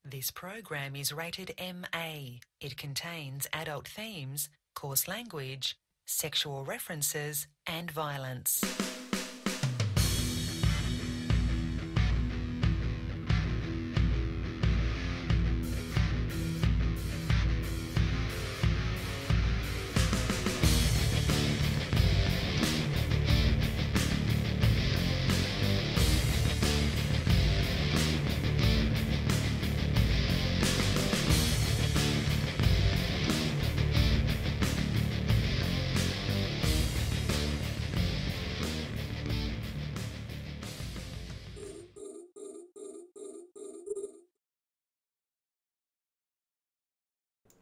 This program is rated MA. It contains adult themes, coarse language, sexual references, and violence.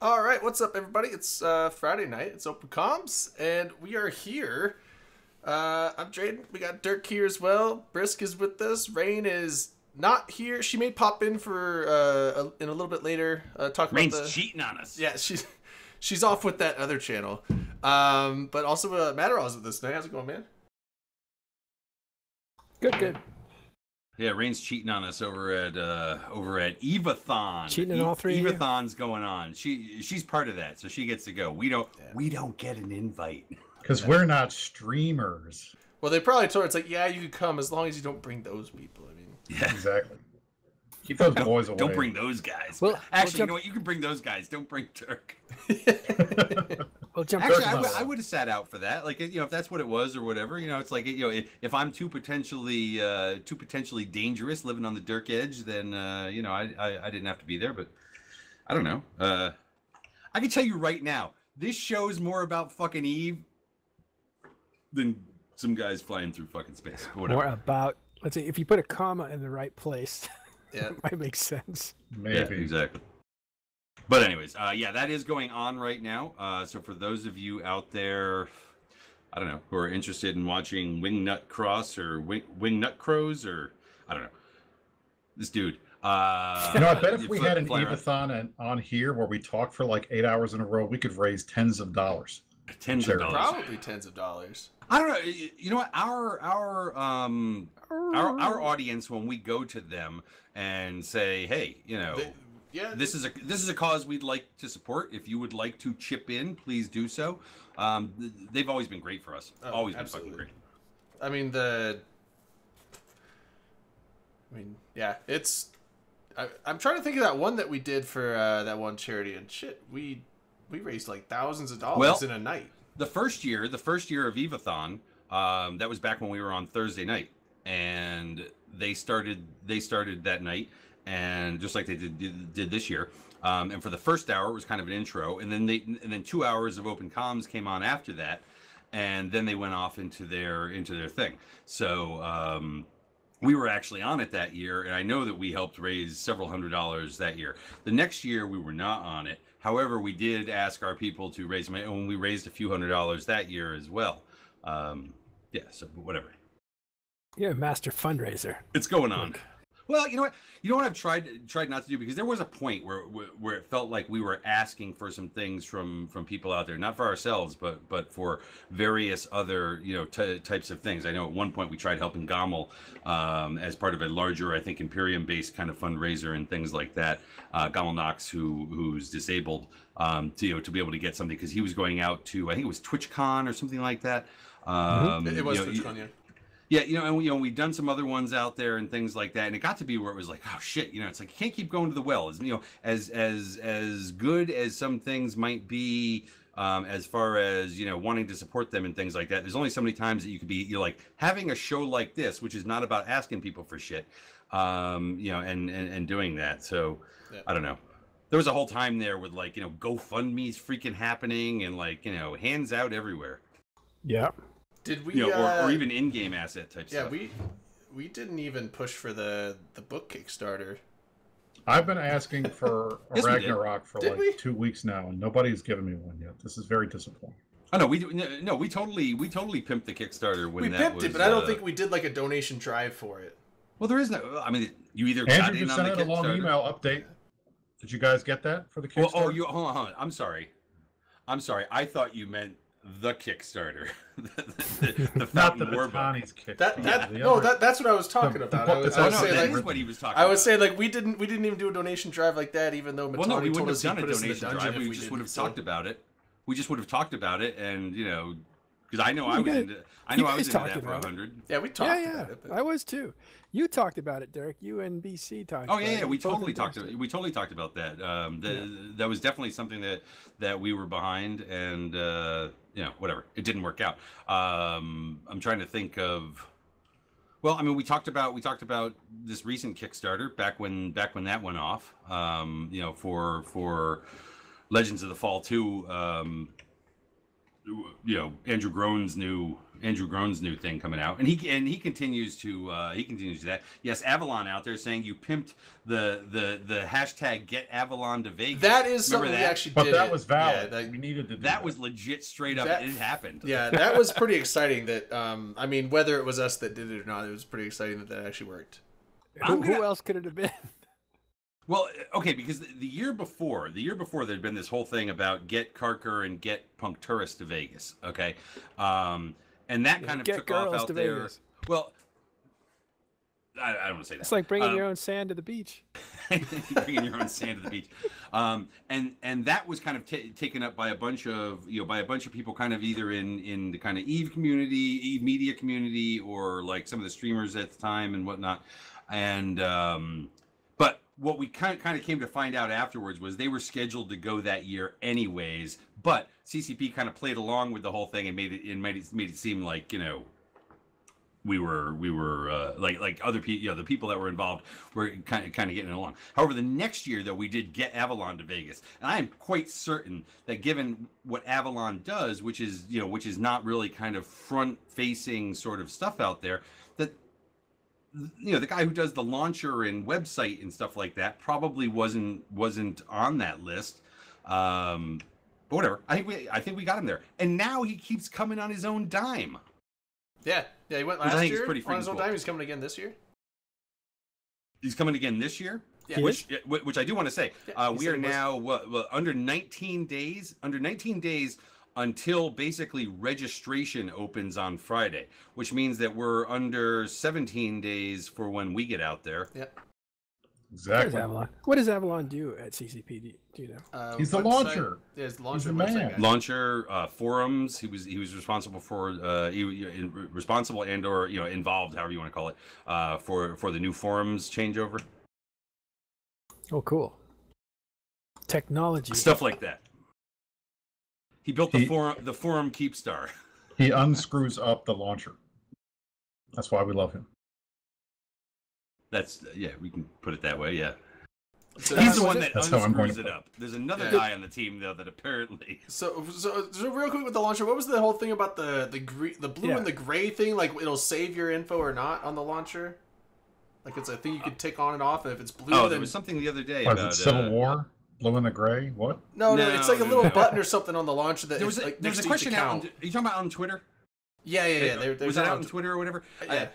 All right, what's up, everybody? It's Friday night. It's Open Comms, and we are here. I'm Drayden. We got Dirk here as well. Brisk is with us. Rain is not here. She may pop in for in a little bit later. Talk Rain's about cheating on us. Yeah, she's off with that other channel. But also Matterall's with us tonight. How's it going, man? Good. Yeah, Rain's cheating on us over at Evathon. Cheating on all three. Evathon's going on. She's part of that, so she gets to go. We don't get an invite because we're not streamers. Well, they probably told her it's like, yeah, you can come as long as you don't bring those people. I mean, yeah, exactly. Keep those boys away. Don't bring those guys. Well, actually, you know what? You can bring those guys. Don't bring Turk. Jump Actually, I would have sat out for that. Like, if that's what it was or whatever, it's like, if I'm too potentially dangerous living on the Dirk edge, then I didn't have to be there. But I don't know. I can tell you right now, this show is more about fucking Eve than some guys flying through fucking space. More about, let's see, if you put a comma in the right place, yeah, it might make sense. Maybe. Yeah, exactly. But anyways, that is going on right now. So for those of you out there, I don't know, who are interested in watching Wingnut Cross or Wingnut Crows or I don't know, this dude. I bet if we had an Evathon on here where we talk for like 8 hours in a row, we could raise tens of dollars. Tens of dollars. Probably tens of dollars. I don't know. You know what? Our audience, when we go to them and say, hey, this is a cause we'd like to support. If you would like to chip in, please do so. They've always been great for us. Always been fucking great. I mean, it's. I'm trying to think of that one that we did for that one charity, and shit, we raised like thousands of dollars in a night. The first year of Evathon, that was back when we were on Thursday night, and they started that night. And just like they did this year, and for the first hour it was kind of an intro, and then 2 hours of open comms came on after that, and then they went off into their thing. So we were actually on it that year, and I know that we helped raise several $100s that year. The next year we were not on it. However, we did ask our people to raise money, and we raised a few $100s that year as well. So whatever. You're a master fundraiser. It's going on. Well, you know what I've tried not to do, because there was a point where it felt like we were asking for some things from people out there, not for ourselves, but for various other types of things. I know at one point we tried helping Gommel as part of a larger, I think, Imperium based kind of fundraiser and things like that. Gommel Knox, who's disabled, to be able to get something, because he was going out to, I think it was TwitchCon or something like that. It was TwitchCon, yeah. Yeah, and we've done some other ones out there and things like that, and it got to be where it was like, oh shit, it's like you can't keep going to the well. As good as some things might be, as far as wanting to support them and things like that. There's only so many times that you could be like having a show like this, which is not about asking people for shit, and doing that. So yeah. I don't know. There was a whole time there with like GoFundMe's freaking happening and like hands out everywhere. Yeah. Did we, or even in-game asset type stuff? Yeah, we didn't even push for the book Kickstarter. I've been asking for a Ragnarok for Did we? 2 weeks now, and nobody's given me one yet. This is very disappointing. Oh no, we totally pimped the Kickstarter when we pimped it, but I don't think we did like a donation drive for it. Well, there is no. I mean, you either Andrew got in just on sent the out a long Kickstarter. email update. Did you guys get that for the Kickstarter? Hold on. I'm sorry. I thought you meant the Kickstarter, the Not the Fountain War book. Batani's kick. That's what I was talking about. I was Oh, no, saying, that like, is what he was talking I about. would say, like, we didn't even do a donation drive like that, even though Matani Well, no, we told wouldn't have us he'd done a put us in the donation dungeon drive. if We just would have didn't, talked about it. We just would have talked about it, and you know, because I know I You was guys- into, I know you I was guys into talked that for about it. 100. Yeah, we talked Yeah, about it. But... I was too. You talked about it, Derek. You and BC talked. Oh about yeah, it. we You both totally talked. endorsed it. We totally talked about that. That was definitely something that we were behind, and you know, whatever. It didn't work out. I'm trying to think of. Well, I mean, we talked about this recent Kickstarter back when that went off. You know, for Legends of the Fall 2. You know, Andrew Groan's new thing coming out, and he continues to that. Yes, Avalon out there saying you pimped the hashtag Get Avalon to Vegas. That is Remember something we that? actually But did. that was valid. Yeah, We needed to do That was legit, straight up. That- It happened. yeah, that was pretty exciting. That I mean, whether it was us that did it or not, it was pretty exciting that actually worked. Who else could it have been? Well, okay, because the year before there'd been this whole thing about get Carker and get Puncturus to Vegas. Okay, and that kind of Get took off girls out to there. Vegas. Well, I don't want to say that. It's like bringing your own sand to the beach. Bringing your own sand to the beach, and that was kind of taken up by a bunch of people, kind of either in the kind of Eve media community, or like some of the streamers at the time and whatnot, and but what we kind of came to find out afterwards was they were scheduled to go that year anyways, but CCP kind of played along with the whole thing and made it seem like, you know, we were like other people, you know, the people that were involved were kind of getting along. However, the next year though, we did get Avalon to Vegas, and I am quite certain that given what Avalon does, which is not really kind of front facing sort of stuff out there, that, you know, the guy who does the launcher and website and stuff like that probably wasn't on that list. But whatever. I think we got him there, and now he keeps coming on his own dime. Yeah, he went Which I last think is year pretty on his freaking own cool. time. He's coming again this year. He's coming again this year. Yeah. Which I do want to say, Yeah, he we said are he was. now under 19 days. Under 19 days until basically registration opens on Friday, which means that we're under 17 days for when we get out there. Yeah. exactly. Avalon? What does Avalon do at CCP? Do you know? He's the website- launcher. Yeah, he's the He's launcher. the website man. guy. Launcher, forums. He was responsible for responsible and or, you know, involved, however you want to call it, for the new forums changeover, Oh, cool. Technology. stuff like that. He built the He- forum Keepstar. He unscrews up the launcher. That's why we love him. That's we can put it that way. Yeah. So He's the that's- one that That's how I'm going unscrews to it put it. up. There's another Yeah. guy on the team though that apparently. So real quick with the launcher, what was the whole thing about the blue Yeah. and the gray thing? Like, it'll save your info or not on the launcher? Like, it's a thing you can tick on and off, and if it's blue, Oh, then there was something the other day What is about it, Civil War? Blue and the Gray? What? no, No, it's like a no, little no. button or something on the launcher that There was is, a, like, there next was a to each question out. account. Are you talking about on Twitter? Yeah. They're Was it not out on Twitter or whatever? Yeah.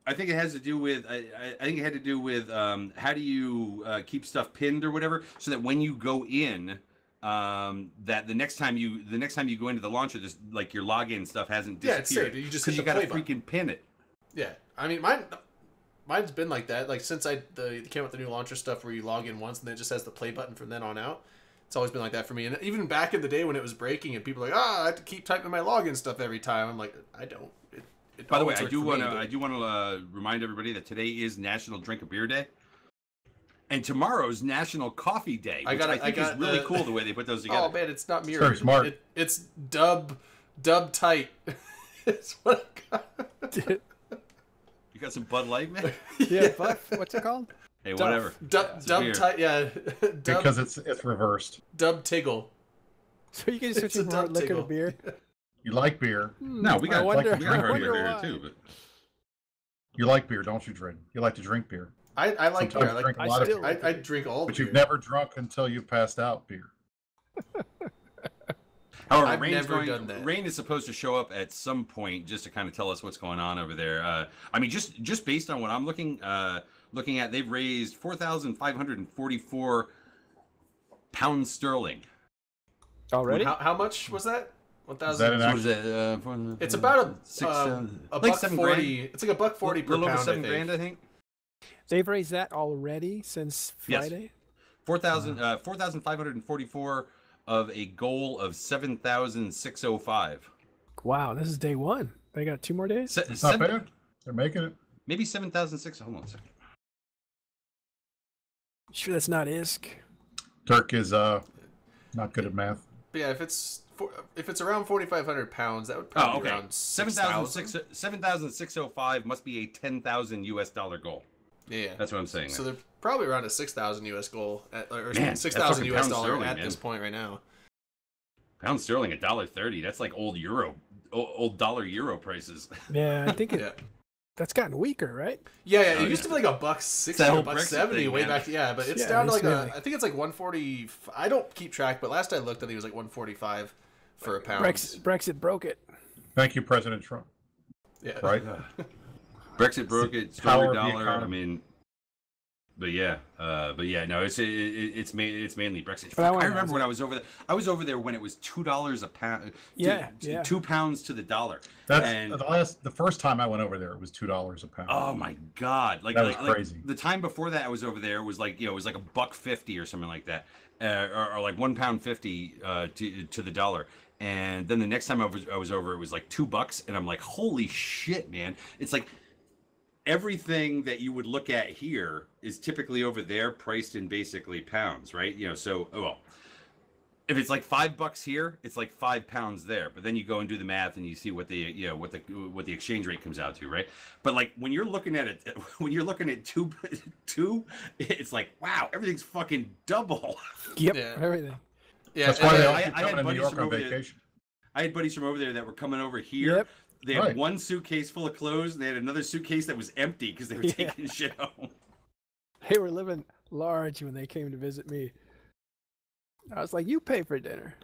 I think it has to do with. I think it had to do with how do you keep stuff pinned or whatever, so that when you go in, that the next time you go into the launcher, just like your login stuff hasn't Yeah, it's disappeared. saved. You just 'cause hit you the gotta play button. freaking pin it. Yeah, I mean, mine's been like that. Like, since they came out with the new launcher stuff where you log in once and then it just has the play button from then on out. It's always been like that for me. And even back in the day when it was breaking and people were like, I have to keep typing my login stuff every time. I'm like, I don't. It By the way, always I worked do for want me, to but- remind everybody that today is National Drink a Beer Day, and tomorrow's National Coffee Day, which I think is really cool the way they put those together. Oh man, it's not mirrored. Very smart. It's dub tight. It's what I got. You got some Bud Light, man? Yeah, Buff. What's it called? Hey, whatever. Dub beer. tight. Yeah. Dub, Because it's reversed. dub tiggle. So you can just It's switch a from dub liquor to tickle. beer. You like beer. No, we got I wonder, like we to got drink I our wonder beer why. too, but You like beer, don't you, Drin? You like to drink beer. I like beer. Sometimes drink a I lot of still- beer, I drink all. but beer. you've never drunk until you've passed out beer. however, I've Rain's never done that. Rain is supposed to show up at some point just to kind of tell us what's going on over there. I mean, just based on what I'm looking at, they've raised 4,544 pounds sterling. Already? How much was that? Is that an What is actual? it? It's about a like buck $7 $40. grand. It's like a buck $40 per little over pound. $7 grand, I think. They've raised that already since Friday. 4,544 of a goal of 7,605. Wow, this is day one. They got 2 more days. It's not bad. They're making it. Maybe 7,600. Hold on a second. Sure, that's not ISK. Dirk is not good at math. But yeah, if it's around 4,500 pounds, that would probably be around 6,000. 7,605 must be a 10,000 US dollar goal. Yeah, that's what I'm saying. So they're probably around a 6,000 US goal, or Man, 6,000 US dollar sterling, at man. this point right now. Pound sterling $1.30. That's like old dollar euro prices. Yeah, I think that's gotten weaker, right? Yeah. It used to be like a $1.60 or $1.70 way back. Yeah, but it's down to like I think it's like 140. I don't keep track, but last I looked, I think it was like 145 for a pound. Brexit broke it. Thank you, President Trump. Yeah. Right. Brexit broke it. Stronger dollar. I mean, but yeah, no, it's mainly Brexit. But I remember when I was over there. I was over there when it was $2 a pound. Yeah. 2 pounds to the dollar. That's the first time I went over there. It was $2 a pound. Oh my God! That was crazy. The time before that I was over there was like, it was like $1.50 or something like that, or like £1.50 to the dollar. And then the next time I was over, it was like $2, and I'm like, holy shit, man! It's like everything that you would look at here is typically over there priced in basically pounds, right? So if it's like $5 here, it's like 5 pounds there. But then you go and do the math and you see what the what the exchange rate comes out to, right? But like when you're looking at it, when you're looking at two, it's like, wow, everything's fucking double. Yep, Yeah. everything. Yeah, That's why I had in New buddies York from on over there. vacation. I had buddies from over there that were coming over here. Yep. They had Right. one suitcase full of clothes, and they had another suitcase that was empty because they were taking shit home. They were living large when they came to visit me. I was like, "You pay for dinner."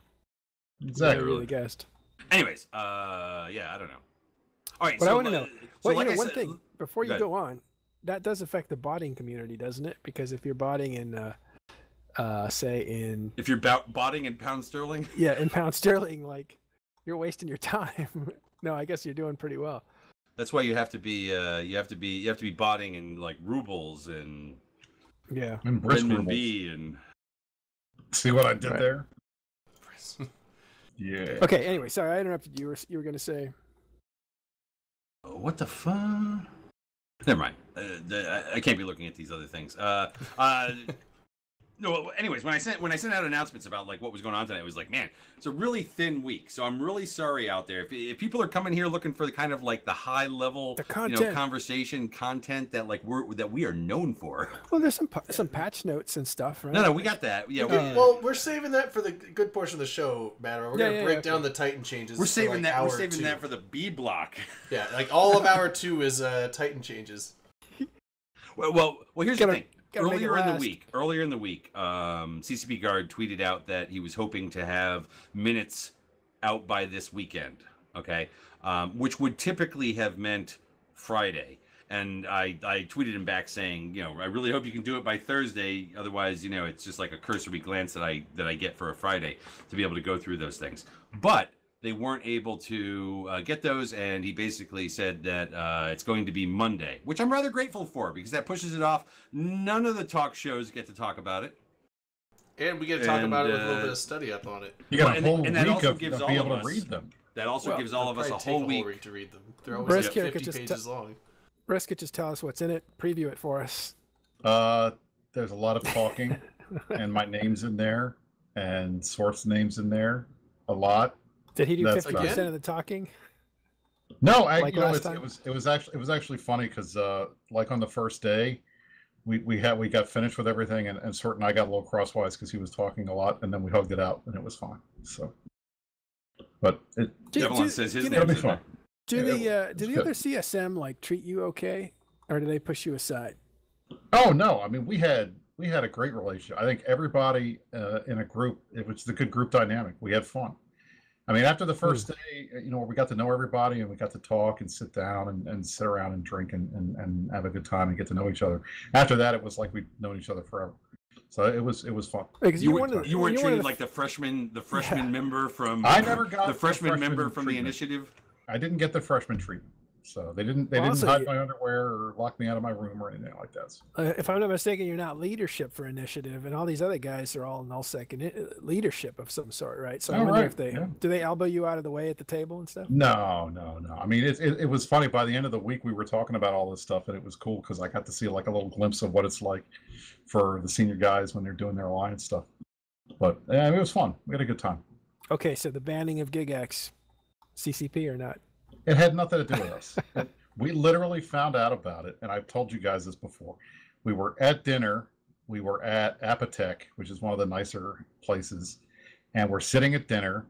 Exactly. I really guessed. Anyways, yeah, I don't know. All right, But I want to know. Well, like I one said- thing before you Go ahead. go on, that does affect the botting community, doesn't it? Because if you're botting in, say in If you're botting in pound sterling, in pound sterling, like you're wasting your time. No, I guess you're doing pretty well. that's why you have to be botting in like rubles and Yeah. And brisk rubles. renminbi and. See what I did Right. there? Yeah. Okay. Anyway, sorry I interrupted you. You were going to say. What the fuck? Never mind. I can't be looking at these other things. No. Anyways, when I sent out announcements about like what was going on tonight, it was like, man, it's a really thin week. So I'm really sorry out there if people are coming here looking for the kind of like the high level, The content. conversation content that like we are known for. Well, there's some patch notes and stuff, right? No, we got that. Yeah, well, we're saving that for the good portion of the show, Matt. We're Yeah, gonna yeah, break okay. down the Titan changes. we're saving for like that. hour We're saving 2. that for the B block. Yeah, like all of hour 2 is Titan changes. Well, here's Gotta- the thing. gotta make it Earlier last. in the week, CCP Guard tweeted out that he was hoping to have minutes out by this weekend. Okay, which would typically have meant Friday. And I tweeted him back saying, I really hope you can do it by Thursday. Otherwise, it's just like a cursory glance that I get for a Friday to be able to go through those things. But they weren't able to get those, and he basically said that it's going to be Monday, which I'm rather grateful for because that pushes it off. None of the talk shows get to talk about it. And we get to talk about it with a little bit of study up on it. You got Well, a whole and that week also of gives be all able of to us- read them. That also Well, gives all of us It'll a probably whole take week. to read them. They're always Breast like care 50 could just pages long. Russ could just tell us what's in it, preview it for us. There's a lot of talking, and my name's in there, and source names in there, a lot. Did he do That's 50% fine. of the talking? No, Like last time? it was actually funny because like on the first day, we got finished with everything, and Sort and I got a little crosswise because he was talking a lot, and then we hugged it out, and it was fine. So, but Everyone says his do name. it'll be fine. Do Yeah, the good. other CSM like treat you okay, or do they push you aside? Oh no, I mean we had a great relationship. I think everybody in a group, it was a good group dynamic. We had fun. I mean, after the first day, we got to know everybody and we got to talk and sit down and sit around and drink and have a good time and get to know each other. After that, it was like we'd known each other forever. So it was fun. Because You, you're one of the, you weren't you're one treated of the- like the freshman member from I never got the freshman member from the treatment. initiative. I didn't get the freshman treatment. So they didn't Also, hide you- my underwear or lock me out of my room or anything like that. So, if I'm not mistaken, you're not leadership for initiative, and all these other guys are all nullsec and leadership of some sort, right? So I Oh, wonder right, if they yeah. do they elbow you out of the way at the table and stuff. no. I mean, it was funny. By the end of the week, we were talking about all this stuff, and it was cool because I got to see like a little glimpse of what it's like for the senior guys when they're doing their alliance stuff. But yeah, it was fun. We had a good time. Okay, so the banning of GigX, CCP or not? It had nothing to do with us. We literally found out about it, and I've told you guys this before. We were at dinner. We were at Apotec, which is one of the nicer places, and we're sitting at dinner,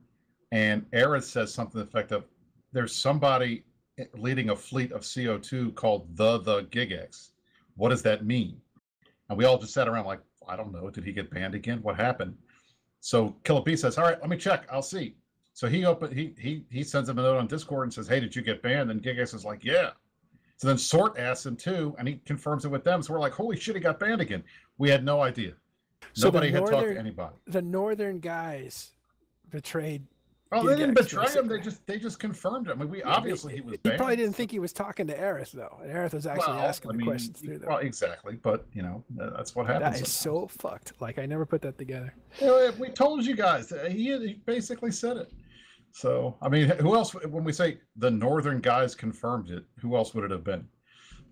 and Aerith says something to the effect of, there's somebody leading a fleet of CO2 called the GigX. What does that mean? And we all just sat around like, I don't know. Did he get banned again? What happened? So Killer B says, all right, let me check. I'll see. So he sends him a note on Discord and says, hey, did you get banned? And GigX is like, yeah. So then Sort asks him too, and he confirms it with them. So we're like, holy shit, he got banned again. We had no idea. So Nobody had talked to anybody. The northern guys betrayed. Oh, they didn't GigX, betray him. basically. They just confirmed it. I mean, we Yeah, obviously he was He banned. probably didn't think he was talking to Aerith though. And Aerith was actually asking the questions through them. Well, exactly, but you know that's what happens. That is so fucked. Like I never put that together. We told you guys. He basically said it. So I mean, who else? When we say the northern guys confirmed it, who else would it have been?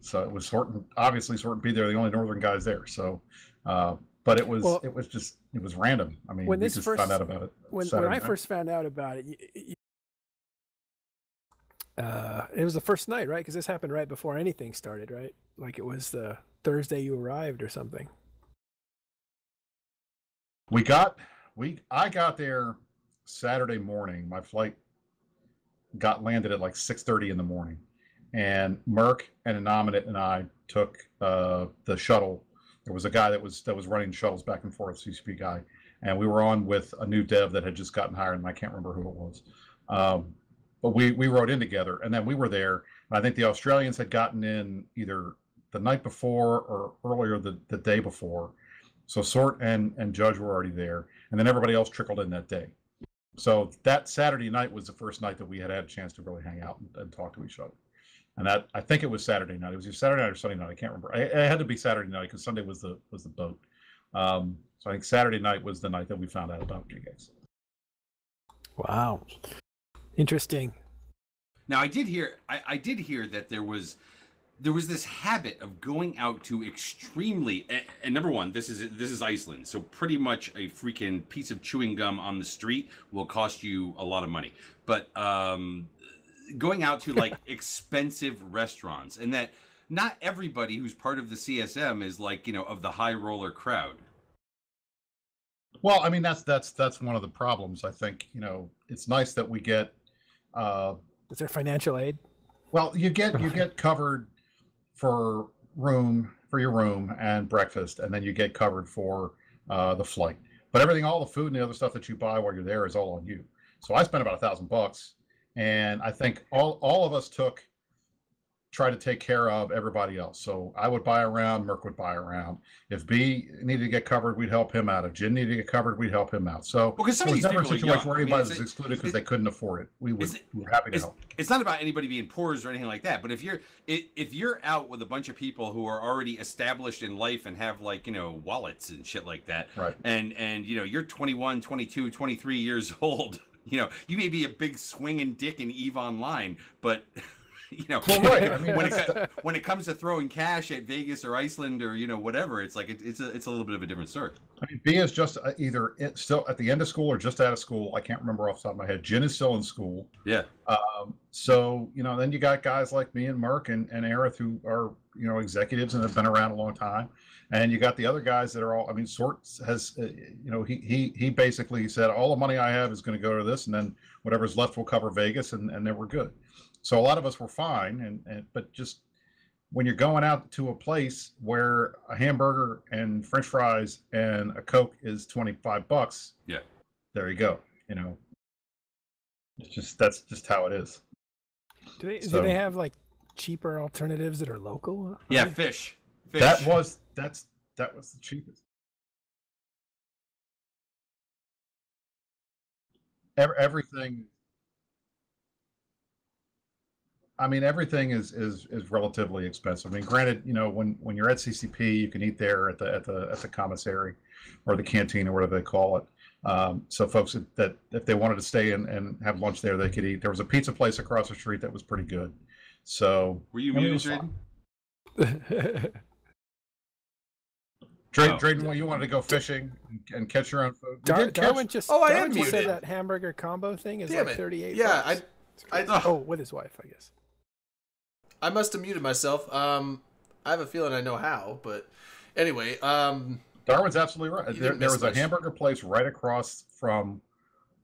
So it was Sorton. Obviously, Sorton B. They're the only northern guys there. So, but it was random. I mean, when we this just first- found out about it. When Saturday I night. first found out about it, it was the first night, right? Because this happened right before anything started, right? Like it was the Thursday you arrived or something. I got there Saturday morning. My flight landed at like 6:30 in the morning, and Merck and Anominate and I took the shuttle. There was a guy that was running shuttles back and forth, CCP guy, and we were on with a new dev that had just gotten hired, and I can't remember who it was. But we rode in together, and then we were there. And I think the Australians had gotten in either the night before or earlier the day before. So Sort and Judge were already there, and then everybody else trickled in that day. So that Saturday night was the first night that we had a chance to really hang out and talk to each other. And that, I think it was Saturday night. It was either Saturday night or Sunday night. I can't remember. It had to be Saturday night because Sunday was the boat. So I think Saturday night was the night that we found out about GigX. Wow, interesting. Now I did hear that there was this habit of going out to extremely, and number one, this is Iceland, so pretty much a freaking piece of chewing gum on the street will cost you a lot of money. But going out to like expensive restaurants, and that not everybody who's part of the CSM is like, you know, of the high roller crowd. Well, I mean that's one of the problems. I think, you know, it's nice that we get. Is there financial aid? Well, you get covered for your room and breakfast, and then you get covered for the flight. But everything, all the food and the other stuff that you buy while you're there is all on you. So I spent about $1,000, and I think all of us try to take care of everybody else. So I would buy around, Merc would buy around. If B needed to get covered, we'd help him out. If Jin needed to get covered, we'd help him out. So because some it of was these never a people are situation young. where I mean, anybody was excluded because they couldn't afford it. We were happy to help. It's not about anybody being poor or anything like that. But if you're out with a bunch of people who are already established in life and have, like, you know, wallets and shit like that, right? And you know, you're 21, 22, 23 years old. You know, you may be a big swinging dick in EVE Online, but you know, well, right. I mean, when it comes to throwing cash at Vegas or Iceland or, you know, whatever, it's like it's a little bit of a different story. I mean, B is just either still at the end of school or just out of school. I can't remember off the top of my head. Jin is still in school. Yeah. So, you know, then you got guys like me and Merc and Aerith who are, you know, executives and have been around a long time. And you got the other guys that are all, I mean, Sort has, you know, he basically said, all the money I have is going to go to this, and then whatever's left will cover Vegas, and then we're good. So a lot of us were fine, but just when you're going out to a place where a hamburger and French fries and a Coke is $25, yeah, there you go. You know, that's just how it is. Do they have like cheaper alternatives that are local? Yeah, fish. That was the cheapest. everything. I mean, everything is relatively expensive. I mean, granted, when you're at CCP, you can eat there at the commissary, or the canteen, or whatever they call it. So folks that if they wanted to stay and have lunch there, they could eat. There was a pizza place across the street that was pretty good. So Were you I mean, it muted, was Drayden? fun. Drayden, you wanted to go fishing and catch your own food. We did catch- Darwin just, Oh, I am Darwin just said muted. that hamburger combo thing is Damn like it. 38 Yeah, bucks. I Oh, with his wife, I guess. I must have muted myself. I have a feeling I know how, but anyway, Darwin's absolutely right. You There didn't miss was a much. hamburger place right across from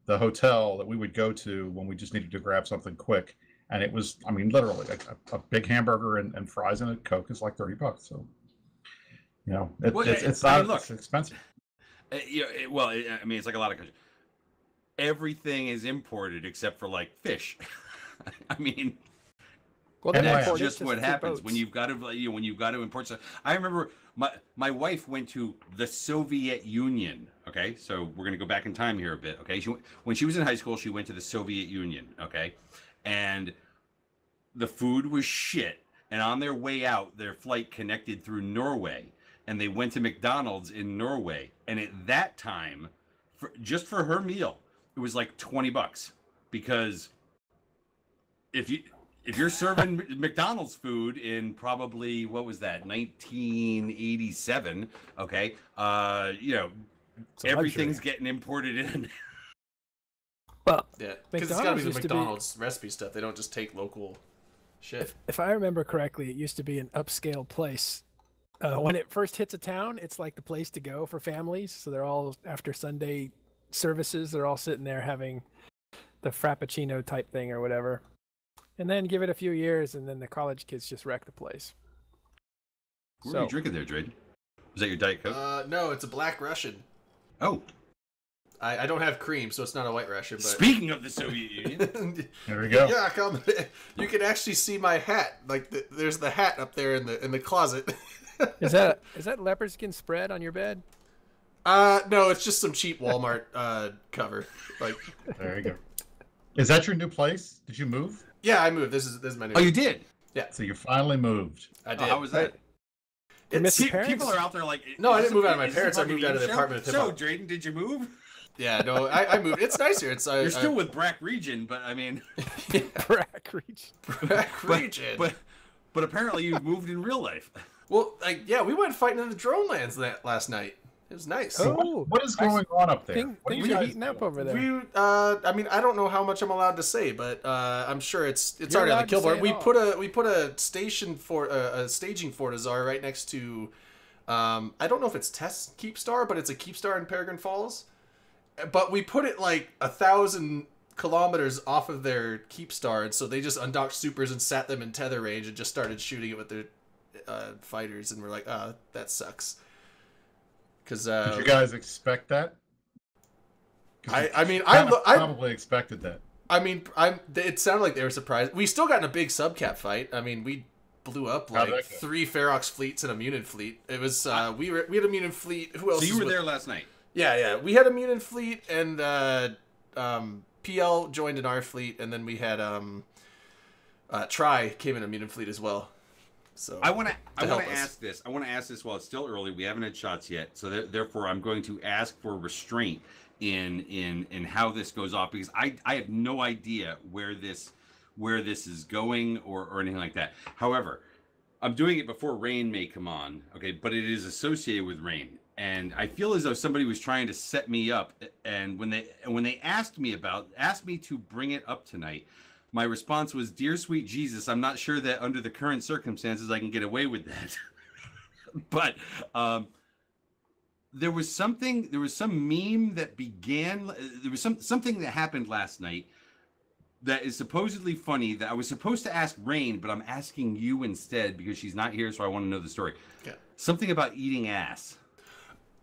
the hotel that we would go to when we just needed to grab something quick. And it was, I mean, literally a big hamburger and fries and a Coke is like $30. So, Well, it's I not mean, look. it's expensive. I mean, it's like a lot of countries. Everything is imported except for like fish. I mean, Well, And they that's import it just what to happens boats. when you've got to when you've got to import stuff. I remember my wife went to the Soviet Union. Okay, so we're gonna go back in time here a bit. Okay, when she was in high school, she went to the Soviet Union. Okay, and the food was shit. And on their way out, their flight connected through Norway, and they went to McDonald's in Norway. And at that time, just for her meal, it was like $20, because if you're serving McDonald's food in probably, what was that, 1987, okay, It's a everything's luxury. getting imported in. Well, yeah, because it's got to be McDonald's the used to be- McDonald's recipe stuff. They don't just take local shit. if I remember correctly, it used to be an upscale place. When it first hits a town, it's like the place to go for families. So they're all, after Sunday services, they're all sitting there having the Frappuccino type thing or whatever. And then give it a few years, and then the college kids just wreck the place. What were you drinking there, Drayden? Was that your Diet Coke? No, it's a Black Russian. Oh, I don't have cream, so it's not a White Russian. But speaking of the Soviet Union, There we go. yeah, come. You can actually see my hat. Like there's the hat up there in the closet. Is that leopard skin spread on your bed? No, it's just some cheap Walmart cover. Like, There you go. Is that your new place? Did you move? yeah, I moved. This is my new. oh, you did. So you finally moved. I Oh, did. how was that? You missed your People parents? are out there like. No, I is didn't this move a- out of my is this a parents. I fucking moved out of the show? apartment with So, hip-hop. Drayden, did you move? Yeah, no, I moved. It's nice here. It's You're still with Brack Region, but I mean, Brack Reach. Black region. but apparently you moved in real life. Well, like, yeah, we went fighting in the drone lands last night. It was nice. Oh, What is going on up there? What are things you are guys heating up doing? over there. We, I mean, I don't know how much I'm allowed to say, but I'm sure it's You're already on allowed the to say killboard. it We put a station for a staging Fortizar right next to. I don't know if it's Test Keepstar, but it's a Keepstar in Peregrine Falls. But we put it like 1,000 kilometers off of their Keepstar, and so they just undocked supers and sat them in tether range and just started shooting it with their fighters, and we're like, that sucks. Because Did you guys expect that? 'Cause I mean, I I probably expected that. I mean, it sounded like they were surprised. We still got in a big subcap fight. I mean, we blew up How'd like that go? 3 Ferox fleets and a Munin fleet. It was we had a Munin fleet. Who else? So you was were with- there last night. Yeah. We had a Munin fleet, and PL joined in our fleet, and then we had Tri came in a Munin fleet as well. So I want to help us. ask this. I want to ask this while it's still early. We haven't had shots yet, so therefore I'm going to ask for restraint in how this goes off, because I have no idea where this is going or anything like that. However, I'm doing it before Rain may come on, okay? But it is associated with Rain, and I feel as though somebody was trying to set me up. And when they asked me to bring it up tonight, my response was, "Dear sweet Jesus, I'm not sure that under the current circumstances I can get away with that." But there was some meme that began. There was something that happened last night that is supposedly funny, that I was supposed to ask Rain, but I'm asking you instead because she's not here, so I want to know the story. Yeah. Something about eating ass.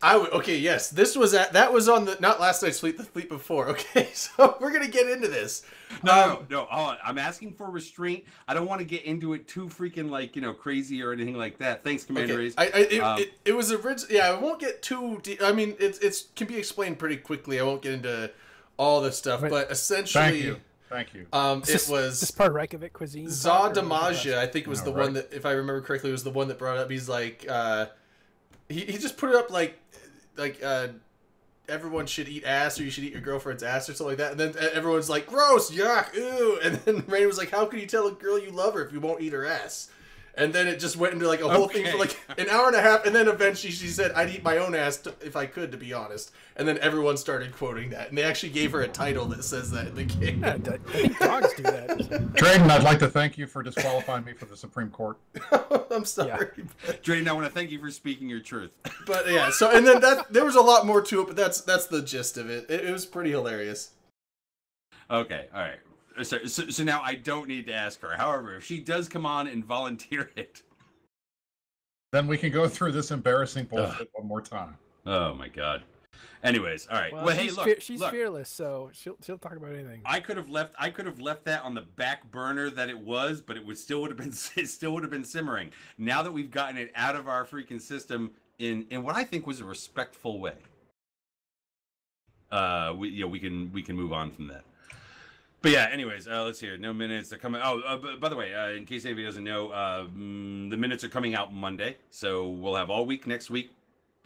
Okay, yes, that was on the not last night's fleet, the fleet before. Okay, so we're gonna get into this. No. Hold on. I'm asking for restraint. I don't want to get into it too freaking crazy or anything like that. Thanks, Commander Okay. Ace. It was original. Yeah, I won't get too deep. I mean, it can be explained pretty quickly. I won't get into all this stuff. Right. But essentially, Thank you. it was just part of Reykjavik cuisine. Za Damaja, I think, was the right. one that, if I remember correctly, was the one that brought it up. He's like, he just put it up like everyone should eat ass, or you should eat your girlfriend's ass, or something like that. And then everyone's like, gross, yuck, ew. And then Rain was like, how can you tell a girl you love her if you won't eat her ass? And then it just went into like a whole thing for like an hour and a half. And then eventually she said, I'd eat my own ass if I could, to be honest. And then everyone started quoting that. And they actually gave her a title that says that in the game. Yeah, I think dogs do that. Drayden, I'd like to thank you for disqualifying me for the Supreme Court. I'm sorry. Yeah. Drayden, I want to thank you for speaking your truth. But yeah, so, and then there was a lot more to it, but that's the gist of it. It was pretty hilarious. Okay, all right. So now I don't need to ask her. However, if she does come on and volunteer it, then we can go through this embarrassing bullshit one more time. Oh my god. Anyways, all right. Well, Hey, look, she's look. fearless, so she'll talk about anything. I could have left that on the back burner that it was, but it still would have been simmering. Now that we've gotten it out of our freaking system in what I think was a respectful way, we can move on from that. But yeah, anyways, let's hear. No minutes are coming. Oh, by the way, in case anybody doesn't know, the minutes are coming out Monday, so we'll have all week next week,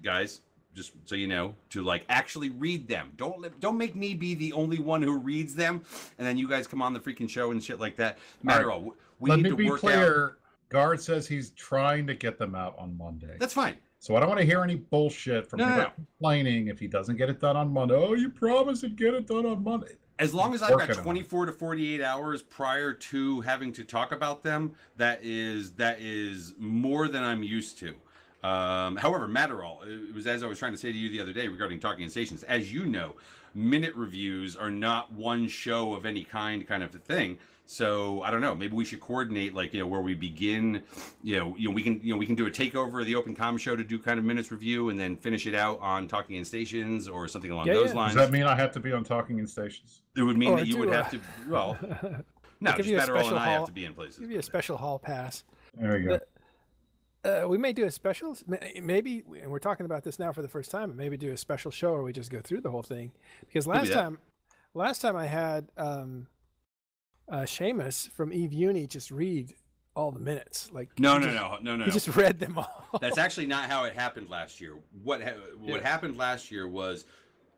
guys. Just so you know, to like actually read them. Don't make me be the only one who reads them, and then you guys come on the freaking show and shit like that. Matterall, we Let need me to be work clear. out. Guard says he's trying to get them out on Monday. That's fine. So I don't want to hear any bullshit from anybody complaining if he doesn't get it done on Monday. Oh, you promised to get it done on Monday. As long as I've got 24 to 48 hours prior to having to talk about them, that is more than I'm used to. However, Matterall, it was as I was trying to say to you the other day regarding Talking in Stations. As you know, minute reviews are not one show of any kind of a thing. So I don't know. Maybe we should coordinate, like, where we begin. We can do a takeover of the Open Com show to do kind of minutes review, and then finish it out on Talking in Stations or something along those lines. Does that mean I have to be on Talking in Stations? It would mean that you would have to. Well, no, just Matterall and I have to be in places. Give you a special hall pass. There you go. We may do a special, maybe, and we're talking about this now for the first time. Maybe do a special show where we just go through the whole thing, because last time I had Seamus from Eve Uni just read all the minutes. Like no. He just read them all. That's actually not how it happened last year. What happened last year was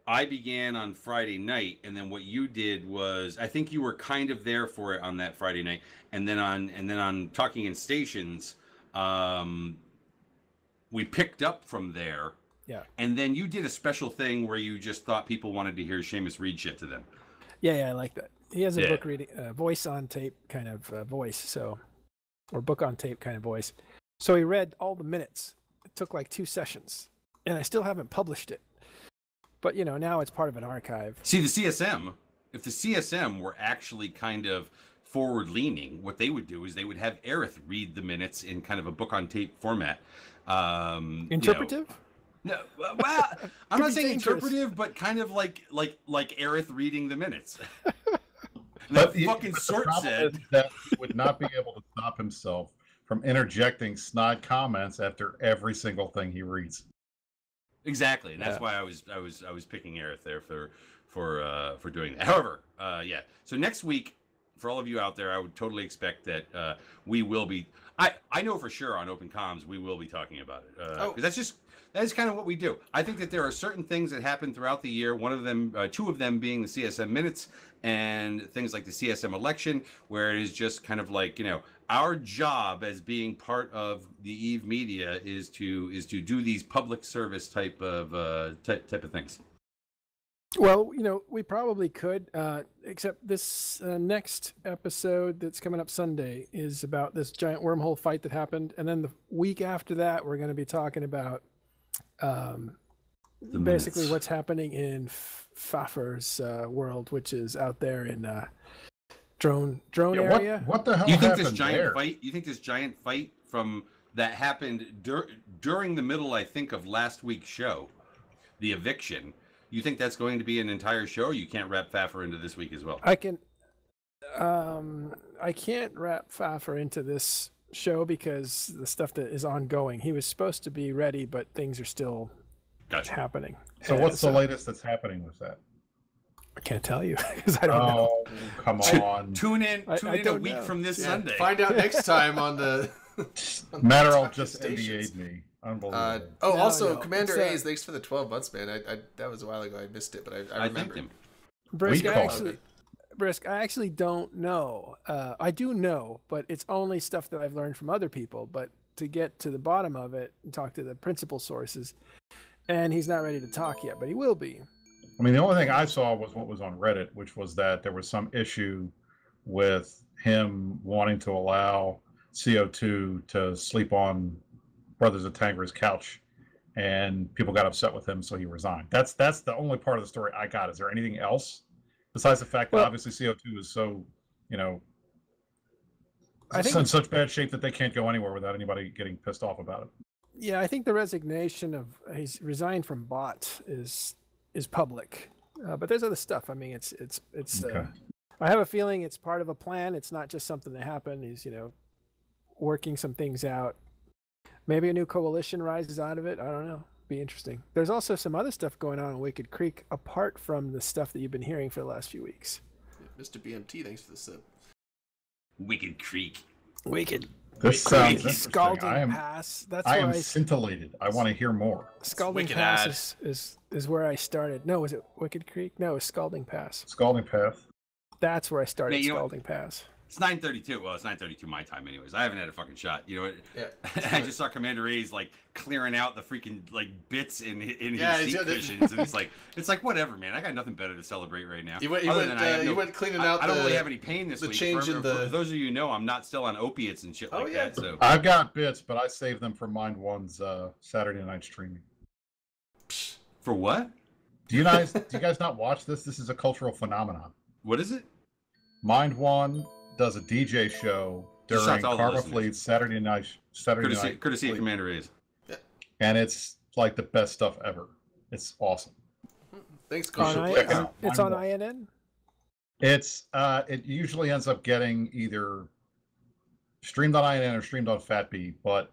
I began on Friday night, and then what you did was, I think you were kind of there for it on that Friday night, and then on Talking in Stations, we picked up from there. Yeah. And then you did a special thing where you just thought people wanted to hear Seamus read shit to them. Yeah, I like that. He has a book reading, voice on tape kind of voice, or book on tape kind of voice. So he read all the minutes. It took like 2 sessions, and I still haven't published it. But now it's part of an archive. See, the CSM, if the CSM were actually kind of forward-leaning, what they would do is they would have Aerith read the minutes in kind of a book on tape format. Interpretive? No, well, I'm not saying interpretive, but kind of like Aerith reading the minutes. But fucking Sort said that he would not be able to stop himself from interjecting snide comments after every single thing he reads. Exactly, and that's why I was picking Aerith there for doing that. However, so next week, for all of you out there, I would totally expect that we will be. I know for sure on Open Comms we will be talking about it because that is kind of what we do. I think that there are certain things that happen throughout the year. One of them, 2 of them being the CSM minutes and things like the CSM election, where it is just kind of like, our job as being part of the Eve Media is to do these public service type of things. Well, we probably could, except this next episode that's coming up Sunday is about this giant wormhole fight that happened, and then the week after that, we're going to be talking about basically what's happening in Pfaffer's world, which is out there in drone area. What the hell you think happened this giant there? fight? You think this giant fight from that happened during the middle, I think, of last week's show, the eviction? You think that's going to be an entire show, or you can't wrap Pfaffer into this week as well? I can't wrap Pfaffer into this show because the stuff that is ongoing. He was supposed to be ready, but things are still happening. So what's the latest that's happening with that? I can't tell you because I don't know. Oh, come on. Tune in I a don't week know. from this Yeah, Sunday. find out next time on the Matterall Talking just stations. NBA'd me. Unbelievable. Oh, No, also, no, Commander it's, A's, thanks for the 12 months, man. I that was a while ago. I missed it, but I I remember. thanked him. Brisk, We I call actually, Brisk, I actually don't know. I do know, but it's only stuff that I've learned from other people. But to get to the bottom of it and talk to the principal sources, and he's not ready to talk yet, but he will be. I mean, the only thing I saw was what was on Reddit, which was that there was some issue with him wanting to allow CO2 to sleep on Brothers of Tangra's couch, and people got upset with him, so he resigned. That's the only part of the story I got. Is there anything else besides the fact that Well- obviously CO2 is so, I think in such bad shape that they can't go anywhere without anybody getting pissed off about it? Yeah, I think the resignation of he's resigned from Bot is public, but there's other stuff. I mean, it's. Okay. I have a feeling it's part of a plan. It's not just something that happened. He's working some things out. Maybe a new coalition rises out of it. I don't know. Be interesting. There's also some other stuff going on in Wicked Creek apart from the stuff that you've been hearing for the last few weeks. Mr. BMT, thanks for the sip. Wicked Creek. Wicked This sounds interesting. Scalding I am Pass. That's I where am scintillated. I want to hear more. Scalding Wicked Pass is where I started. No, was it Wicked Creek? No, it was Scalding Pass. Scalding Path. That's where I started Man, you know what? Scalding Pass. It's 9:32. Well, it's 9:32 my time, anyways. I haven't had a fucking shot. You know what? Yeah. I just saw Commander A's like clearing out the freaking like bits in Yeah, his he's seat got the- cushions, and it's like whatever, man. I got nothing better to celebrate right now. You went Other than I have you no- went cleaning out I don't the, really have any pain this the week. change in For the- those of you who know, I'm not still on opiates and shit Oh, like yeah. that. So I've got bits, but I saved them for Mind One's Saturday night streaming. for what? Do you guys not watch this? This is a cultural phenomenon. What is it? Mind One does a DJ show during Shout out to all the Karma listeners. Fleet's Saturday night Courtesy of Fleet, Commander A's. and it's like the best stuff ever. It's awesome. Thanks, On Coach. check it I, out. it's on INN. It's it usually ends up getting either streamed on INN or streamed on FatBee, but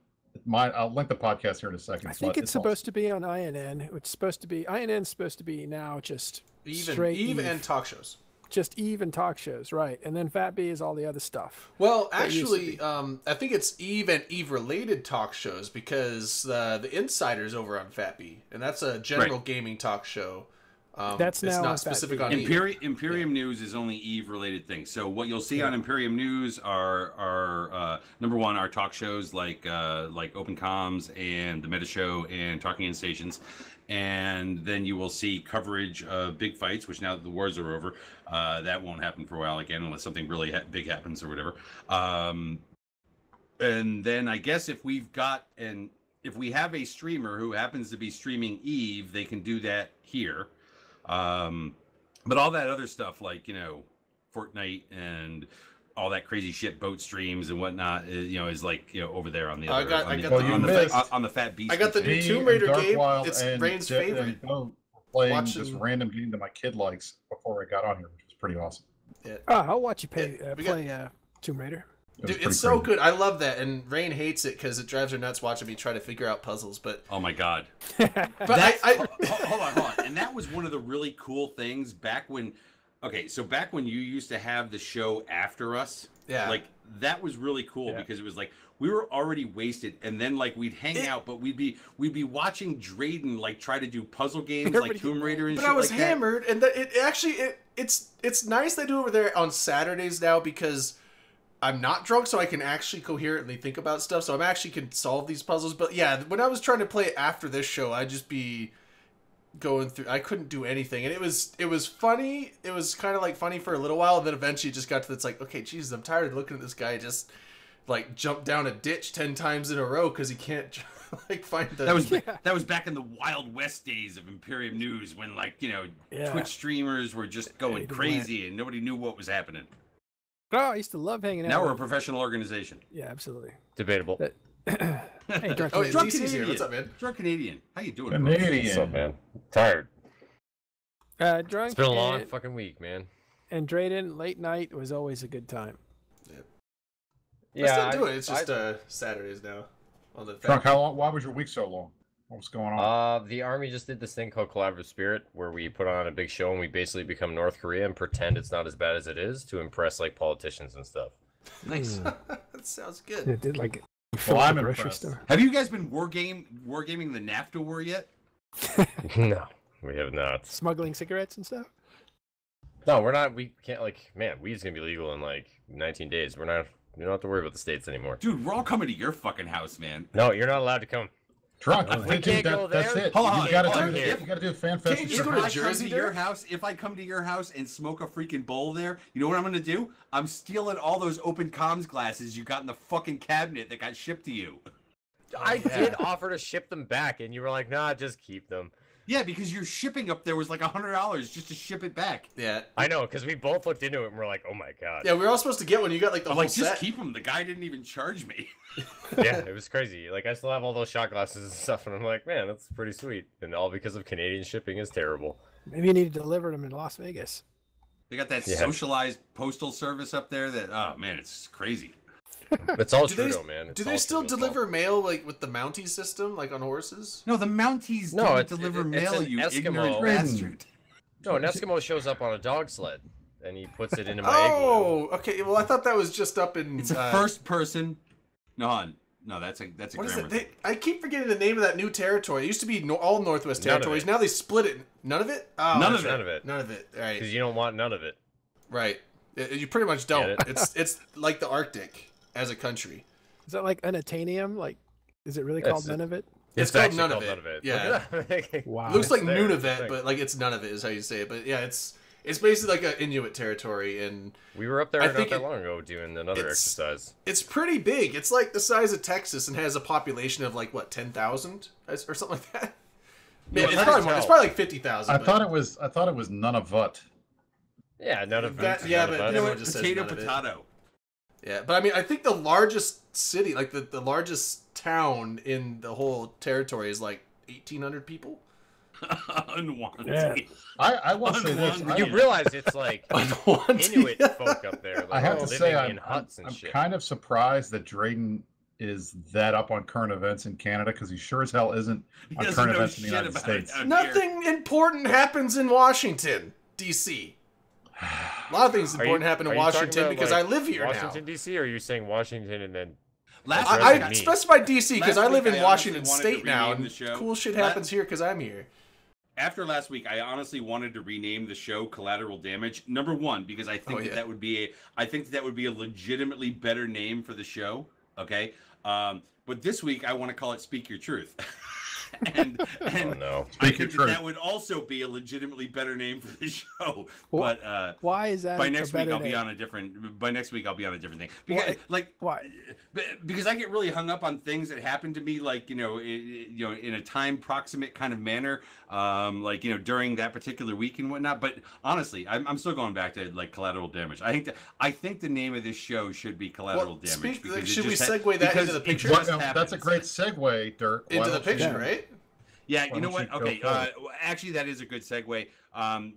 I'll link the podcast here in a second. I think but it's supposed to be on INN. It's supposed to be INN's supposed to be now just straight Eve Eve. and talk shows. Just Eve and talk shows, right? And then Fat B is all the other stuff. Well, That used to actually, I think it's Eve and Eve related talk shows because the Insider's over on FatBee, and that's a general Right. gaming talk show. That's it's now not on specific FatBee. on Eve. Imperium News is only Eve related things. So what you'll see on Imperium News are number one, our talk shows like Open Comms and the Meta Show and Talking in Stations, and then you will see coverage of big fights, which now that the wars are over, that won't happen for a while again unless something really big happens or whatever. And then I guess if we have a streamer who happens to be streaming Eve, they can do that here. But all that other stuff, like, Fortnite and all that crazy shit, boat streams and whatnot, is like, over there on the I other, got- on, I the, got the- on, you the, missed- on the Fat Beast. I got the new Me Tomb and Raider Dark game. Wild It's and Rain's Jet favorite. and Boat were playing this Watching- random game that my kid likes before I got on here, which was pretty awesome. I'll watch you Yeah, we got- play Tomb Raider. It was Dude, pretty it's so crazy. good. I love that, and Rain hates it because it drives her nuts watching me try to figure out puzzles. But Oh my God. but That's, I hold on. And that was one of the really cool things back when you used to have the show after us. Yeah. Like that was really cool because it was like we were already wasted, and then like we'd hang out, but we'd be watching Drayden like try to do puzzle games like Everybody- Tomb Raider and But shit I was like that. hammered, and it's nice they do over there on Saturdays now because I'm not drunk, so I can actually coherently think about stuff. So I'm actually can solve these puzzles. But yeah, when I was trying to play after this show, I'd just be going through. I couldn't do anything, and it was funny. It was kind of like funny for a little while, and then eventually it just got to it's like, okay, Jesus, I'm tired of looking at this guy just like jump down a ditch 10 times in a row because he can't like find the. That was back in the Wild West days of Imperium News when Twitch streamers were just going Hated crazy and nobody knew what was happening. Oh, I used to love hanging out. Now we're a with- professional organization. Yeah, absolutely. Debatable. Hey, Drunk Oh, Lady. Drunk DC's here. Canadian. What's up, man? Drunk Canadian. How you doing? bro? What's up, Canadian. man? Tired. Drunk It's been a long and, fucking week, man. and Drayden, late night was always a good time. I still do it. It's just Saturdays now on the. Drunk, how long? Why was your week so long? What's going on? The Army just did this thing called Collaborative Spirit, where we put on a big show and we basically become North Korea and pretend it's not as bad as it is to impress like politicians and stuff. Nice. That sounds good. It did like Well, I'm grocery impressed. store. Have you guys been wargaming the NAFTA war yet? No, we have not. Smuggling cigarettes and stuff. No, we're not. We can't like. Man, weed's gonna be legal in like 19 days. We're not. You don't have to worry about the states anymore. Dude, we're all coming to your fucking house, man. No, you're not allowed to come. Drunk. We can't go That's there. it. Hold on, You gotta hold on. do If- you gotta do a fan Can't fest. you at just your go to If I house. come Jersey, to your Derek? house, if I come to your house and smoke a freaking bowl there, you know what I'm gonna do? I'm stealing all those open comms glasses you got in the fucking cabinet that got shipped to you. I did offer to ship them back, and you were like, "Nah, just keep them." Yeah, because your shipping up there was like $100 just to ship it back. Yeah. I know, because we both looked into it and we're like, "Oh my god." Yeah, we were all supposed to get one. You got like the I'm whole like, just set. keep them. The guy didn't even charge me. Yeah, it was crazy. Like I still have all those shot glasses and stuff, and I'm like, man, that's pretty sweet. And all because of Canadian shipping is terrible. Maybe you need to deliver them in Las Vegas. They got that Yeah. socialized postal service up there that, oh man, it's crazy. It's all Do true, they- though, man. It's Do they all still true, it's all- deliver mail like with the Mountie system, like on horses? No, the Mounties No, don't it's- deliver it's mail, an you Eskimo. ignorant bastard. No, an Eskimo shows up on a dog sled, and he puts it into my igloo. Oh, okay. Well, I thought that was just up in. It's a first person. No, that's a What is grammar it? thing. I keep forgetting the name of that new territory. It used to be all Northwest None of territories. it. Now they split it. None of it. Oh, None that's of it. None of it. None of it. Right. Because you don't want none of it. Right. You pretty much don't. Get It's like the Arctic as a country. Is that like unatanium? Like, is it really Yes, called it- none of it? It's called actually none of called it. None of it. Yeah. Look at that. Wow. It looks like there, it's a Nunavut, thing. but like it's none of it is how you say it. But yeah, it's basically like an Inuit territory, and We were up there I not think that it- long ago doing another it's- exercise. it's pretty big. It's like the size of Texas and has a population of like what 10,000 or something like that. Yeah, Yeah, it's hard probably to more. It's tell. probably like 50,000. I but- thought it was Nunavut. Yeah, none of That- it. yeah, none but of you it. know what? just says Potato, none of it. potato. Yeah, but I mean, I think the largest city, like the largest town in the whole territory, is like 1,800 people. Unwanted. Yeah. I will say this. Unwanted. You realize it's like Unwanted. Inuit folk up there. Like, I have to living say, in I'm huts and shit. kind of surprised that Drayden is that up on current events in Canada because he sure as hell isn't He on doesn't current know events in the shit United about it States. down Nothing important happens in Washington, D.C. A lot of things Are you- important happen are in you talking Washington about, because like, I live here Washington D.C. or are you saying Washington and then? Last That's week, right. now. I me. specified D.C. because Last I live week in I Washington honestly wanted to State now, rename and the show. cool shit La- happens here because I'm here. after last week, I honestly wanted to rename the show "Collateral Damage." Number one, because I think Oh, yeah. that would be a legitimately better name for the show. Okay, but this week I want to call it "Speak Your Truth," and Oh no. I Speak your think truth. that would also be a legitimately better name for the show. Well, But Why is that? by a next week better I'll be name? on a different. By next week I'll be on a different thing. Because, Why- like Why? because I get really hung up on things that happen to me, like in a time proximate kind of manner, like during that particular week and whatnot. But honestly, I'm still going back to like Collateral Damage. I think the name of this show should be Collateral Damage. because it should we just segue that into the it picture? just Well, that's a happens. great segue, Dirk. Why Into the don't you- picture, right? Yeah, Why you know don't what? you go Okay, for it? actually, that is a good segue.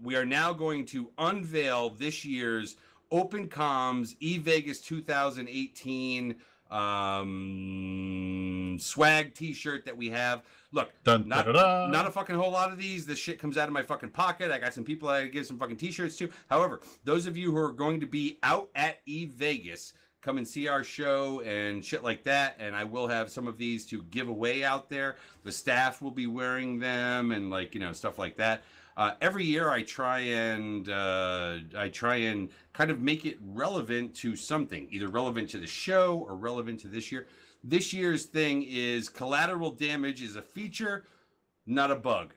We are now going to unveil this year's Open Comms eVegas 2018 swag T-shirt that we have. Look, Dun, not, da-da-da. not a fucking whole lot of these. This shit comes out of my fucking pocket. I got some people I give some fucking T-shirts to. However, those of you who are going to be out at eVegas, come and see our show and shit like that. And I will have some of these to give away out there. The staff will be wearing them and stuff like that. Every year I try and kind of make it relevant to something, either relevant to the show or relevant to this year. This year's thing is Collateral Damage is a feature, not a bug.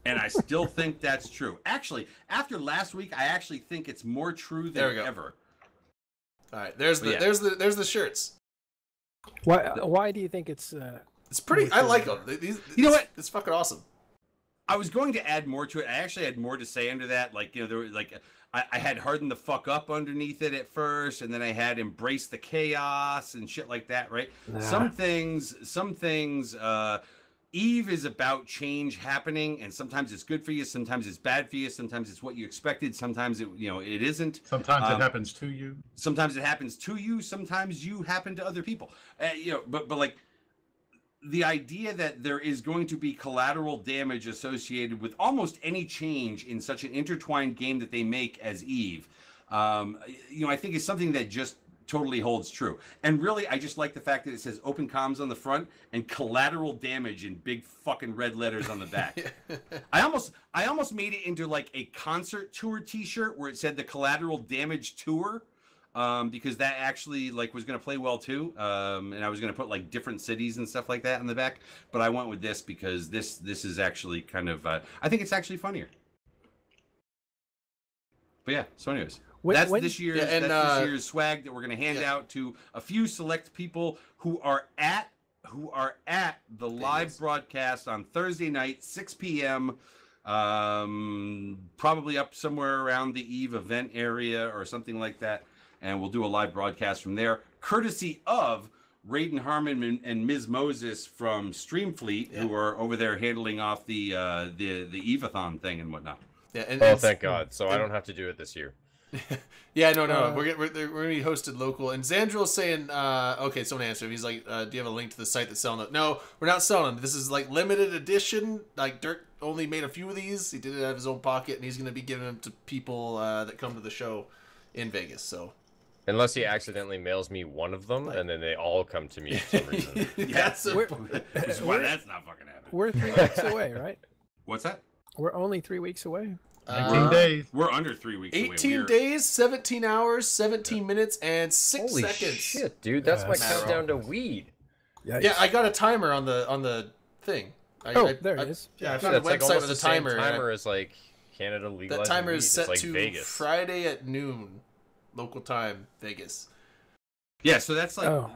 And I still think that's true. Actually, after last week, I actually think it's more true There we than go. ever. All right, there's the Yeah. there's the shirts. Why do you think it's? It's pretty. More I true like than them. You know what? It's fucking awesome. I was going to add more to it. I actually had more to say under that. Like, there were I had harden the fuck up underneath it at first, and then I had embrace the chaos and shit like that, right? Nah. Some things, Eve is about change happening, and sometimes it's good for you, sometimes it's bad for you, sometimes it's what you expected, sometimes it isn't. Sometimes Um, it happens to you. Sometimes it happens to you, sometimes you happen to other people. But like the idea that there is going to be collateral damage associated with almost any change in such an intertwined game that they make as Eve, I think is something that just totally holds true. And really, I just like the fact that it says open comms on the front and collateral damage in big fucking red letters on the back. I almost made it into like a concert tour t-shirt where it said the collateral damage tour. Because that actually like was going to play well too, and I was going to put like different cities and stuff like that in the back, but I went with this because this is actually kind of I think it's actually funnier. But yeah, so anyways, that's this year's swag that we're going to hand out to a few select people who are at the live broadcast on Thursday night, 6 p.m. Probably up somewhere around the Eve event area or something like that. And we'll do a live broadcast from there, courtesy of Raiden Harmon and Ms. Moses from Streamfleet, who are over there handling off the Evathon thing and whatnot. Yeah, thank God! So I don't have to do it this year. Yeah, no. We're gonna be hosted local. And Zandril's saying, okay, someone answered him. He's like, do you have a link to the site that's selling it? No, we're not selling them. This is like limited edition. Like Dirk only made a few of these. He did it out of his own pocket, and he's gonna be giving them to people that come to the show in Vegas. So. Unless he accidentally mails me one of them, and then they all come to me for some reason. Which is why that's not fucking happening. We're 3 weeks away, right? What's that? We're only 3 weeks away. 19 days. We're under 3 weeks 18 away. days, 17 hours, 17 minutes, and 6 Holy seconds. shit, dude! That's my countdown to weed. Yeah, I got a timer on the thing. There it is. Yeah, I found a That's website like with a same timer. timer as like Canada legalizing That timer weed. is It's set like to Vegas. Friday at noon, local time, Vegas. Yeah, so that's like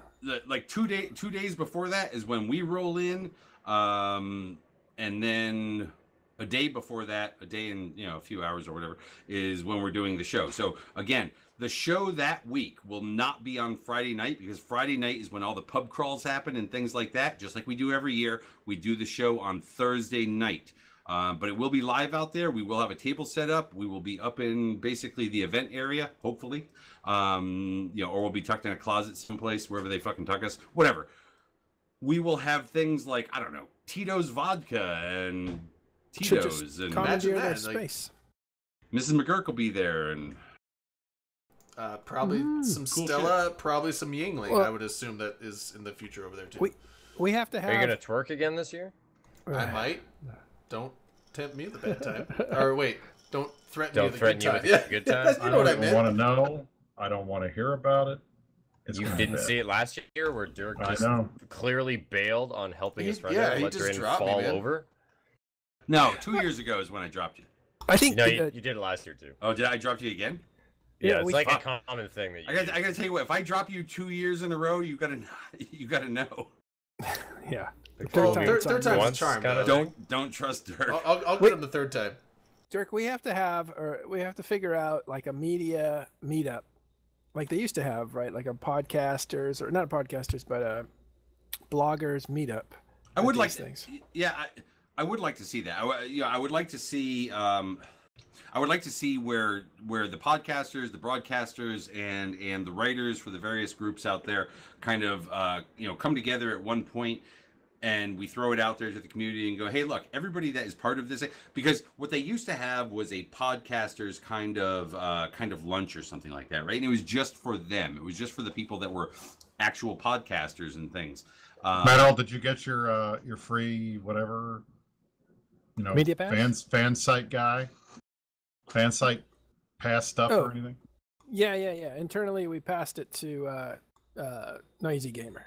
like 2 days before that is when we roll in, and then a day before that, a day and a few hours or whatever, is when we're doing the show. So again, the show that week will not be on Friday night because Friday night is when all the pub crawls happen and things like that. Just like we do every year, we do the show on Thursday night. But it will be live out there. We will have a table set up. We will be up in basically the event area, hopefully. Or we'll be tucked in a closet someplace, wherever they fucking tuck us, whatever. We will have things like, I don't know, Tito's vodka and Tito's and commandeer their space. Mrs. McGurk will be there and probably some cool Stella, shit. Probably some Yingling. Well, I would assume that is in the future over there too. We have to have. Are you gonna twerk again this year? I might. Don't tempt me with a bad time. Or wait, don't threaten me with threaten a you good with time. a good time. You know what I don't meant. want to know. I don't want to hear about it. It's You gonna didn't be bad. see it last year where Dirk I just know. clearly bailed on helping his friend Yeah, out and he let just Drayden dropped me, fall man. over. No, 2 years ago is when I dropped you. I think. No, you did it last year too. Oh, did I drop you again? Yeah, Yeah, it's we- like a common thing that you I gotta tell you what. If I drop you 2 years in a row, you gotta know. Yeah. Well, Third third time. time's a Once, charm. kinda though. Don't trust Dirk. I'll get him the third time. Dirk, we have to figure out like a media meetup, like they used to have, right? Like a podcasters or not podcasters, but a bloggers meetup. I would with like these things. Yeah, I would like to see that. I would like to see. I would like to see where the podcasters, the broadcasters, and the writers for the various groups out there kind of come together at one point, and we throw it out there to the community and go, hey, look, everybody that is part of this, because what they used to have was a podcasters kind of lunch or something like that, right? And it was just for them. It was just for the people that were actual podcasters and things. Matt, did you get your free whatever? Media pass? fan site guy, fan site pass stuff or anything? Yeah. Internally, we passed it to Noisy Gamer.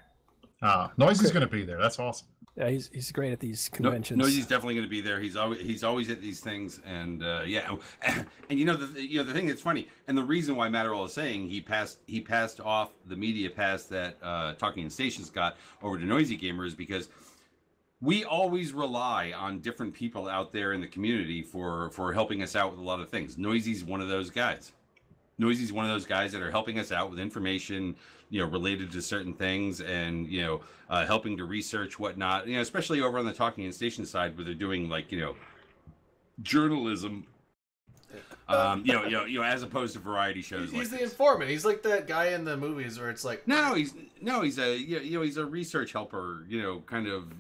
Noisy's going to be there. That's awesome. Yeah, he's great at these conventions. Noisy's definitely going to be there. He's always at these things, and yeah, and the thing that's funny, and the reason why Matterall is saying he passed off the media pass that Talking in Stations got over to Noisy Gamer is because we always rely on different people out there in the community for helping us out with a lot of things. Noisy's one of those guys. Noisy's one of those guys that are helping us out with information, related to certain things, and helping to research whatnot. Especially over on the Talking in Station side, where they're doing like journalism As opposed to variety shows. He's like the this. informant. He's like that guy in the movies where it's like He's a research helper, kind of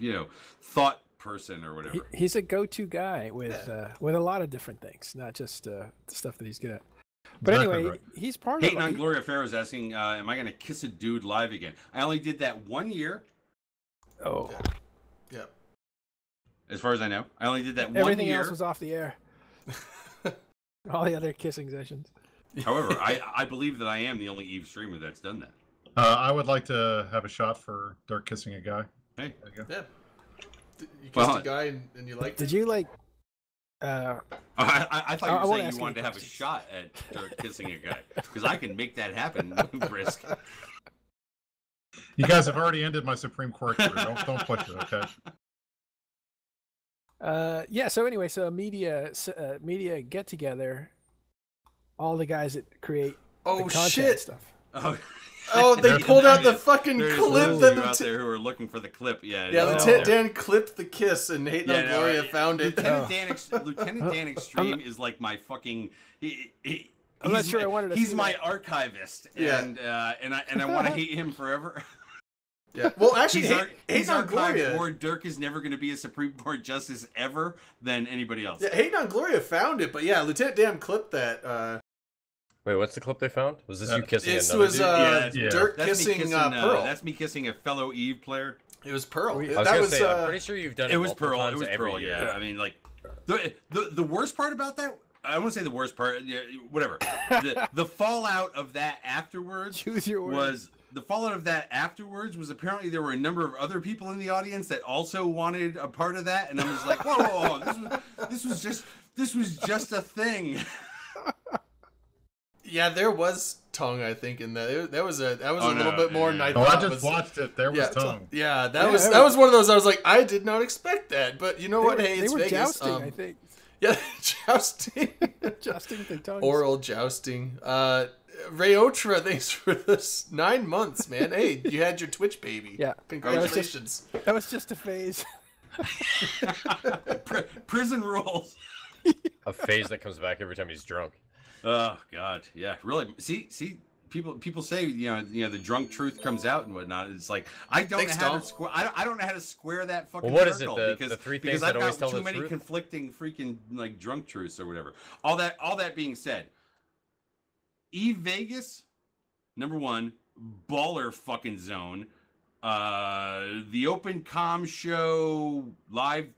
thought person or whatever. He's a go-to guy with a lot of different things, not just the stuff that he's good at. But Exactly anyway, right. he's part Hating of on Gloria Farrow's asking, am I going to kiss a dude live again? I only did that 1 year, Oh, yeah. as far as I know. I only did that 1 everything year. else was off the air. All the other kissing sessions. However, I believe that I am the only Eve streamer that's done that. I would like to have a shot for Dirk kissing a guy. Hey. There you go. Yeah. You kissed a guy and you liked it? Did you like? I thought I you were won't saying ask you any wanted to have a questions. shot at Dirk kissing a guy, because I can make that happen, Brisk. You guys have already ended my Supreme Court career. Don't push it, okay? Yeah. So anyway, so media get together. All the guys that create the Oh content shit! stuff. Oh, they There's pulled out the There's fucking those clip of that you out there who are looking for the clip. Yeah, Lieutenant Dan clipped the kiss and Hayden and Gloria found it. Lieutenant Dan Extreme is like my fucking. I'm not sure I wanted to He's see my that. archivist, Yeah. and I want to hate him forever. Yeah. Well, actually, He's Hayden on archived Gloria. more. Dirk is never going to be a Supreme Court justice ever than anybody else. Yeah, Hayden on Gloria found it, but yeah, Lieutenant Dan clipped that. Wait, what's the clip they found? Was this you kissing This another was dude? Yeah. Dirk That's me kissing Pearl. That's me kissing a fellow Eve player. It was Pearl. I was That gonna was say, I'm pretty sure you've done it. It was multiple Pearl. It times was every Pearl. year. Yeah. I mean, like the worst part about that. I won't say the worst part. Yeah, whatever. The fallout of that afterwards Choose your words. was the fallout of that afterwards was apparently there were a number of other people in the audience that also wanted a part of that, and I was like, whoa, this was just a thing. Yeah, there was tongue. I think in that. That was a little no, bit more than I yeah. Oh, thought. I just was, watched it. There was yeah, tongue. yeah, Yeah, that was one of those. I was like, I did not expect that, but you know what? Hey, They it's were Vegas. jousting, I think. Yeah, jousting. Jousting the tongues. Oral jousting. Rayotra, thanks for this 9 months, man. Hey, you had your Twitch baby. Yeah. Congratulations. That was just a phase. Prison rules. A phase that comes back every time he's drunk. Oh God, yeah, really. See, people say the drunk truth comes out and whatnot. It's like I don't Thanks, know how Dom. to square. I don't know how to square that fucking. Well, what is it, circle the three things because that I've always got tell too the many truth? conflicting freaking like drunk truths or whatever. All that being said, Eve Vegas, number one, baller fucking zone. The open comm show live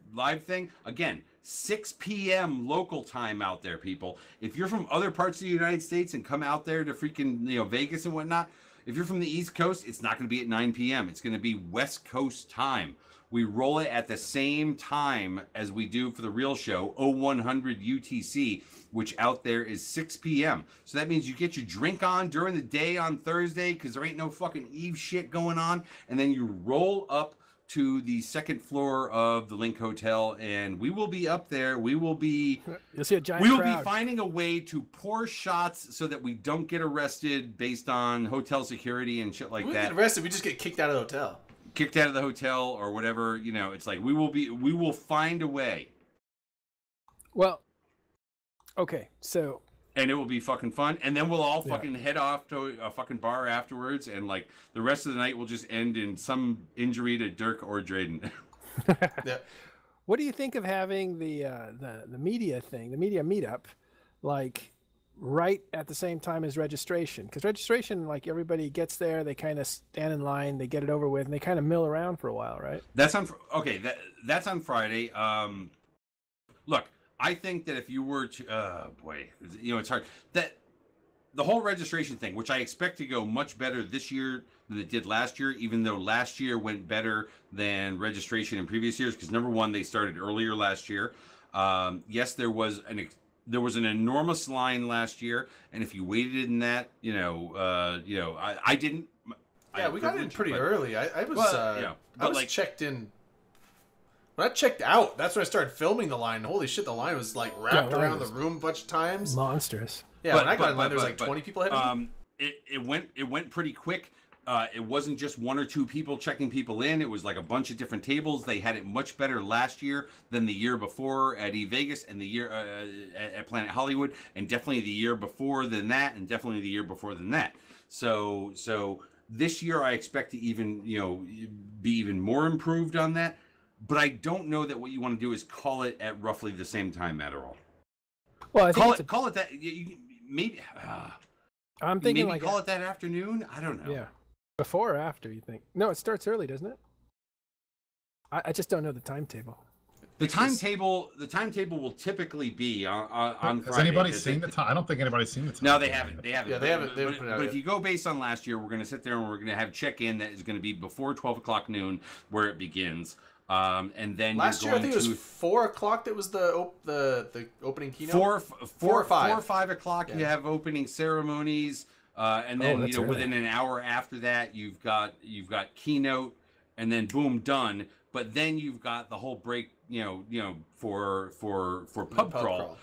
thing again. 6 p.m. local time out there, people. If you're from other parts of the United States and come out there to freaking Vegas and whatnot, if you're from the East Coast, it's not going to be at 9 p.m. It's going to be West Coast time. We roll it at the same time as we do for the real show, 0100 UTC, which out there is 6 p.m. So that means you get your drink on during the day on Thursday because there ain't no fucking Eve shit going on, and then you roll up to the second floor of the Link Hotel, and we will be up there. We will be You'll see a giant we will crowd. be finding a way to pour shots so that we don't get arrested based on hotel security and shit like We that. get arrested. We just get kicked out of the hotel. Kicked out of the hotel or whatever. It's like we will find a way, Well, okay, so and it will be fucking fun. And then we'll all fucking head off to a fucking bar afterwards, and like the rest of the night will just end in some injury to Dirk or Drayden. Yeah. what do you think of having the media thing, the media meetup, like right at the same time as registration? Because registration, like everybody gets there, they kind of stand in line, they get it over with, and they kind of mill around for a while, right? That's on that's on Friday. Look, I think that if you were to, it's hard that the whole registration thing, which I expect to go much better this year than it did last year, even though last year went better than registration in previous years. Because number one, they started earlier last year. Yes, there was an enormous line last year, and if you waited in that, I didn't. Yeah, we got in pretty early. I was Well, I was checked in. When I checked out, that's when I started filming the line. Holy shit, the line was like wrapped Yeah, the line around the was room a bunch of times. Monstrous. Yeah, when I got in line, there was like 20 people ahead of me. It went pretty quick. it wasn't just one or two people checking people in. It was like a bunch of different tables. They had it much better last year than the year before at eVegas and the year at Planet Hollywood, and definitely the year before than that, and definitely the year before than that. So this year I expect to even, be even more improved on that. But I don't know that what you want to do is call it at roughly the same time, Adderall. Well, I think call it that. Maybe. I'm thinking maybe call it that afternoon. I don't know. Yeah, before or after, you think? No, it starts early, doesn't it? I just don't know the timetable. The timetable will typically be on Has Friday. anybody seen the time? I don't think anybody's seen the time. No, they haven't. They haven't. Yeah, they haven't put it out But yet. if you go based on last year, we're going to sit there and we're going to have check-in that is going to be before 12 o'clock noon, where it begins. And then Last year, I think it was 4 o'clock. That was the opening keynote. 4 or 5 o'clock. Yeah. You have opening ceremonies, and then that's early. within an hour after that, you've got keynote, and then boom, done. But then you've got the whole break, for pub crawl.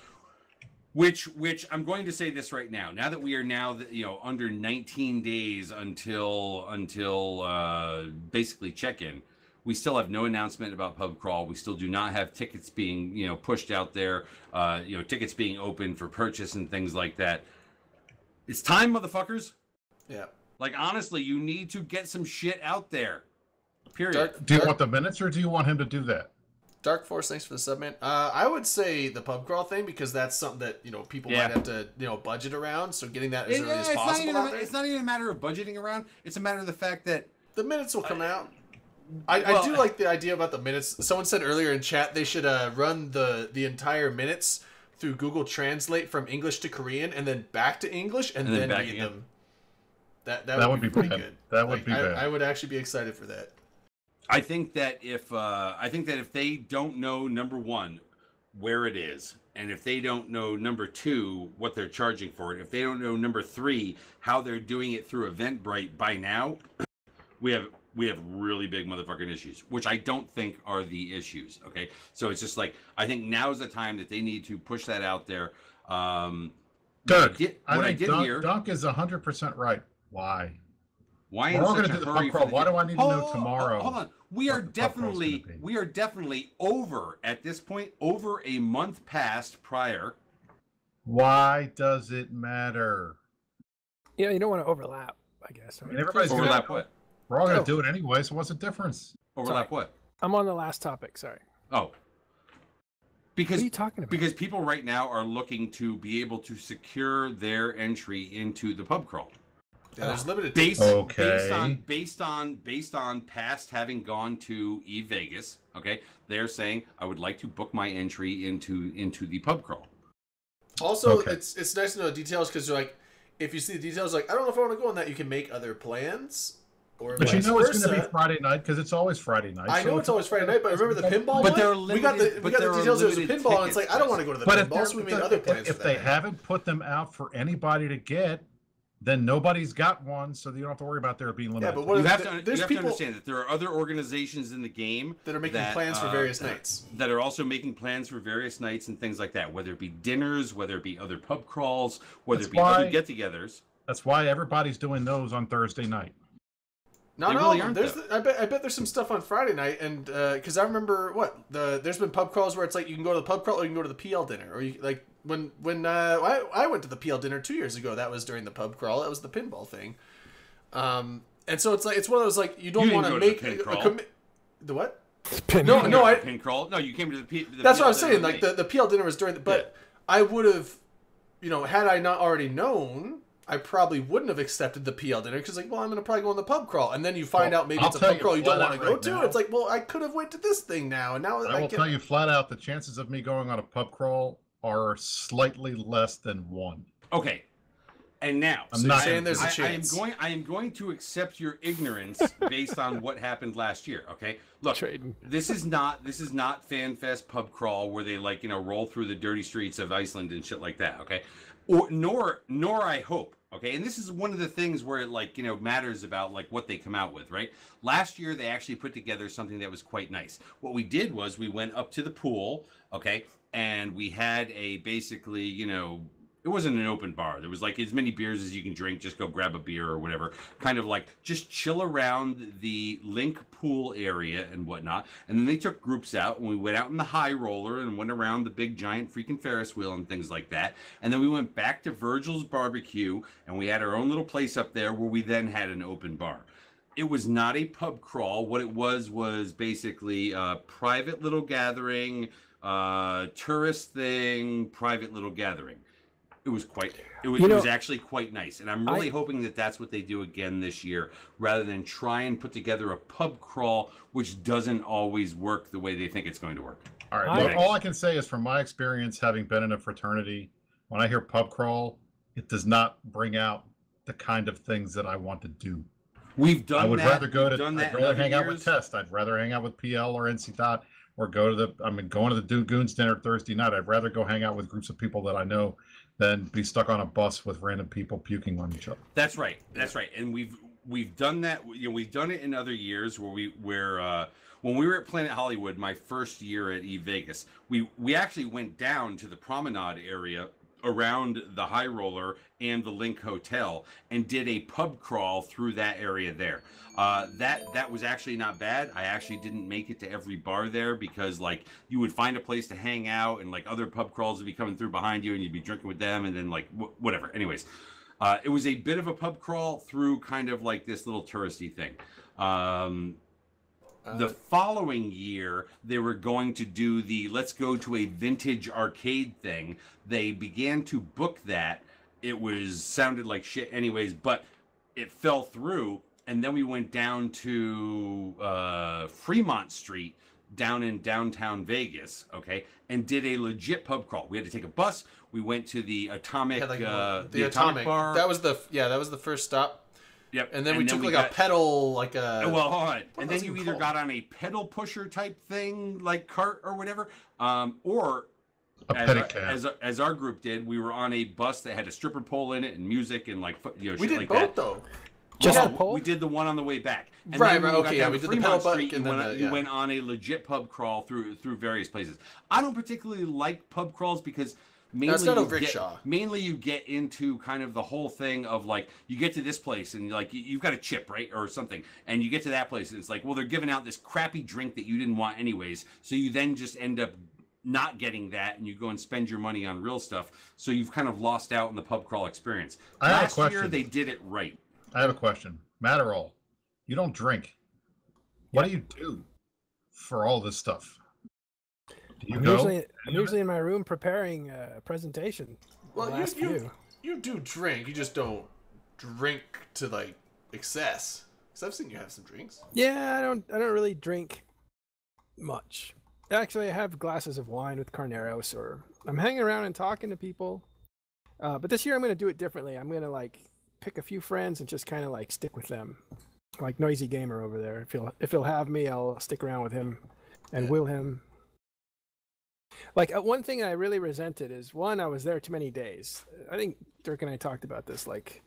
Which I'm going to say this right now. Now that we are under 19 days until basically check-in, we still have no announcement about pub crawl. We still do not have tickets being pushed out there. Tickets being open for purchase and things like that. It's time, motherfuckers. Yeah. Like, honestly, you need to get some shit out there. Period. Do you want the minutes, or do you want him to do that? Dark Force, thanks for the sub, man. I would say the pub crawl thing, because that's something that people might have to budget around. So getting that as early as possible. It's not even a matter of budgeting around. It's a matter of the fact that the minutes will come out. I do like the idea about the minutes. Someone said earlier in chat they should run the entire minutes through Google Translate from English to Korean and then back to English and then read again. them. That would be pretty bad. good. That would be bad. I would actually be excited for that. I think that if they don't know, number one, where it is, and if they don't know, number two, what they're charging for it, if they don't know, number three, how they're doing it through Eventbrite by now, we have really big motherfucking issues, which I don't think are the issues. Okay, so it's just like, I think now is the time that they need to push that out there. Dirk, I think Dunk is 100% right. Why? Why We're in all such going to a do the hurry pub crawl. for Why do I need to know tomorrow? Hold on. We are what the pub crawl's gonna be? definitely over at this point, over a month past prior. Why does it matter? You don't want to overlap, I guess. I mean, everybody's going Overlap to. what? We're all going to do it anyway. So what's the difference? Overlap what? I'm on the last topic. Sorry. Oh. Because What are you talking about? Because people right now are looking to be able to secure their entry into the pub crawl. Yeah, there's limited. Based Okay. on past having gone to eVegas, okay, they're saying I would like to book my entry into the pub crawl. Also, Okay. it's nice to know the details, because you're like, if you see the details, like, I don't know if I want to go on that. You can make other plans, or But vice you know it's going to versa. be Friday night because it's always Friday night. I know it's always Friday night, but remember the pinball But one? there are we got the there are details. There was a limited pinball, and it's like, tickets, I don't want to go to the But if, pinball, so we made they're- other plans if for they that. haven't put them out for anybody to get, then nobody's got one, so you don't have to worry about there being limited. Yeah, but what You if have, there's to people understand that there are other organizations in the game that are making plans for various nights. that are also making plans for various nights and things like that, whether it be dinners, whether it be other pub crawls, whether That's it be other why- get-togethers. That's why everybody's doing those on Thursday night. No, They no, really aren't, there's though. I bet there's some stuff on Friday night, and because I remember there's been pub crawls where it's like you can go to the pub crawl or you can go to the PL dinner, or you like when I went to the PL dinner 2 years ago, that was during the pub crawl, that was the pinball thing, and so it's like, it's one of those, like, you don't You didn't want go to to make the pin a crawl. commit. The what? Pin- No, no, I. Pin crawl. No, you came to the That's what PL I'm saying. dinner Like with me. the PL dinner was during the, but I would have, had I not already known, I probably wouldn't have accepted the PL dinner, because like, well, I'm gonna probably go on the pub crawl, and then you find Well, out maybe I'll it's a tell pub you crawl you don't flat want to out go right to. now. It's like, well, I could have went to this thing now, and now I will tell you flat out, the chances of me going on a pub crawl are slightly less than 1. Okay. And now, I'm not saying there's a I am chance. I am going to accept your ignorance based on what happened last year. Okay, look, Trading. this is not FanFest pub crawl where they roll through the dirty streets of Iceland and shit like that. Okay, nor I hope. Okay, and this is one of the things where it matters about what they come out with, right? Last year they actually put together something that was quite nice. What we did was we went up to the pool, okay, and we had a basically it It wasn't an open bar. There was like as many beers as you can drink. Just go grab a beer or whatever. Kind of like just chill around the link pool area and whatnot. And then they took groups out, and we went out in the high roller and went around the big giant freaking Ferris wheel and things like that. And then we went back to Virgil's Barbecue, and we had our own little place up there where we then had an open bar. It was not a pub crawl. What it was basically a private little gathering, tourist thing, private little gathering. It was it was actually quite nice. And I'm really hoping that that's what they do again this year, rather than try and put together a pub crawl, which doesn't always work the way they think it's going to work. All right. Well, all I can say is from my experience, having been in a fraternity, when I hear pub crawl, it does not bring out the kind of things that I want to do. We've done. I would that. rather go to. I'd rather hang out with Test. I'd rather hang out with PL or NC Dot, or go to the. I mean, going to the Goons dinner Thursday night. I'd rather go hang out with groups of people that I know than be stuck on a bus with random people puking on each other. That's right. That's right. And we've done that. You know, we've done it in other years where when we were at Planet Hollywood, my first year at Vegas, we actually went down to the promenade area around the High Roller and the Link Hotel and did a pub crawl through that area there. That was actually not bad. I actually didn't make it to every bar there because like you would find a place to hang out and like other pub crawls would be coming through behind you and you'd be drinking with them and then like whatever. Anyways, it was a bit of a pub crawl through kind of like this little touristy thing. The following year, they were going to do the let's go to a vintage arcade thing. They began to book that. It sounded like shit anyways, but it fell through. And then we went down to Fremont Street down in downtown Vegas, okay, and did a legit pub crawl. We had to take a bus. We went to the Atomic, the Atomic Bar. That was the first stop. Yep. And then we took a pedal, like a... Well, hold on. And then you either got on a pedal pusher type thing, like cart or whatever, or as our group did, we were on a bus that had a stripper pole in it and music and like shit we did like both that. Though. Just the pole? We did the one on the way back. And right. Then Okay. Yeah, we did the pedal Street, and then you went on a legit pub crawl through various places. I don't particularly like pub crawls because. Mainly you get into kind of the whole thing of like you get to this place and like you've got a chip, right, or something, and you get to that place and it's like, well, they're giving out this crappy drink that you didn't want anyways, so you then just end up not getting that and you go and spend your money on real stuff, so you've kind of lost out in the pub crawl experience. Last year they did it right. I have a question. Matterall, you don't drink. What do you do for all this stuff? I'm usually in my room preparing a presentation. Well, you do drink. You just don't drink to like excess. Because I've seen you have some drinks. Yeah, I don't really drink much. Actually, I have glasses of wine with Carneros, or I'm hanging around and talking to people. But this year I'm going to do it differently. I'm going to like pick a few friends and just kind of like stick with them. Like Noisy Gamer over there. If he'll have me, I'll stick around with him and will him. Like one thing I really resented is I was there too many days. I think Dirk and I talked about this. Like,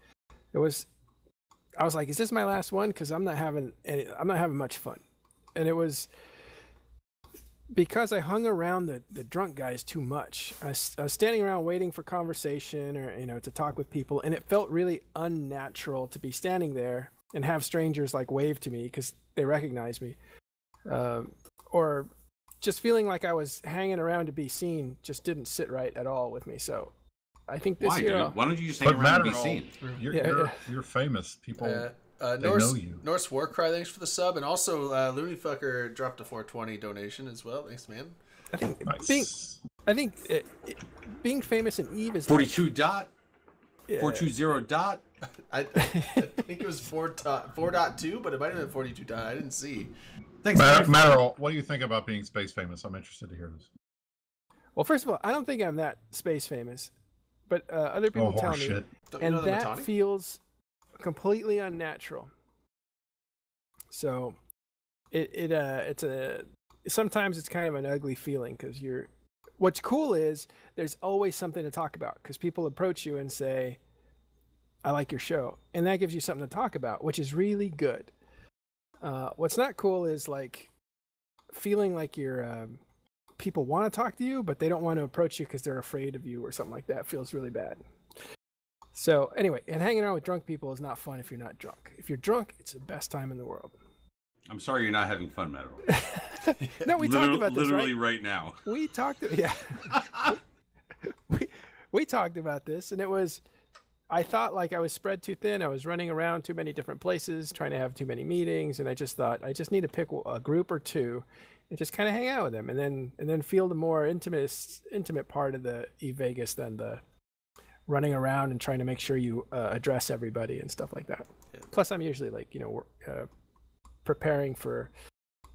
I was like, is this my last one? Because I'm not having much fun, and it was because I hung around the drunk guys too much. I was standing around waiting for conversation or to talk with people, and it felt really unnatural to be standing there and have strangers like wave to me because they recognize me, or just feeling like I was hanging around to be seen just didn't sit right at all with me. So I think this year... Why don't you just hang around and be seen? You're famous. People, they Norse, know you. Norse Warcry, thanks for the sub. And also, Looney Fucker dropped a 420 donation as well. Thanks, man. I think Nice. being famous in Eve is... 42 dot? 420 dot? I think it was 4.2, but it might have been 42 dot. I didn't see. Thanks, Matterall, what do you think about being space famous? I'm interested to hear this. Well, first of all, I don't think I'm that space famous, but other people tell me, and that feels completely unnatural. So, sometimes it's kind of an ugly feeling because what's cool is there's always something to talk about because people approach you and say, "I like your show," and that gives you something to talk about, which is really good. What's not cool is like feeling like you're people want to talk to you, but they don't want to approach you because they're afraid of you or something like that. It feels really bad. So anyway, and hanging out with drunk people is not fun if you're not drunk. If you're drunk, it's the best time in the world. I'm sorry you're not having fun, Matt. No, we talked about this, literally right now. We talked, yeah. we talked about this, and it was, I thought like I was spread too thin. I was running around too many different places, trying to have too many meetings, and I just thought I just need to pick a group or two and just kind of hang out with them, and then feel the more intimate part of the eVegas than the running around and trying to make sure you address everybody and stuff like that. Yeah. Plus, I'm usually like, preparing for.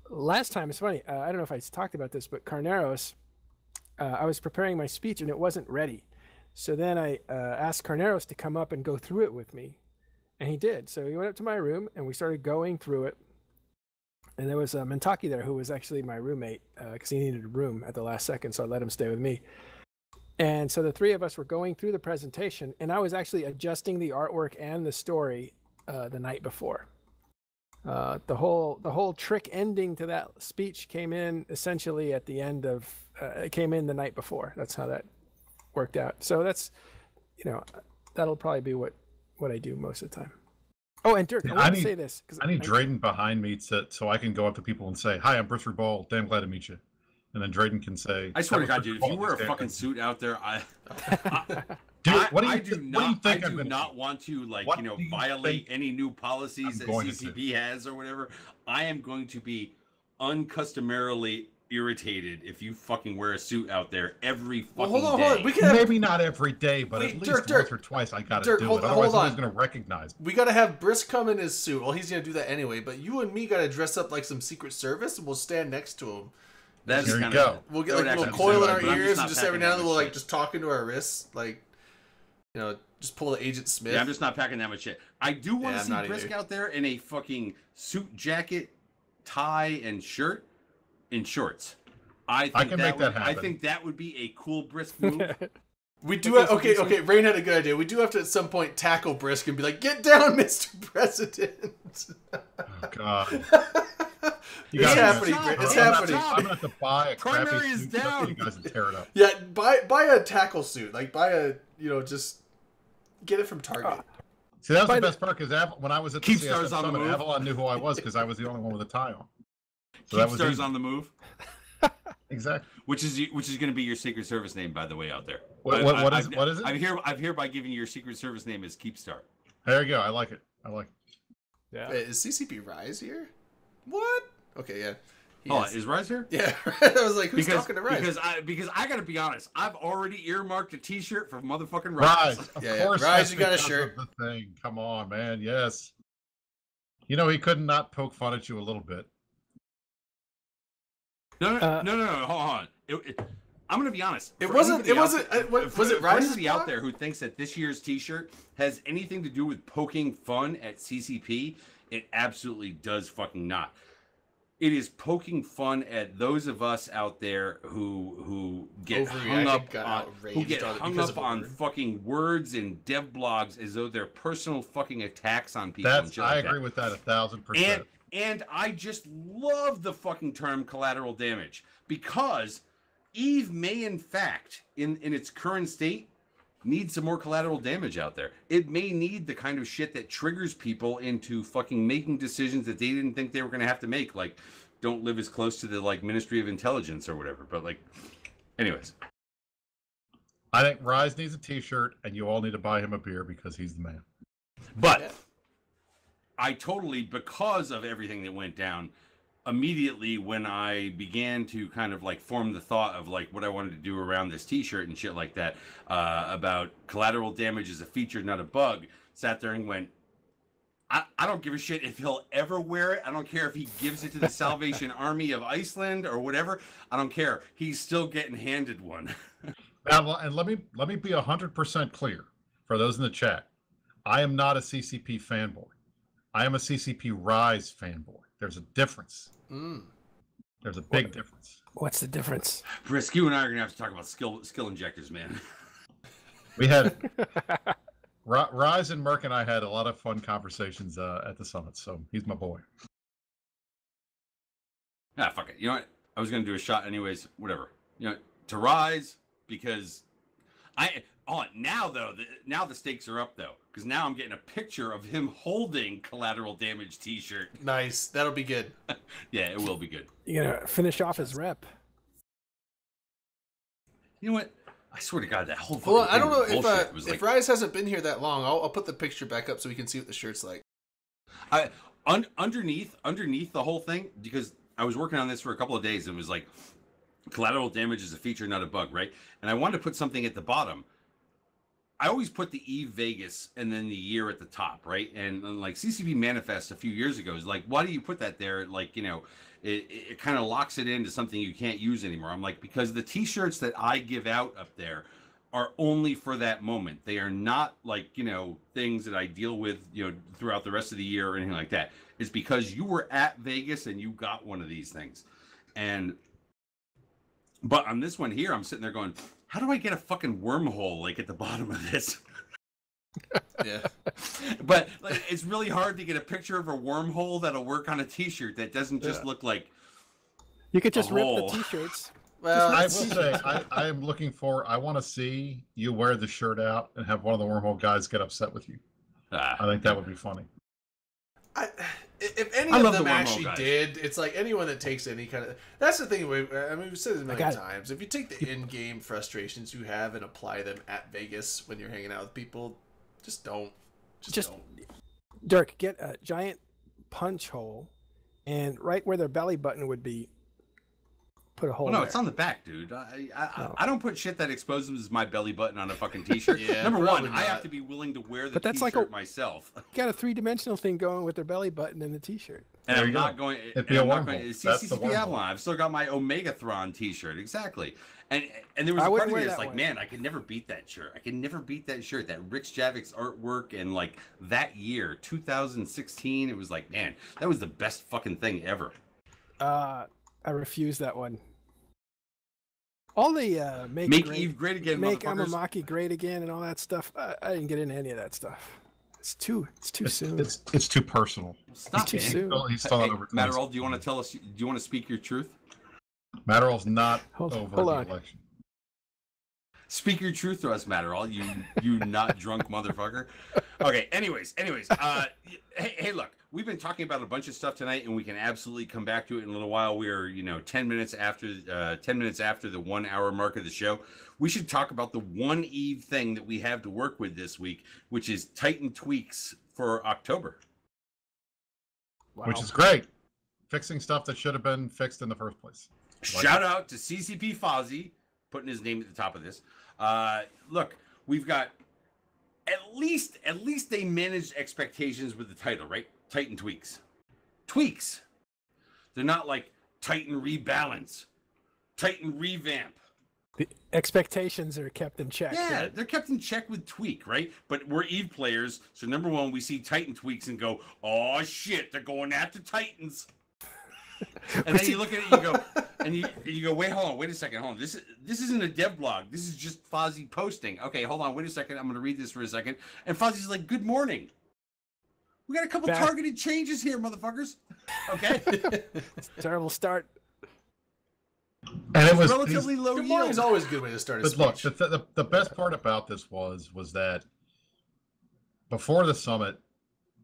Last time, it's funny. I don't know if I talked about this, but Carneros, I was preparing my speech and it wasn't ready. So then I asked Carneros to come up and go through it with me, and he did. So he went up to my room and we started going through it. And there was Mentaki there who was actually my roommate because he needed a room at the last second, so I let him stay with me. And so the three of us were going through the presentation, and I was actually adjusting the artwork and the story the night before. The whole trick ending to that speech came in essentially at the end of it came in the night before. That's how that worked out. So that's, that'll probably be what I do most of the time. Oh, and Dirk, I want to say this. I need Drayden behind me so I can go up to people and say, "Hi, I'm Bruce Ball. Damn glad to meet you." And then Drayden can say, "I swear to God, dude, if you wear a fucking suit out there, Dude, what do you think? I do not want to violate any new policies that CCP has or whatever. I am going to be uncustomarily irritated if you fucking wear a suit out there every fucking day. Hold on. We can maybe not every day, but at least once or twice I gotta do it. Otherwise, nobody's gonna recognize me. We gotta have Brisk come in his suit. Well, he's gonna do that anyway. But you and me gotta dress up like some Secret Service, and we'll stand next to him. That's there you go. We'll get like a little coil in our ears, and just every now and then we'll just talk into our wrists, just pull the Agent Smith. Yeah, I'm just not packing that much shit. I do want to see Brisk out there in a fucking suit jacket, tie, and shirt, in shorts. I can make that happen. I think that would be a cool Brisk move. We do have, okay. Rain had a good idea. We do have to at some point tackle Brisk and be like, "Get down, Mr. President." Oh God. It's happening. It's happening. I'm gonna have to buy a crappy suit so you guys can tear it up. Yeah, buy a tackle suit. Like buy a just get it from Target. See, that was the best part because when I was at the CSF Summit, Avalon knew who I was because I was the only one with a tie on. So that was Stars on the move. Exactly. Which is going to be your Secret Service name, by the way, out there. What is it? I'm hereby giving you your Secret Service name as Keepstar. There you go. I like it. Yeah. Wait, is CCP Rise here? What? Okay, yeah. Is Rise here? Yeah. I was like, who's talking to Rise? Because I got to be honest, I've already earmarked a T-shirt for motherfucking Rise. Of course, Rise, you got a shirt. The thing. Come on, man. Yes. He could not poke fun at you a little bit. No. Hold on. I'm gonna be honest. Was it Rise? Anybody out there who thinks that this year's T-shirt has anything to do with poking fun at CCP? It absolutely does fucking not. It is poking fun at those of us out there who get hung up on fucking words and dev blogs as though they're personal fucking attacks on people. I agree with that 1,000%. And I just love the fucking term collateral damage because Eve may, in fact, in its current state, need some more collateral damage out there. It may need the kind of shit that triggers people into fucking making decisions that they didn't think they were going to have to make, like don't live as close to the Ministry of Intelligence or whatever. But anyways. I think Rise needs a T-shirt, and you all need to buy him a beer because he's the man. But I totally, because of everything that went down, immediately when I began to kind of form the thought of what I wanted to do around this T-shirt and shit like that, about collateral damage as a feature, not a bug, sat there and went, I don't give a shit if he'll ever wear it. I don't care if he gives it to the Salvation Army of Iceland or whatever. I don't care. He's still getting handed one. And let me be 100% clear for those in the chat. I am not a CCP fanboy. I am a CCP Rise fanboy. There's a difference. There's a big difference. What's the difference? Brisk, you and I are gonna have to talk about skill injectors, man. We had Rise and Merc and I had a lot of fun conversations at the summit. So he's my boy. Ah, fuck it. You know what? I was gonna do a shot anyways. Whatever. You know, to rise because now though now the stakes are up though because now I'm getting a picture of him holding Collateral Damage T-shirt. Nice. That'll be good. Yeah, it will be good. You're gonna finish off his rep. You know what? I swear to God, that whole Well, fucking I don't know thing was bullshit. It was if like, Rise hasn't been here that long. I'll put the picture back up so we can see what the shirt's like. underneath the whole thing, because I was working on this for a couple of days. It was like collateral damage is a feature, not a bug, right? And I wanted to put something at the bottom. I always put the Eve Vegas and then the year at the top, right? And like CCP Manifest a few years ago is like, why do you put that there? Like, you know, it kind of locks it into something you can't use anymore. I'm like, because the T-shirts that I give out up there are only for that moment. They are not like, you know, things that I deal with, you know, throughout the rest of the year or anything like that. It's because you were at Vegas and you got one of these things. But on this one here, I'm sitting there going, how do I get a fucking wormhole like at the bottom of this? Yeah. But like, it's really hard to get a picture of a wormhole that'll work on a T-shirt that doesn't just look like You could just a rip hole. the T-shirts. Well, I will say, I am looking for. I want to see you wear the shirt out and have one of the wormhole guys get upset with you. I think that would be funny. If any I of love the them wormhole actually guys. did, it's like anyone that takes any kind of. That's the thing. I mean, we've said it a million got it. times. If you take the in-game frustrations you have and apply them at Vegas when you're hanging out with people, just don't. Just don't. Dirk, get a giant punch hole, and right where their belly button would be, put a hole Well, no, there. it's on the back, dude. I don't put shit that exposes my belly button on a fucking T-shirt. Yeah, Number probably one, I have not. to be willing to wear the But that's T-shirt like myself. You got a three-dimensional thing going with their belly button and the T-shirt. And There I'm you go. not going. It'd be and a I'm not wormhole. going. That's the CCP wormhole. Avalon. I've still got my Omegatron T-shirt. Exactly. And there was I a part wouldn't of me wear that's that like, one. man, I could never beat that shirt. I can never beat that shirt. That Rick Javic's artwork and like that year, 2016. It was like, man, that was the best fucking thing ever. I refuse that one. All the Make Eve great again, make motherfuckers. Amamaki great again, and all that stuff. I didn't get into any of that stuff. It's too soon. It's too personal. Stop, too man. soon. He's still Hey, over. Matterall, do you want to tell us? Do you want to speak your truth? Matterall's not Hold over the on. election. Speak your truth to us, Matterall. You not drunk motherfucker. Okay. Anyways. Hey, look. We've been talking about a bunch of stuff tonight, and we can absolutely come back to it in a little while. We're 10 minutes after the 1 hour mark of the show. We should talk about the one Eve thing that we have to work with this week, which is Titan tweaks for October. Wow. Which is great. Fixing stuff that should have been fixed in the first place. Shout out to CCP Fozzie, putting his name at the top of this. Look, we've got at least they managed expectations with the title, right? Titan tweaks. They're not like Titan rebalance, Titan revamp. The expectations are kept in check. Yeah, right? they're kept in check with tweak, right? But we're Eve players, so number one, we see Titan tweaks and go, "Oh shit, they're going after Titans." And then you look at it, you go, wait a second, hold on. This isn't a dev blog. This is just Fozzie posting. Okay, hold on, wait a second. I'm gonna read this for a second. And Fozzie's like, "Good morning. We got a couple targeted changes here, motherfuckers." Okay, Terrible start. And it was relatively low Good morning is yield. always a good way to start a But look, speech. the best part about this was that before the summit,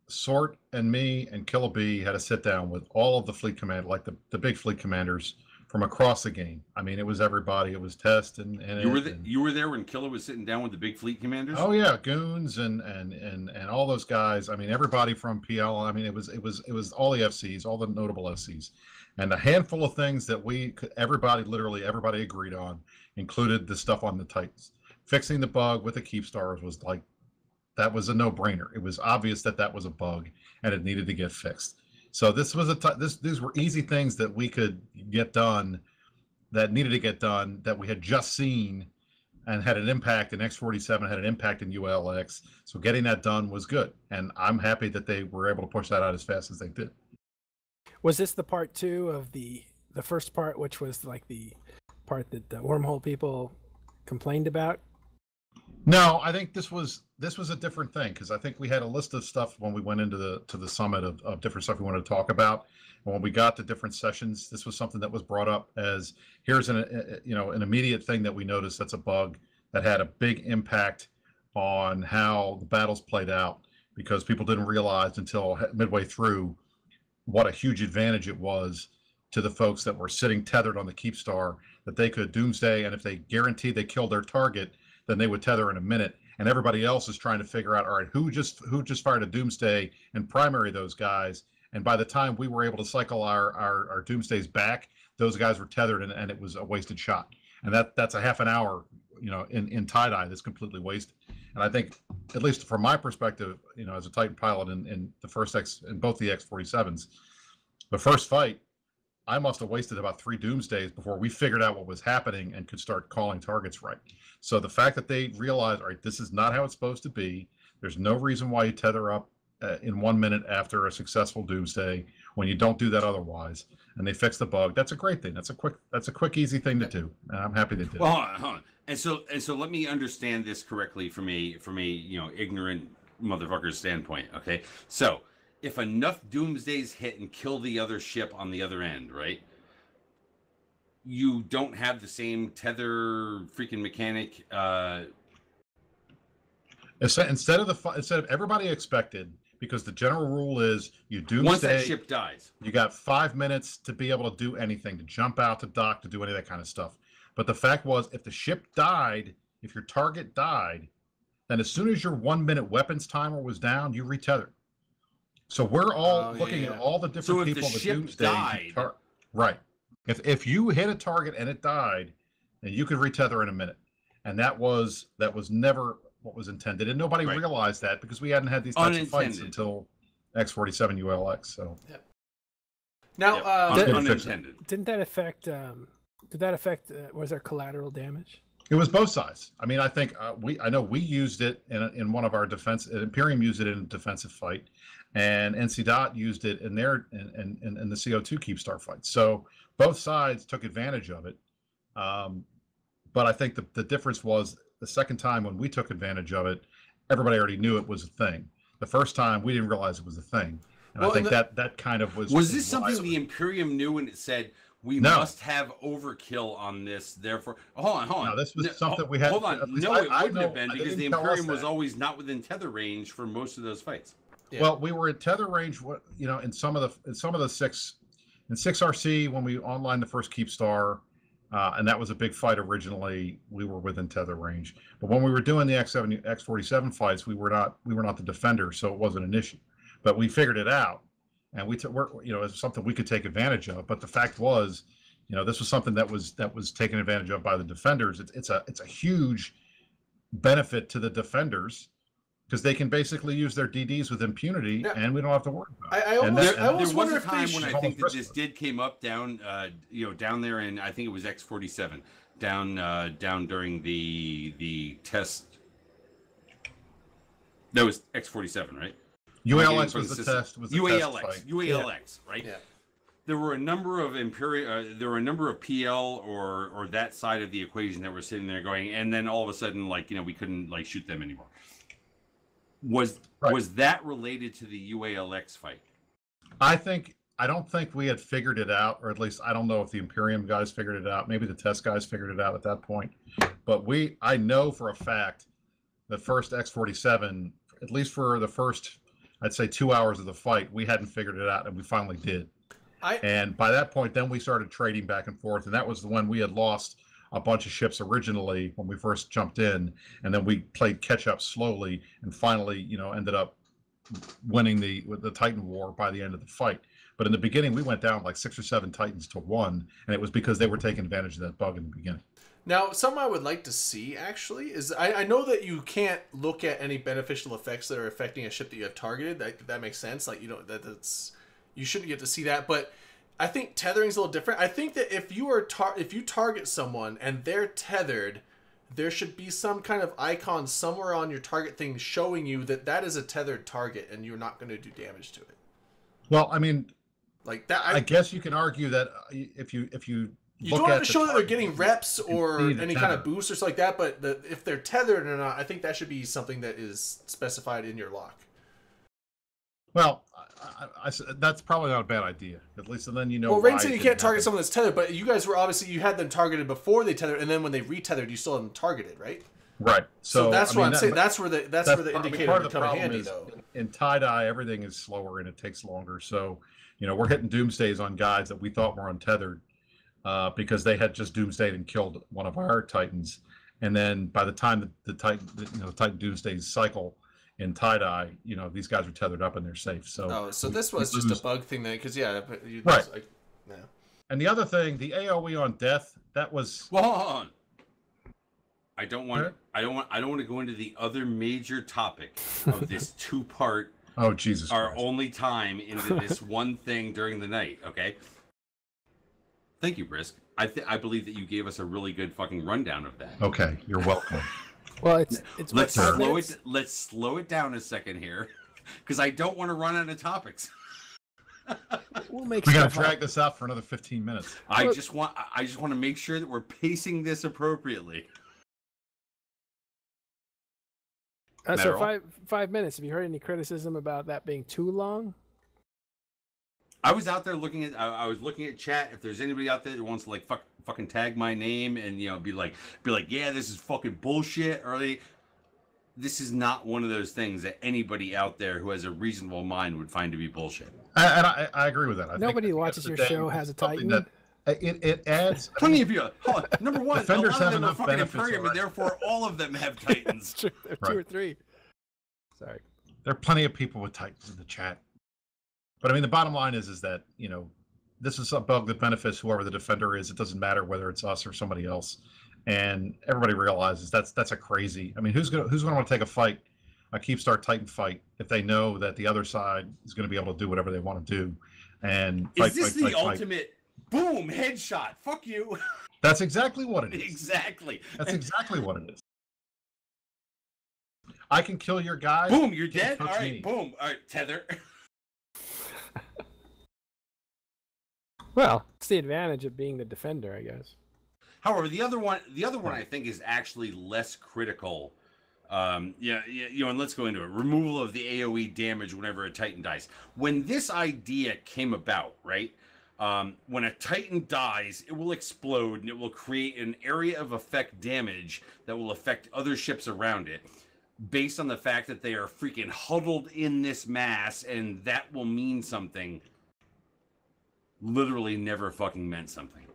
Sort and me and Killer B had a sit down with all of the fleet command, like the big fleet commanders from across the game. I mean, it was everybody. It was Test and You were there when Killer was sitting down with the big fleet commanders. oh yeah, Goons and all those guys. I mean, everybody from PL. I mean, it was all the FCs, all the notable FCs, and a handful of things that literally everybody agreed on included the stuff on the Titans. Fixing the bug with the keep stars was like, that was a no-brainer. It was obvious that was a bug and it needed to get fixed. So this was these were easy things that we could get done, that needed to get done, that we had just seen and had an impact, and X47 had an impact in ULX. So getting that done was good. And I'm happy that they were able to push that out as fast as they did. Was this the part 2 of the first part, which was like the part that the wormhole people complained about? No, I think this was a different thing because I think we had a list of stuff when we went into the summit of different stuff we wanted to talk about. And when we got to different sessions, this was something that was brought up as here's an immediate thing that we noticed that's a bug that had a big impact on how the battles played out because people didn't realize until midway through what a huge advantage it was to the folks that were sitting tethered on the Keepstar that they could doomsday, and if they guaranteed they killed their target, then they would tether in a minute. And everybody else is trying to figure out, all right, who just fired a doomsday and primary those guys. And by the time we were able to cycle our doomsdays back, those guys were tethered, and it was a wasted shot. And that's a half an hour, in tie-dye that's completely wasted. And I think, at least from my perspective, as a Titan pilot in the first in both the X-47s, the first fight, I must have wasted about 3 doomsdays before we figured out what was happening and could start calling targets right. So the fact that they realized, all right, this is not how it's supposed to be. There's no reason why you tether up in 1 minute after a successful doomsday when you don't do that otherwise. And they fixed the bug. That's a great thing. That's a quick, easy thing to do. And I'm happy they did. Well, hold on. And so let me understand this correctly from a ignorant motherfucker's standpoint. Okay, so if enough doomsdays hit and kill the other ship on the other end, right? You don't have the same tether freaking mechanic. Instead of everybody expected, because the general rule is you doomsday. Once that ship dies, you got 5 minutes to be able to do anything, to jump out, to dock, to do any of that kind of stuff. But the fact was, if the ship died, if your target died, then as soon as your 1 minute weapons timer was down, you retethered. So we're all looking at all the different people that doomsday died. Right. If you hit a target and it died, then you could retether in a minute. And that was never what was intended. And nobody realized that because we hadn't had these types of fights until X-47 ULX. So now unintended. Didn't that affect did that affect was there collateral damage? It was both sides. I mean, I think I know we used it in one of our defense. Imperium used it in a defensive fight, and NC Dot used it in their in the CO2 Keepstar fight. So both sides took advantage of it. But I think the difference was the second time when we took advantage of it, everybody already knew it was a thing. The first time we didn't realize it was a thing, and I think that kind of was. Was this something the Imperium knew when it said? We must have overkill on this. Therefore, hold on. No, this was something we had. Hold on. No, it wouldn't have been because the Imperium was always not within tether range for most of those fights. Yeah. Well, we were in tether range. In some of the 6RC when we online the first Keepstar, and that was a big fight originally. We were within tether range, but when we were doing the X-47 fights, we were not the defender, so it wasn't an issue. But we figured it out. And it's something we could take advantage of. But the fact was, this was something that was taken advantage of by the defenders. It's a huge benefit to the defenders because they can basically use their DDs with impunity, and we don't have to worry about it. I almost wonder if time when I think that this did came up down there in I think it was X-47 down during the test. That was X-47, right? UALX was the test. UALX, right? Yeah. There were a number of PL or that side of the equation that were sitting there going, and then all of a sudden, we couldn't shoot them anymore. Was that related to the UALX fight? I don't think we had figured it out, or at least I don't know if the Imperium guys figured it out. Maybe the test guys figured it out at that point. But I know for a fact the first X-47, at least for the first, I'd say 2 hours of the fight, we hadn't figured it out, and we finally did. And by that point, then we started trading back and forth, and that was the one we had lost a bunch of ships originally when we first jumped in, and then we played catch up slowly, and finally, ended up winning the Titan War by the end of the fight. But in the beginning, we went down like 6 or 7 Titans to 1, and it was because they were taking advantage of that bug in the beginning. Now, something I would like to see, actually, is I know that you can't look at any beneficial effects that are affecting a ship that you have targeted. That makes sense. You shouldn't get to see that. But I think tethering's a little different. I think that if you target someone and they're tethered, there should be some kind of icon somewhere on your target thing showing you that is a tethered target and you're not going to do damage to it. Well, I mean, like that. I guess you can argue that if you You look don't at have to the show that they're target getting reps or see the any kind of tether. boost or something like that, but if they're tethered or not, I think that should be something that is specified in your lock. Well, that's probably not a bad idea. At least, and then you know. Well, why Rain it said you didn't can't target happen. someone that's tethered, but you guys were obviously, you had them targeted before they tethered, and then when they retethered, you still had them targeted, right? Right. So that's I what mean, I'm saying. but That's where the indicator part would of the come in problem handy, is though. in tie-dye everything is slower and it takes longer. So we're hitting doomsdays on guys that we thought were untethered because they had just doomsdayed and killed one of our titans, and then by the time the titan titan doomsdays cycle in tie-dye, these guys are tethered up and they're safe. So So this was just a bug thing then, because Right. Like, yeah. And the other thing, the AOE on death, that was Well, hold on. I don't want to go into the other major topic of this two-part, oh Jesus our Christ. only time into this one thing during the night. Okay. Thank you, Brisk. I believe that you gave us a really good fucking rundown of that. Okay, you're welcome. Well, it's Let's what, 5 slow minutes? it. Let's slow it down a second here, because I don't want to run out of topics. We'll make We got to stuff up. drag this out for another 15 minutes. I Well- just want to make sure that we're pacing this appropriately. So Meryl? 5 minutes. Have you heard any criticism about that being too long? I was out there looking at. I was looking at chat. If there's anybody out there that wants to like fucking tag my name and be like, yeah, this is fucking bullshit. This is not one of those things that anybody out there who has a reasonable mind would find to be bullshit. And I agree with that. I think Nobody at the who end watches of your the day, show it's has a something Titan. that it adds. Plenty of you. Hold on. Number one, Defenders a lot of have them are enough fucking benefits Imperium, and already. therefore all of them have It's Titans. true. There are Right. 2 or 3. Sorry. There are plenty of people with Titans in the chat. But I mean, the bottom line is that this is a bug that benefits whoever the defender is. It doesn't matter whether it's us or somebody else, and everybody realizes that's a crazy. I mean, who's gonna want to take a fight, a Keepstar Titan fight, if they know that the other side is going to be able to do whatever they want to do, and Is this the ultimate boom headshot? Fuck you. That's exactly what it is. Exactly. That's exactly what it is. I can kill your guy. Boom, you're dead. All touch right, me. boom. All right, tether. Well, it's the advantage of being the defender, I guess. However, the other one I think is actually less critical. And let's go into it. Removal of the AOE damage whenever a Titan dies. When this idea came about, right? When a Titan dies, it will explode and it will create an area of effect damage that will affect other ships around it, based on the fact that they are freaking huddled in this mass, and that will mean something. Literally never fucking meant something.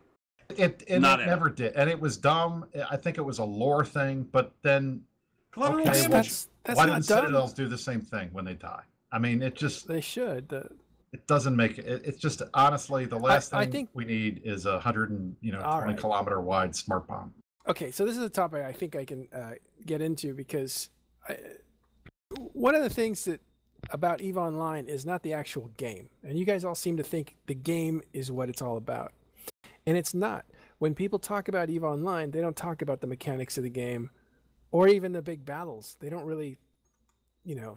It Not never did, and it was dumb. I think it was a lore thing, but then Collateral Okay, damage. That's why not didn't dumb. Citadels do the same thing when they die? I mean, it just They should. it doesn't make it. It's just honestly the last I thing think- we need is a 120 All right. kilometer wide smart bomb. Okay, so this is a topic I think I can get into because one of the things about EVE Online is not the actual game. And you guys all seem to think the game is what it's all about. And it's not. When people talk about EVE Online, they don't talk about the mechanics of the game or even the big battles. They don't really,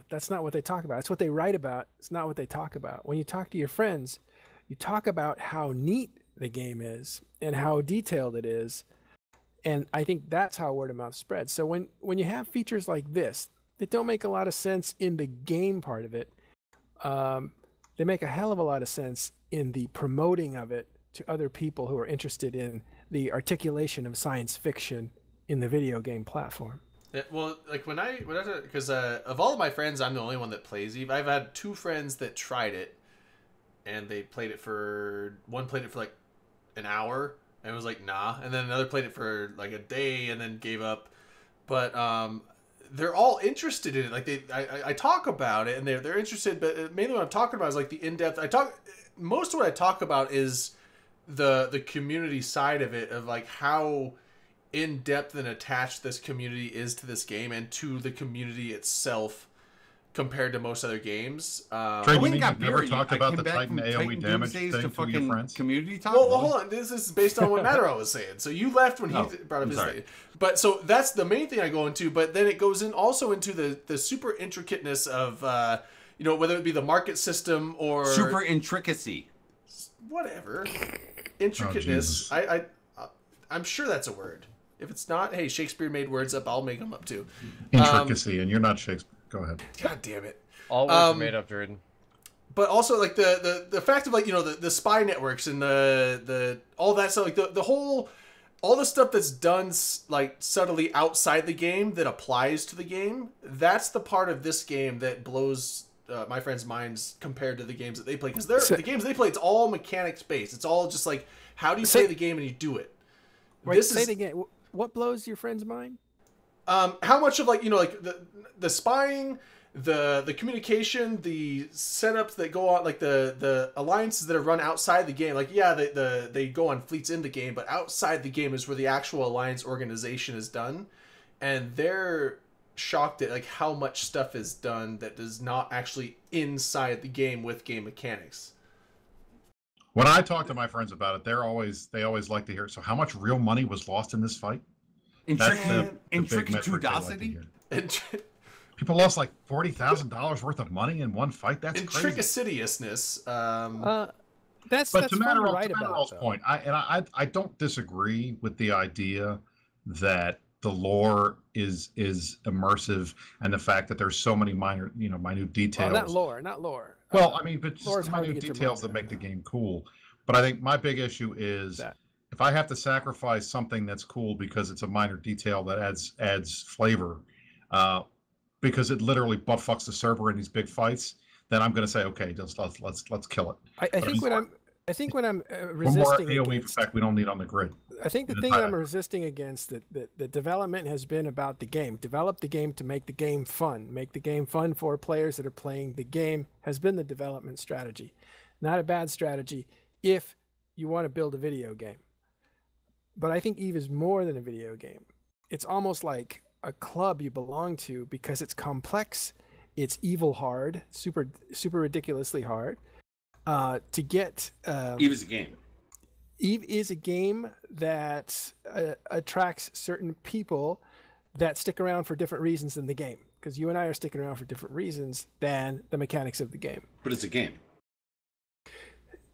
that's not what they talk about. It's what they write about. It's not what they talk about. When you talk to your friends, you talk about how neat the game is and how detailed it is. And I think that's how word of mouth spreads. So when you have features like this that don't make a lot of sense in the game part of it, they make a hell of a lot of sense in the promoting of it to other people who are interested in the articulation of science fiction in the video game platform. Yeah, well, like because of all of my friends, I'm the only one that plays Eve. I've had 2 friends that tried it, and they played it for like an hour and was like, nah, and then another played it for like a day and then gave up. But they're all interested in it. Like I talk about it and they're interested, but mainly what I'm talking about is like the in-depth. Most of what I talk about is the community side of it, of like how in-depth and attached this community is to this game and to the community itself compared to most other games. Trey, you went and mean got you've never buried. talked I about came the back Titan from AOE Titan damage Doomsdays thing to to your fucking friends? community talk. Well, hold on. This is based on what Matterall was saying. So you left when Oh, he brought up I'm his sorry. thing. But so that's the main thing I go into. But then it goes in also into the super intricateness of whether it be the market system or Super intricacy. whatever Oh, intricateness. Jesus. I'm sure that's a word. If it's not, hey, Shakespeare made words up. I'll make them up too. Intricacy, and you're not Shakespeare. Go ahead. God damn it. All words are made up, Jordan. But also like the fact of like, you know, the spy networks and the all that stuff, like the whole, all the stuff that's done like subtly outside the game that applies to the game. That's the part of this game that blows my friends' minds compared to the games that they play, because the games they play, it's all mechanics based. It's all just like, how do you play the game and you do it. Wait, say it again. What blows your friend's mind? How much of like, you know, like the spying, the communication, the setups that go on, like the alliances that are run outside the game. Like, yeah, they go on fleets in the game, but outside the game is where the actual alliance organization is done, and they're shocked at like how much stuff is done that is not actually inside the game with game mechanics. When I talk to my friends about it, they always like to hear. So, how much real money was lost in this fight? Intricatudosity. People lost like $40,000 worth of money in one fight. That's crazy. Intricacidiousness. That's to right Matterall's point, I don't disagree with the idea that the lore is immersive, and the fact that there's so many minute details. Well, not lore. Well, I mean, but just the minute details that make the game cool. But I think my big issue is if I have to sacrifice something that's cool because it's a minor detail that adds flavor, because it literally butt fucks the server in these big fights, then I'm going to say, okay, just let's kill it. I think when I'm resisting more AoE effect we don't need on the grid. I think the thing I'm resisting against, that the development has been about the game. Develop the game to make the game fun. Make the game fun for players that are playing the game has been the development strategy. Not a bad strategy if you want to build a video game. But I think EVE is more than a video game. It's almost like a club you belong to, because it's complex, it's evil hard, super ridiculously hard. To get EVE is a game. EVE is a game that attracts certain people that stick around for different reasons than the game. Because you and I are sticking around for different reasons than the mechanics of the game. But it's a game.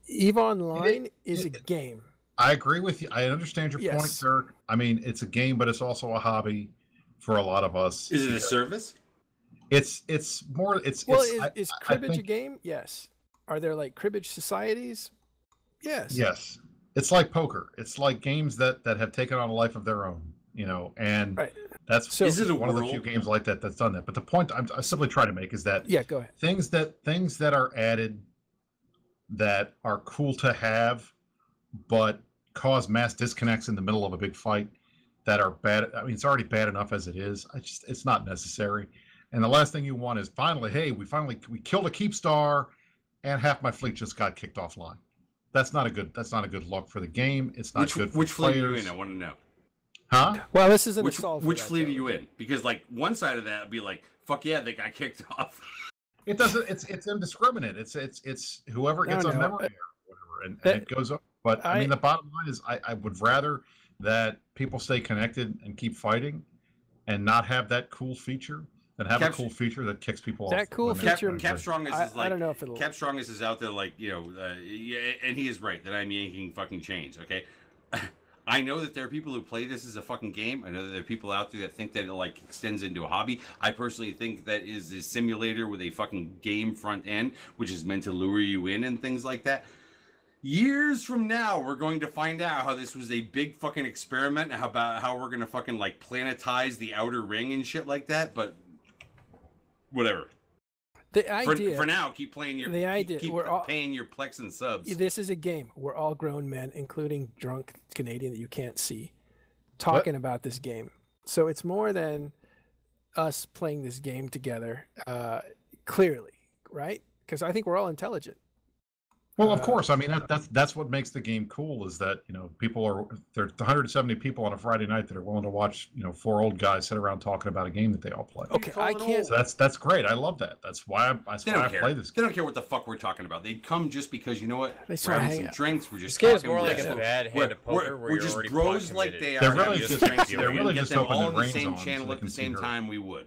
EVE Online is a game. I agree with you. I understand your point, sir. I mean, it's a game, but it's also a hobby for a lot of us. Is it a service? It's more. Is cribbage a game? Yes. Are there like cribbage societies? Yes. Yes. It's like poker. It's like games that have taken on a life of their own, and that's is it one of the few games like that that's done that. But the point I'm simply trying to make is that go ahead. Things that are added that are cool to have, but cause mass disconnects in the middle of a big fight that are bad. I mean, it's already bad enough as it is. It's not necessary. And the last thing you want is we killed a keep star, and half my fleet just got kicked offline. That's not a good look for the game. It's not good for which fleet players. are you in? I want to know. Huh? Well, this isn't which fleet are you in? Because like one side of that would be like, fuck yeah, they got kicked off. It doesn't. It's indiscriminate. It's whoever gets on memory or whatever, and it goes up. But I mean, the bottom line is, I would rather that people stay connected and keep fighting, and not have that cool feature than have a cool feature that kicks people off. That cool feature. Cap Strongest is like, I don't know if it'll. Cap Strongest is out there like, and he is right that I'm yanking fucking chains. Okay. I know that there are people who play this as a fucking game. I know that there are people out there that think that it like extends into a hobby. I personally think that is a simulator with a fucking game front end, which is meant to lure you in and things like that. Years from now, we're going to find out how this was a big fucking experiment, about how we're going to fucking like planetize the outer ring and shit like that. But whatever. The idea for now, keep playing your. The idea keep paying your Plex and subs. This is a game. We're all grown men, including drunk Canadian that you can't see, talking about this game. So it's more than us playing this game together. Clearly, right? Because I think we're all intelligent. Well, of course. I mean, that's what makes the game cool, is that, there's 170 people on a Friday night that are willing to watch, 4 old guys sit around talking about a game that they all play. Okay, I can't. So that's great. I love that. That's why I play this game. They don't care what the fuck we're talking about. They come just because, you know what? They we're having some drinks. We're just talking. It's more like a bad hand of poker where we're just bros like they are. They're really just open all the same channel at the same time we would.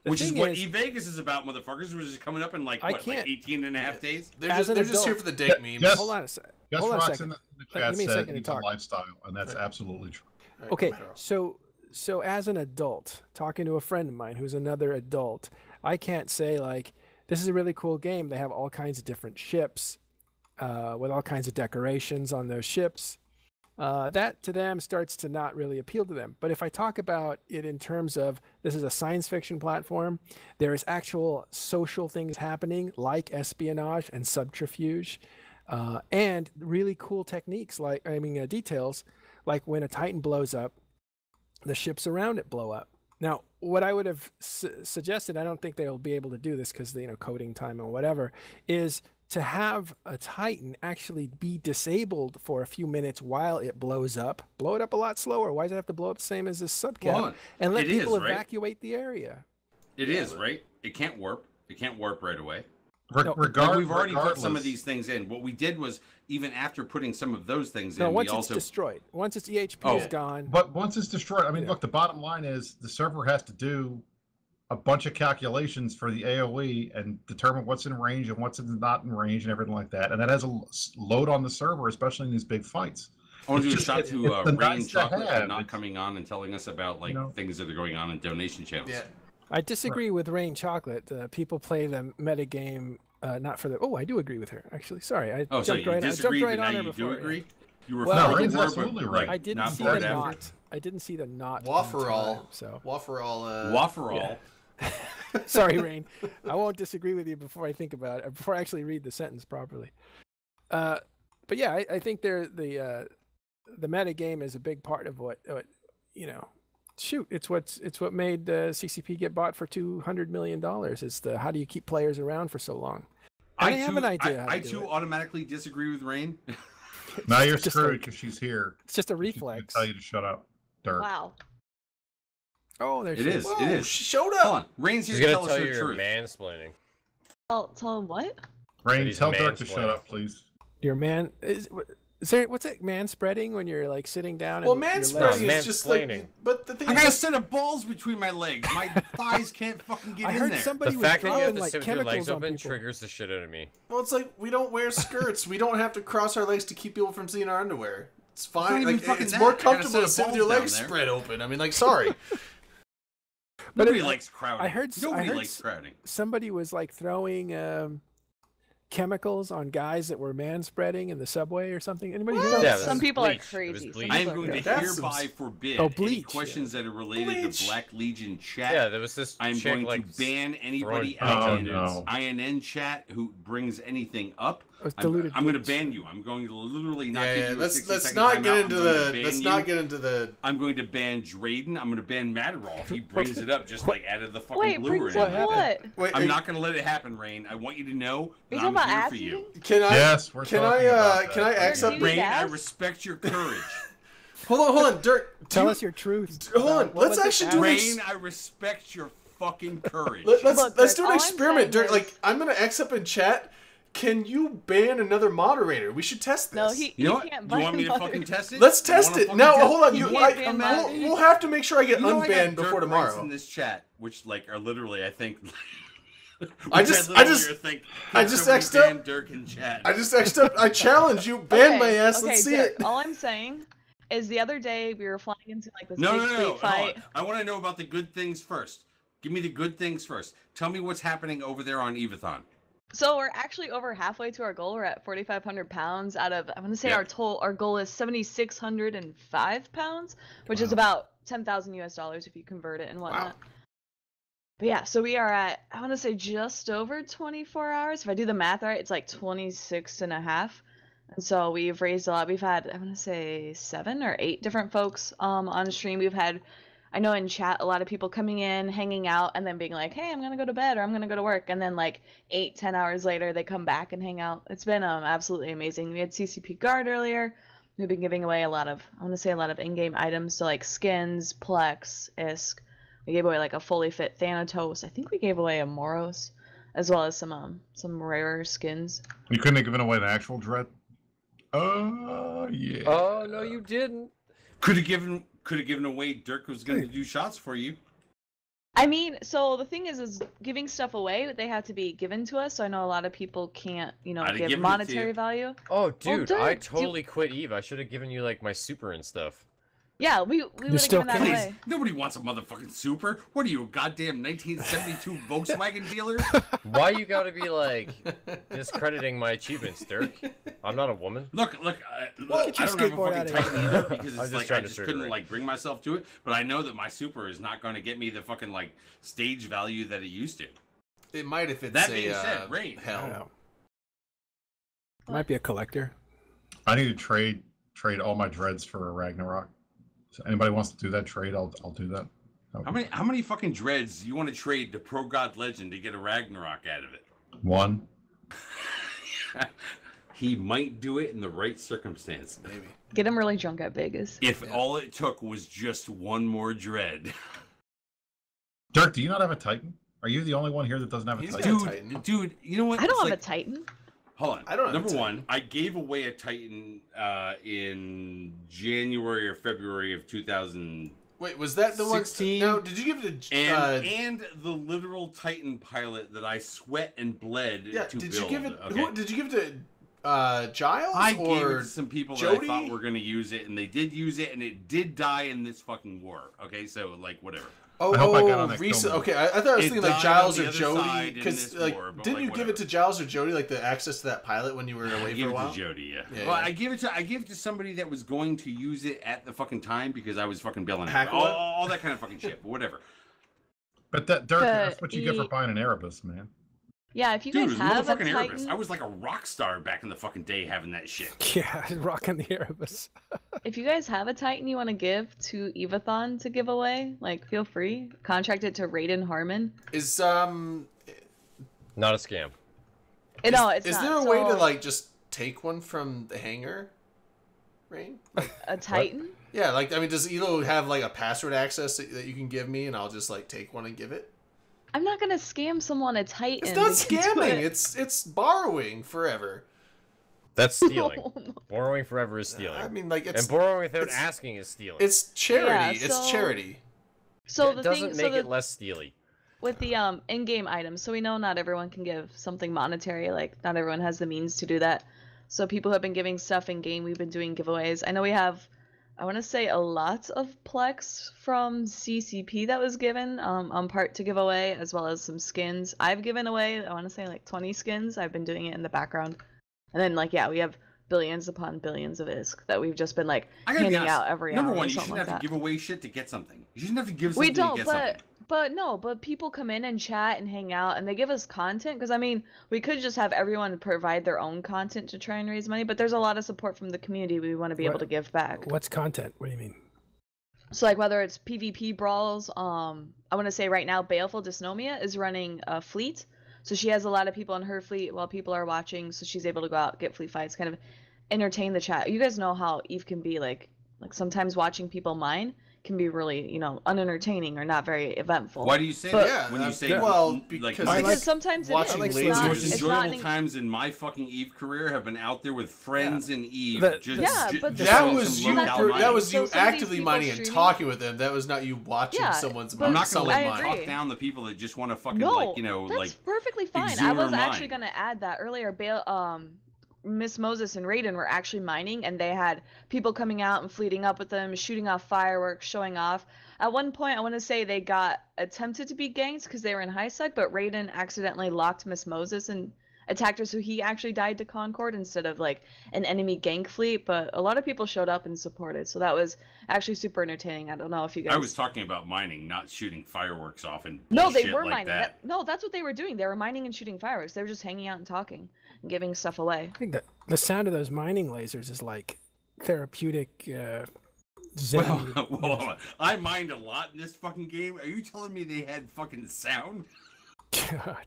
Which is thing what is- E-Vegas is about, motherfuckers. Which is coming up in like, I what, like can't- 18 and a half days? They're As just an they're just here adult- for the date memes. Yes. Hold on a second. Gus Hold on a Rocks second. in the chat Give me a said second to it's a talk. lifestyle, and that's absolutely true. All right, Okay, go ahead. so as an adult, talking to a friend of mine who's another adult, I can't say like, this is a really cool game. They have all kinds of different ships, with all kinds of decorations on those ships. That to them starts to not really appeal to them. But if I talk about it in terms of this is a science fiction platform, there is actual social things happening like espionage and subterfuge, and really cool techniques like, details, like when a Titan blows up, the ships around it blow up. Now, what I would have suggested, I don't think they'll be able to do this because, coding time and whatever, is to have a Titan actually be disabled for a few minutes while it blows up. Blow it up a lot slower. Why does it have to blow up the same as this subcap? Well, and let it is, people right? evacuate the area. It is, right? It can't warp. It can't warp right away. No, Like, we've already put some of these things in. What we did was, even after putting some of those things No, in, once we it's also destroyed. Once its EHP is Oh. gone. But once it's destroyed, I mean, Yeah. look, the bottom line is the server has to do a bunch of calculations for the AoE and determine what's in range and what's not in range and everything like that. And that has a load on the server, especially in these big fights. I want to do a It's shout just- to it's the Rain nice to Chocolate for have. not It's- coming on and telling us about like things that are going on in donation channels. Yeah. I disagree with Rain Chocolate. People play the metagame, not for the. Oh, I do agree with her. Actually, sorry, I Oh, so jumped you right. I disagree, jumped right but on now her you before. do agree? You were Well, No, Rain's before, absolutely but, right. I didn't not see for the it after. knot. I didn't see the knot. in Waffle-all. time, So Waffle-all. Waffle sorry, Rain. I won't disagree with you before I think about it. Before I actually read the sentence properly. But yeah, I think the meta game is a big part of what Shoot, it's what made CCP get bought for $200 million. Is the how do you keep players around for so long? And they have an idea. How to I do too it. automatically disagree with Rain. Now you're just screwed like- because she's here. It's just a She's gonna reflex. tell you to shut up, Dirk. Wow. Oh, there It she is. Whoa, It is. she showed Hold up. on. Rain's She's here to gonna tell us tell her you you're truth. mansplaining. Tell him what? Rain, he's tell Dirk to shut mansplaining. up, please. Your man is there? What's it? Man spreading when you're like sitting down. Well, and your legs- manspreading No, is just like. mansplaining. But the thing I is, got a like, set of balls between my legs. My thighs can't fucking get I in heard there. somebody The was fact that you have dropping to like sit with your chemicals legs on open people. triggers the shit out of me. well, it's like we don't wear skirts. We don't have to cross our legs to keep people from seeing our underwear. It's not fine. even Like, fucking it's that. more I got a comfortable set to of sit with your balls legs down there. spread open. I mean, like, sorry. Nobody it- likes crowding. I heard- Nobody I heard likes crowding. Somebody was like throwing chemicals on guys that were man spreading in the subway or something. Anybody hear What? that? Yeah, Some this people is are bleach. It was crazy. Some bleach. I people am are going to crazy. That's some hereby forbid Oh, any bleach, questions that are related Bleach. to Black Legion chat. Yeah, there was this I'm chick going like to ban anybody throwing out Oh, in no. INN chat who brings anything up. It's I'm diluted going to bleach. ban you. I'm going to literally not Yeah, give yeah. you a Let's 60-second not timeout. get I'm into going to the. ban Let's you. not get into the. I'm going to ban Drayden. I'm going to ban Matterall if he brings it up just like out of the fucking Wait, blue bring or some anything. what? Wait, I'm not going to let it happen, Rain. I want you to know Are that you I'm talking here about for ass you. eating? Can I? Yes, we're Can talking I? about that. Can I accept? Dirk, Rain, I Yes? respect your courage. Hold on, Dirk. do Tell you- us your truth. Hold on, about what let's was it actually after- do Rain, I respect your fucking courage. Let's Look, let's Dirk, do an all I'm experiment, saying Dirk. is- Like, I'm gonna accept in chat. Can you ban another moderator? We should test this. No, he You know what? can't You buy want me to mother. fucking test it? Let's You test wanna it. fucking No, test hold on. it? You, can't ban mine. we'll have to make sure I get You know, I got unbanned dirt before rights tomorrow. in this chat, which like are literally, I think. I which just- literally think- can I just somebody X'd up- ban Dirk in chat. I just next up. I challenge you. Ban Okay, my ass. okay, Let's see Dirk, it. all I'm saying is the other day we were flying into like this no, big no, no, street no. Hold fight. on. I want to know about the good things first. Give me the good things first. Tell me what's happening over there on Evathon. So we're actually over halfway to our goal. We're at 4,500 pounds out of, I want to say Yep. our goal is 7,605 pounds, which is Wow. about 10,000 US dollars if you convert it and whatnot. But yeah, so we are at, I want to say just over 24 hours. If I do the math right, it's like 26 and a half. And so we've raised a lot. We've had, I want to say 7 or 8 different folks on stream. We've had, I know in chat, a lot of people coming in, hanging out, and then being like, hey, I'm going to go to bed or I'm going to go to work. And then like 8-10 hours later, they come back and hang out. It's been absolutely amazing. We had CCP Guard earlier. We've been giving away a lot of, I want to say a lot of in-game items. So like skins, Plex, ISK. We gave away like a fully fit Thanatos. I think we gave away a Moros, as well as some rarer skins. You couldn't have given away the actual Dread? Yeah. Oh no, you didn't. Could have given away Dirk was going to do shots for you. I mean, so the thing is giving stuff away, they have to be given to us. So I know a lot of people can't, I'd have give given it to monetary you. value. Oh, dude, I Dirk, totally quit Eve. I should have given you like my super and stuff. Yeah, we would have still given that can. away. Nobody wants a motherfucking super. What are you, a goddamn 1972 Volkswagen dealer? Why you gotta be like discrediting my achievements, Dirk? I'm not a woman. Look, Get I your don't have a skateboard fucking outta Titan here. either because I'm it's just like I trying to just trigger couldn't it. like bring myself to it. But I know that my super is not going to get me the fucking like stage value that it used to. It might if it's That being said, Rain. I don't hell. know. Might be a collector. I need to trade all my dreads for a Ragnarok. So anybody wants to do that trade, I'll do that. How many fucking dreads do you want to trade to Pro God Legend to get a Ragnarok out of it? One. He might do it in the right circumstance. Maybe. Get him really drunk at Vegas. If all it took was just one more dread. Dirk, do you not have a Titan? Are you the only one here that doesn't have a He's Titan? got a Titan. Dude, you know what? I don't It's have like- a Titan. Hold on. I don't have a Number Titan. one, I gave away a Titan in January or February of 2000. Wait, was that the one? 16? No, did you give it to? And the literal Titan pilot that I sweat and bled yeah. to Did build. you give it? Okay? Who, did you give it to? Giles I gave it or to some people Jody? that I thought were going to use it, and they did use it, and it did die in this fucking war. Okay, so like whatever. Oh, I hope I got on that recent. film. Okay, I thought I was It thinking like died on Giles the or other Jody, side in because this like war, but, didn't like, you give it whatever. to Giles or Jody like the access to that pilot when you were I away gave for a it while? to Jody, yeah. Yeah, Well, yeah. I gave it to somebody that was going to use it at the fucking time because I was fucking bailing out. Hackler? All that kind of fucking shit, but whatever. But that Dirk, that's But what you get for he- buying an Erebus, man. Yeah, if you Dude, it guys was have a motherfucking Titan, Erebus. I was like a rock star back in the fucking day having that shit. Yeah, rocking the Erebus. if you guys have a Titan you want to give to Evathon to give away, like feel free. Contract it to Raiden Harmon. Is Not a scam. No, it's is not. there a way to So, like just take one from the hangar? Rain? a Titan? Yeah, like I mean, does Elo have like a password access that you can give me, and I'll just like take one and give it? I'm not gonna scam someone a Titan. It's not to do scamming. it. It's borrowing forever. That's stealing. Borrowing forever is stealing. I mean, like it's and borrowing without it's- asking is stealing. it's charity. Yeah, It's so- charity. So it the doesn't thing, make so it the, less steely. with the in-game items, so we know not everyone can give something monetary. Like not everyone has the means to do that. So people who have been giving stuff in game, we've been doing giveaways. I know we have, I want to say a lot of Plex from CCP that was given on part to give away, as well as some skins. I've given away, I want to say like 20 skins. I've been doing it in the background. And then like, yeah, we have billions upon billions of ISK that we've just been like I gotta be handing honest. out every Number hour or one, you something shouldn't like have that. to give away shit to get something. You shouldn't have to give We something don't, to get something. but people come in and chat and hang out and they give us content because I mean we could just have everyone provide their own content to try and raise money, but there's a lot of support from the community we want to be able What- to give back. What's content? What do you mean? So like whether it's PvP brawls, I want to say right now Baleful Dysnomia is running a fleet, so she has a lot of people on her fleet while people are watching, so she's able to go out get fleet fights, kind of entertain the chat. You guys know how Eve can be like sometimes watching people mine can be really unentertaining or not very eventful. Why do you say But- that? When you say well, like because I because like sometimes it is. watching It's lasers. the not, most it's enjoyable not an- times in my fucking Eve career have been out there with friends in Eve. The- just, Yeah, ju- but just that doing was some you. low-cal That mining. was So you some of these actively people mining and streaming- talking with them. That was not you watching Yeah, someone's but I'm not someone gonna I like mine. agree. talk down the people that just want to fucking No, like that's like perfectly fine. I exude was their actually mind. gonna add that earlier. Miss Moses and Raiden were actually mining, and they had people coming out and fleeting up with them, shooting off fireworks, showing off. At one point, I want to say they got attempted to be ganked because they were in high sec, but Raiden accidentally locked Miss Moses and attacked her, so he actually died to Concord instead of like an enemy gank fleet. But a lot of people showed up and supported, so that was actually super entertaining. I don't know if you guys. I was talking about mining, not shooting fireworks off and No, they bullshit were like mining. that. No, that's what they were doing. They were mining and shooting fireworks. They were just hanging out and talking and giving stuff away. I think that the sound of those mining lasers is like therapeutic. Zen. Well, I mined a lot in this fucking game. Are you telling me they had fucking sound? God.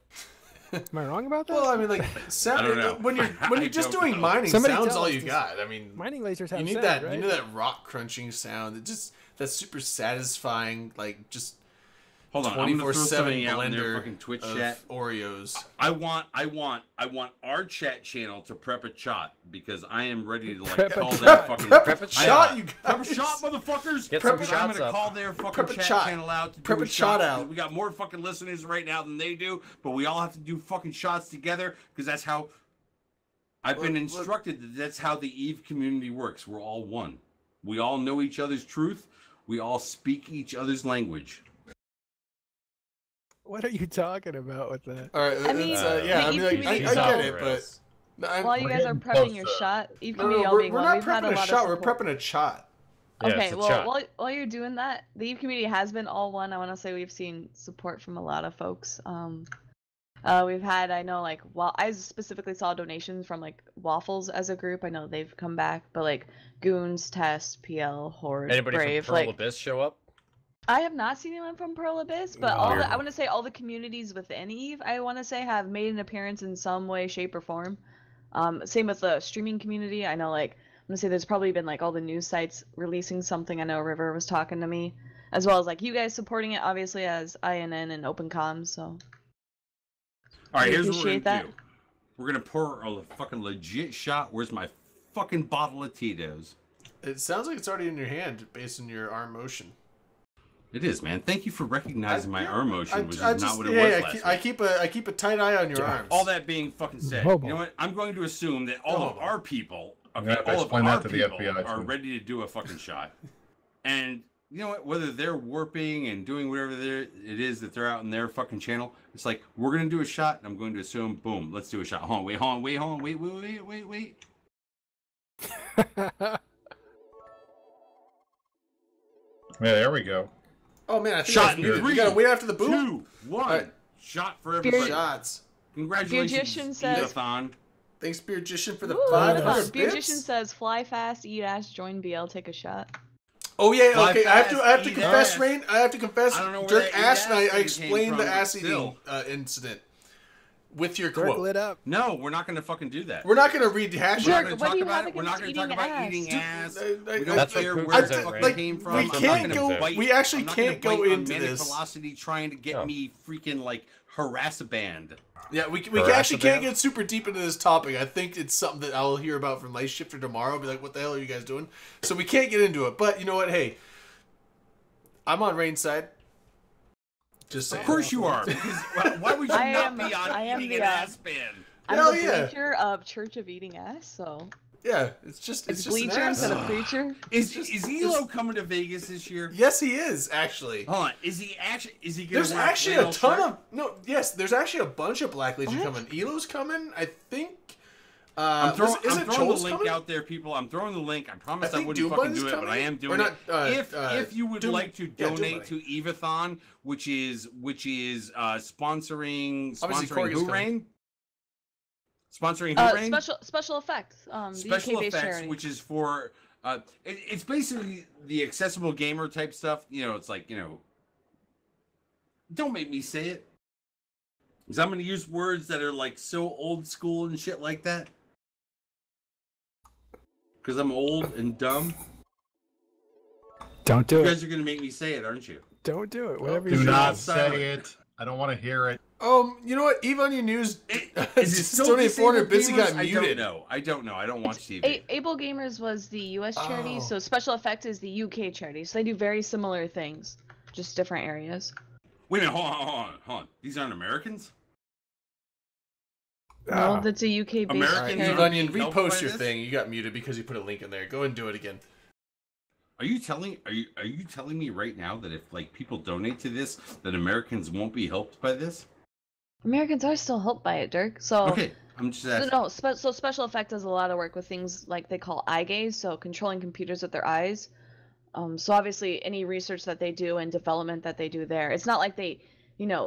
Am I wrong about that? Well, I mean, like sound, I don't know. when you're I just don't doing know. mining, Somebody sound's tell all us you this. got. I mean, mining lasers have you need sound, that. right? You know that rock crunching sound. That's super satisfying. Like just Hold on, I'm gonna throw 24/7 something out in their blender fucking Twitch of chat. Oreos. I want our chat channel to prep a shot because I am ready to like Prep a call shot. that fucking Prep a shot, you prep a guys. shot, motherfuckers. Get Prep some I'm shots gonna up. call their fucking Prep a chat shot. channel out to Prep do a shot out. We got more fucking listeners right now than they do, but we all have to do fucking shots together because that's how I've been instructed that that's how the Eve community works. We're all one. We all know each other's truth. We all speak each other's language. What are you talking about with that? All right, I mean, yeah, I the mean, like, Eve I community- get it, but While you We're guys are getting prepping close your to- shot, Eve no, community no, all being we're one, not we've had a prepping a lot shot. of We're support. prepping a shot. Yeah, Okay, it's a well, shot. while you're doing that, the Eve community has been all one. I want to say we've seen support from a lot of folks. We've had, I know, like, I specifically saw donations from like Waffles as a group. I know they've come back, but like Goons, Test, PL, Horde, Anybody Brave, from Pearl like Abyss show up? I have not seen anyone from Pearl Abyss, but No. I want to say all the communities within Eve, I want to say, have made an appearance in some way, shape, or form. Same with the streaming community. I know, like, I'm gonna say there's probably been like all the news sites releasing something. I know River was talking to me, as well as like you guys supporting it, obviously as INN and Open Comms. So, All right, We here's what we're appreciate gonna that. do. We're gonna pour a fucking legit shot. Where's my fucking bottle of Tito's? It sounds like it's already in your hand based on your arm motion. It is, man. Thank you for recognizing my arm motion, which is I not just- what it yeah, was I last keep, week. I keep a tight eye on your arms. All that being fucking said, Hobo. you know what? I'm going to assume that all of Hobo. our people, I'm okay, gonna have to all of explain our that to the people FBI are too. ready to do a fucking shot. And you know what? Whether they're warping and doing whatever it is that they're out in their fucking channel, it's like we're gonna do a shot, and I'm going to assume, boom, let's do a shot. Hold on, wait. Yeah, there we go. Oh man, I think Shot that's in muted. 3, You gotta wait after the boom. 2, 1. Alright. Shot for everybody. Shots. Congratulations, Beergician says- Edathon. Thanks, Beergician, for the Woo, 500 Beergician bits. says, "Fly fast, eat ass, join BL, take a shot." Oh yeah, Fly okay. I have fast, to eat confess, ass. Rain. I have to confess. I don't know where Dirk that asked, and ass I thing came explained the from, ass but eating incident with your Dirk quote. lit up. No, we're not gonna fucking do that. We're not gonna rehash We're not it. Dirk, gonna what talk do you about have it. We're not gonna against talk about eating eating ass. I- We That's don't what care where Cougars the are fuck right. it came from. We I'm not can't gonna go. bite- We actually I'm not gonna can't go bite on into Manic this. Velocity trying to get No. me freaking like harass a band. Yeah, we Harass actually a can't band? get super deep into this topic. I think it's something that I'll hear about from Light Shifter tomorrow. Be like, what the hell are you guys doing? So we can't get into it. But you know what? Hey, I'm on Rain's side. Just saying. Of course you are. Because why would you I not am- be on I am eating the, an ass band? I'm Hell the yeah. bleacher of Church of Eating Ass, so Yeah, it's just it's just an bleacher ass. instead of preacher. Is Elo coming to Vegas this year? Yes, he is actually. Hold on. Is he gonna There's wear actually flannel a ton shirt? of no. Yes, there's actually a bunch of Black Legion What? coming. Elo's coming. I think. I'm throwing, is I'm it throwing the Joel's link coming? out there, people. I'm throwing the link. I promised I I, think wouldn't Doom fucking Buddy's do it, but I coming? am Or doing not, it. If you would Doom- like to yeah, Doom donate Buddy. to Evathon, which is sponsoring Obviously, Corey's who, coming. Rain? Sponsoring who, Rain? Special effects. The Special UK-based effects, charity. which is for it's basically the accessible gamer type stuff. You know, it's like, don't make me say it, because I'm going to use words that are like so old school and shit like that. Because I'm old and dumb. Don't do You it. guys are going to make me say it, aren't you? Don't do it. Whatever Do you not silent. say it. I don't want to hear it. You know what? Eve Onion News Is it just still donated 400 disabled bits. He got gamers? muted. I don't know. I don't watch TV. Able Gamers was the US charity, Oh. so Special Effect is the UK charity. So they do very similar things, just different areas. Wait a minute. Hold on. These aren't Americans? Ah. No, that's a UK-based American Alright, charity. Eve Onion, Being helped by repost your this? thing. You got muted because you put a link in there. Go and do it again. Are you telling me right now that if like people donate to this, that Americans won't be helped by this? Americans are still helped by it, Dirk. So Okay, I'm just asking. so Special Effect does a lot of work with things like they call eye gaze, so controlling computers with their eyes. So obviously any research that they do and development that they do there, it's not like they,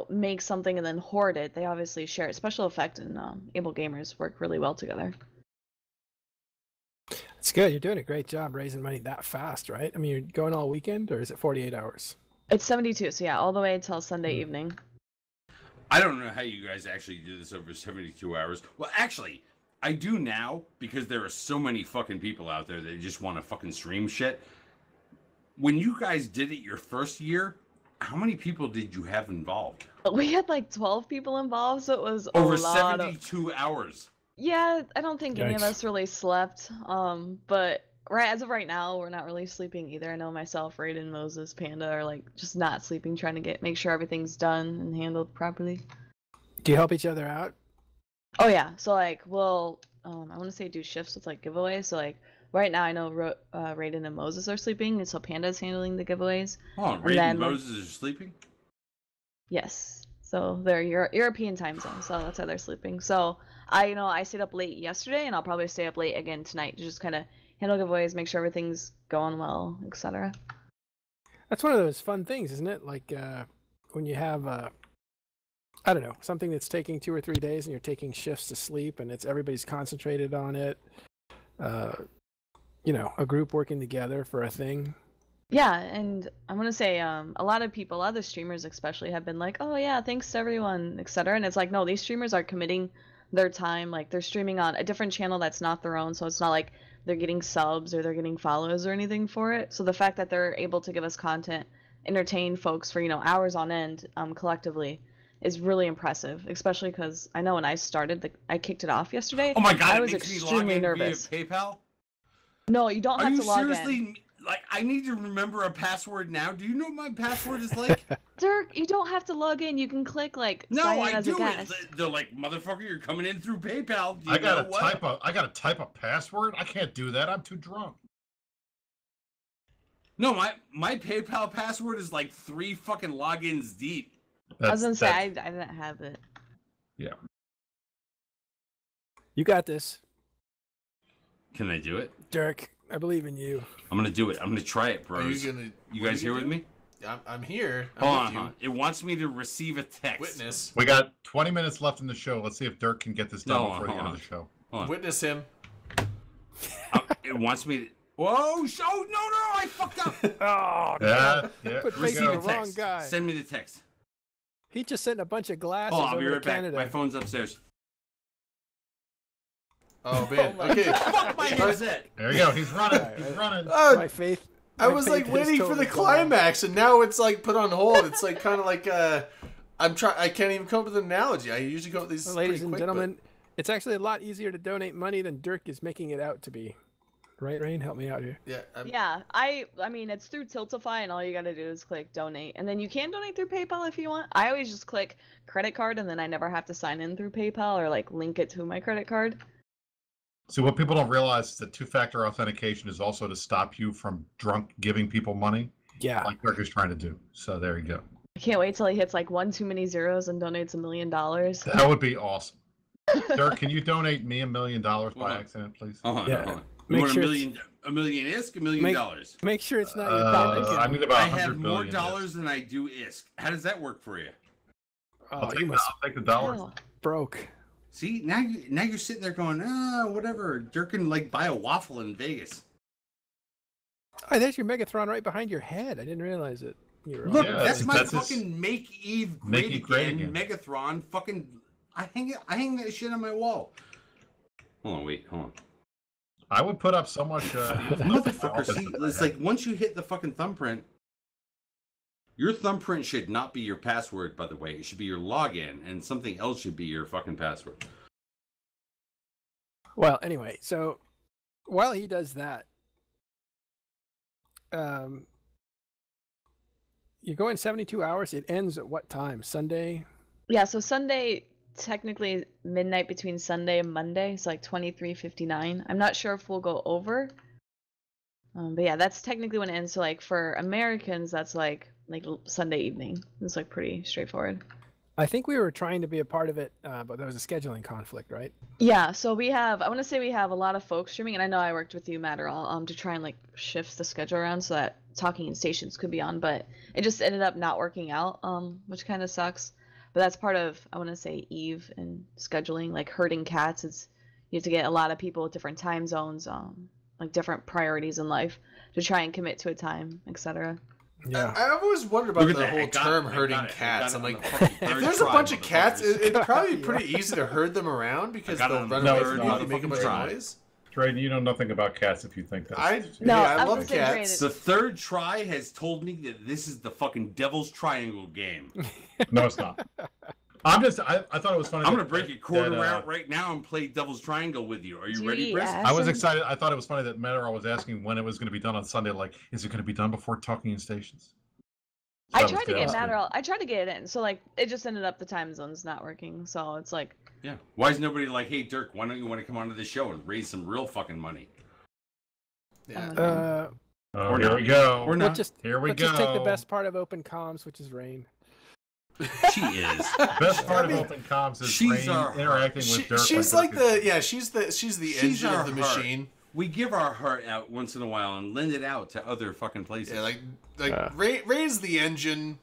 make something and then hoard it. They obviously share it. Special Effect and Able Gamers work really well together. It's good. You're doing a great job raising money that fast, right? I mean, you're going all weekend, or is it 48 hours? It's 72, so yeah, all the way until Sunday evening. I don't know how you guys actually do this over 72 hours. Well, actually, I do now because there are so many fucking people out there that just want to fucking stream shit. When you guys did it your first year, How many people did you have involved? We had like 12 people involved, so it was Over a lot 72 hours. Yeah, I don't think any of Yikes. us really slept. But right as of right now, we're not really sleeping either. I know myself, Raiden, Moses, Panda are like just not sleeping, trying to make sure everything's done and handled properly. Do you help each other out? Oh yeah, so like we'll I want to say do shifts with like giveaways. So like right now I know Raiden and Moses are sleeping, and so Panda's handling the giveaways. Hold on, And Raiden then, and like- Moses are sleeping? Yes. So they're European time zone, so that's how they're sleeping. So I stayed up late yesterday, and I'll probably stay up late again tonight to just kind of handle giveaways, make sure everything's going well, etc. That's one of those fun things, isn't it? Like when you have, I don't know, something that's taking 2 or 3 days and you're taking shifts to sleep and everybody's concentrated on it. A group working together for a thing. Yeah, and I'm gonna say a lot of the streamers especially have been like, oh yeah, thanks to everyone, etc. And it's like, no, these streamers are committing their time, like they're streaming on a different channel that's not their own, so it's not like they're getting subs or they're getting follows or anything for it. So the fact that they're able to give us content, entertain folks for hours on end, collectively, is really impressive. Especially because I know when I started, I kicked it off yesterday. Oh my god, I it was makes me log extremely in nervous. via PayPal? No, you don't Are have you to log in. seriously, like, I need to remember a password now? Do you know what my password is like? Dirk, you don't have to log in. You can click like No, sign in I as a do guest. it. They're like, motherfucker, you're coming in through PayPal. Do you I gotta know what? type a password. I can't do that. I'm too drunk. No, my PayPal password is like 3 fucking logins deep. I was gonna say I That's- didn't have it. You got this, Can I do it? Dirk. I believe in you. I'm gonna do it. I'm gonna try it, Are bros. you gonna? You what are guys here with gonna me? do? I'm here. I'm Hold with on, you. hold on. It wants me to receive a text. Witness. We got 20 minutes left in the show. Let's see if Dirk can get this done No, before the hold end of on. the show. Hold on. Witness him. It wants me to. Whoa! Oh no! I fucked up. Oh, Yeah, yeah. Put here we Receive go. the Receive a wrong text. guy. Send me the text. he just sent a bunch of glasses Oh, I'll be over right to back. Canada. My phone's upstairs. Oh man. my Okay. Fuck my headset. There you go. He's running. Alright, He's running. My faith. I my was faith like is waiting for totally the gone. climax, and now it's like put on hold. It's like kind of like I can't even come up with an analogy. I usually come up with these. Well, ladies pretty and quick, gentlemen, it's actually a lot easier to donate money than Dirk is making it out to be. Right, Rain? Help me out here. but yeah. Yeah, I mean it's through Tiltify, and all you gotta do is click donate, and then you can donate through PayPal if you want. I always just click credit card, and then I never have to sign in through PayPal or like link it to my credit card. So what people don't realize is that two-factor authentication is also to stop you from drunk giving people money, Yeah. like Dirk is trying to do. So there you go. I can't wait till he hits like one too many zeros and donates $1 million. That would be awesome. Dirk, can you donate me $1 million by Hold on. accident, please? Hold on, Yeah. hold on. Make You want sure a it's- million? A million ISK? $1 million? Make- Make sure it's not your public. I need about I 100 have more billion. dollars than I do ISK. How does that work for you? I'll Oh, take, you must I'll take the dollars. Oh. broke. See, now you're sitting there going, whatever. Dirk can like buy a waffle in Vegas. Oh, there's your Megatron right behind your head. I didn't realize it. You were Look, Yeah, on. that's my that's his- fucking Make Eve Make Great Eve Great Again, Again. Megathron. Fucking, I hang that shit on my wall. Hold on, wait, hold on. I would put up so much. Motherfucker, see, it's like once you hit the fucking thumbprint, your thumbprint should not be your password, by the way. It should be your login, and something else should be your fucking password. Well, anyway, so while he does that, you're going 72 hours. It ends at what time? Sunday? Yeah, so Sunday, technically midnight between Sunday and Monday, so like 23:59. I'm not sure if we'll go over. But yeah, that's technically when it ends. So like for Americans, that's like Sunday evening. It's like pretty straightforward. I think we were trying to be a part of it, but there was a scheduling conflict, right? Yeah, so we have, I want to say we have a lot of folks streaming, and I know I worked with you, Matterall, to try and like shift the schedule around so that Talking in Stations could be on, but it just ended up not working out, which kind of sucks. But that's part of, I want to say, Eve and scheduling, like herding cats. It's, you have to get a lot of people with different time zones, like different priorities in life to try and commit to a time, etc. Yeah. I've always wondered about Look at the that. whole I got term it. I herding got it. I cats. got I'm it like, on the fucking if third there's a try, bunch of cats, motherfuckers. it'd probably be pretty easy to herd them around because got it they'll on run the away third from you if you motherfucking make a bunch try. of noise. Drayden, you know nothing about cats if you think that. I I was love gonna say cats. The third try has told me that this is the fucking Devil's Triangle game. No, it's not. I thought it was funny. I'm gonna break a quarter out right now and play Devil's Triangle with you. Are you ready, Brisk? I was excited. I thought it was funny that Meteor was asking when it was going to be done on Sunday. Like, is it going to be done before Talking in Stations? So I tried to get Matterall. I tried to get it in, so like it just ended up the time zones not working. So it's like, Yeah. Why is nobody like, hey Dirk, why don't you want to come onto the show and raise some real fucking money? Yeah. Oh, here we go. We're not. Here we let's go. just take the best part of open comms, which is rain. She is. Best part of open comms is she's Rain our interacting with Dirk. She's like she's the engine of the machine. We give our heart out once in a while and lend it out to other fucking places. Yeah, Ray's the engine.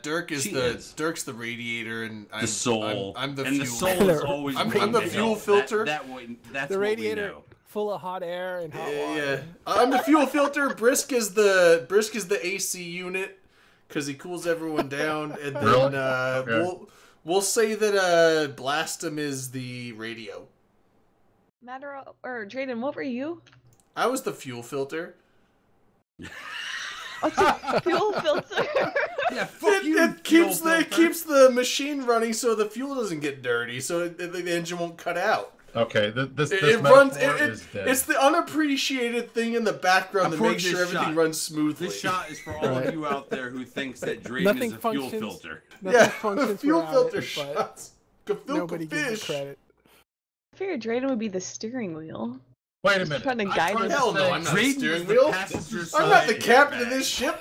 Dirk's the radiator, and I'm the soul. I'm the and fuel. the soul is always. I'm the fuel filter. That's the radiator what we know. full of hot air and hot water. Yeah, I'm the fuel filter. Brisk is the AC unit because he cools everyone down, and then Okay. we'll say that Blastum is the radio. Matterall or Drayden, what were you? I was the fuel filter. What's a fuel filter? Yeah, fuck you. It keeps the machine running so the fuel doesn't get dirty, so the engine won't cut out. Okay, this It runs. is dead. It's the unappreciated thing in the background that makes sure everything runs smoothly. This shot is for all of you out there who thinks that Drayden is a fuel filter. Yeah, functions fuel without filter it, shots. Nobody gives it credit. I figured Drayden would be the steering wheel. Wait a Just minute. trying to guide us. Hell no, I'm not the Drayden steering was the wheel. passenger I'm not the side captain of airbag. this ship.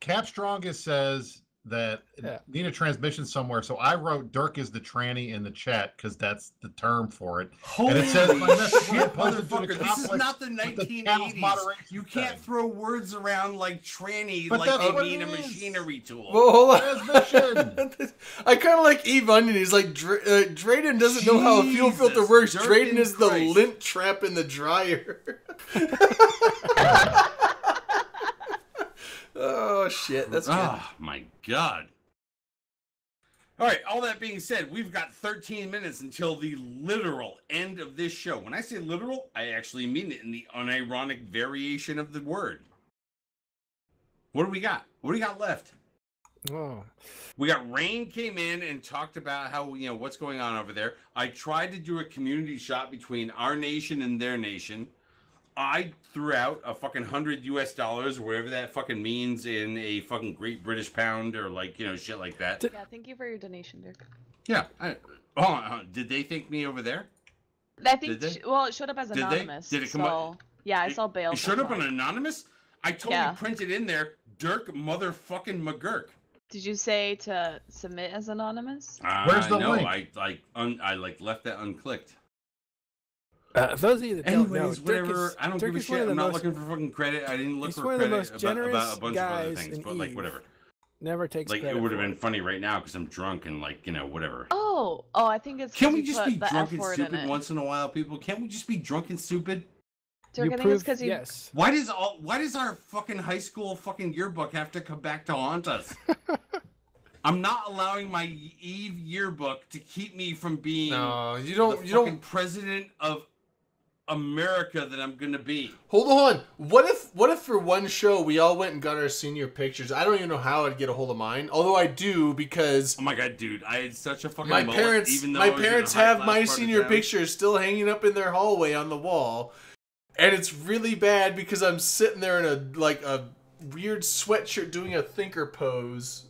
Cap Strongest says that need a transmission somewhere, so I wrote Dirk is the tranny in the chat because that's the term for it. Holy and it says, my message shit, will pose due to motherfucker! This is conflict not the with the channel's 1980s. moderation You can't setting. throw words around like tranny, But like that's they what mean it a is. machinery tool. Well, hold on. Transmission. I kind of like Eve Onion. He's like, Drayden doesn't know how a fuel filter Jesus, works. Dirk Drayden in is the Christ. lint trap in the dryer. Oh, shit. That's good. Oh, my God. All right, all that being said, we've got 13 minutes until the literal end of this show. When I say literal, I actually mean it in the unironic variation of the word. What do we got? What do we got left? Oh. We got Rain came in and talked about how, what's going on over there. I tried to do a community shot between our nation and their nation. I threw out a fucking $100 US, whatever that fucking means in a fucking Great British Pound or shit like that. Yeah, thank you for your donation, Dirk. Yeah. Did they thank me over there? I think, Did they? well, it showed up as Did they? anonymous. Did it come so, up? Yeah, I saw bail. It showed up on anonymous? I totally Yeah. printed in there, Dirk motherfucking McGurk. Did you say to submit as anonymous? Where's the no, link? I left that unclicked. Those of you that don't know, Anyways, Dirk whatever. is, I don't Dirk give a is one shit. of the I'm not most, looking for fucking credit. I didn't look he's for one of the credit most about a generous bunch of other guys things, in but Eve. whatever. never takes Like credit it would have for been funny right now because I'm drunk and whatever. Oh, I think it's. Can 'cause we you just put be the drunk F and word in stupid it. once in a while, people? Can't we just be drunk and stupid? Dirk, You I think it's proved because you. yes. Why does our fucking high school fucking yearbook have to come back to haunt us? I'm not allowing my Eve yearbook to keep me from being No, you the don't. fucking You don't. president of America that I'm gonna be. Hold on. What if for one show we all went and got our senior pictures? I don't even know how I'd get a hold of mine. Although I do because Oh my god, dude! I had such a fucking my mullet, parents even though I was in a high have class my part of senior town. pictures still hanging up in their hallway on the wall, and it's really bad because I'm sitting there in a weird sweatshirt doing a thinker pose.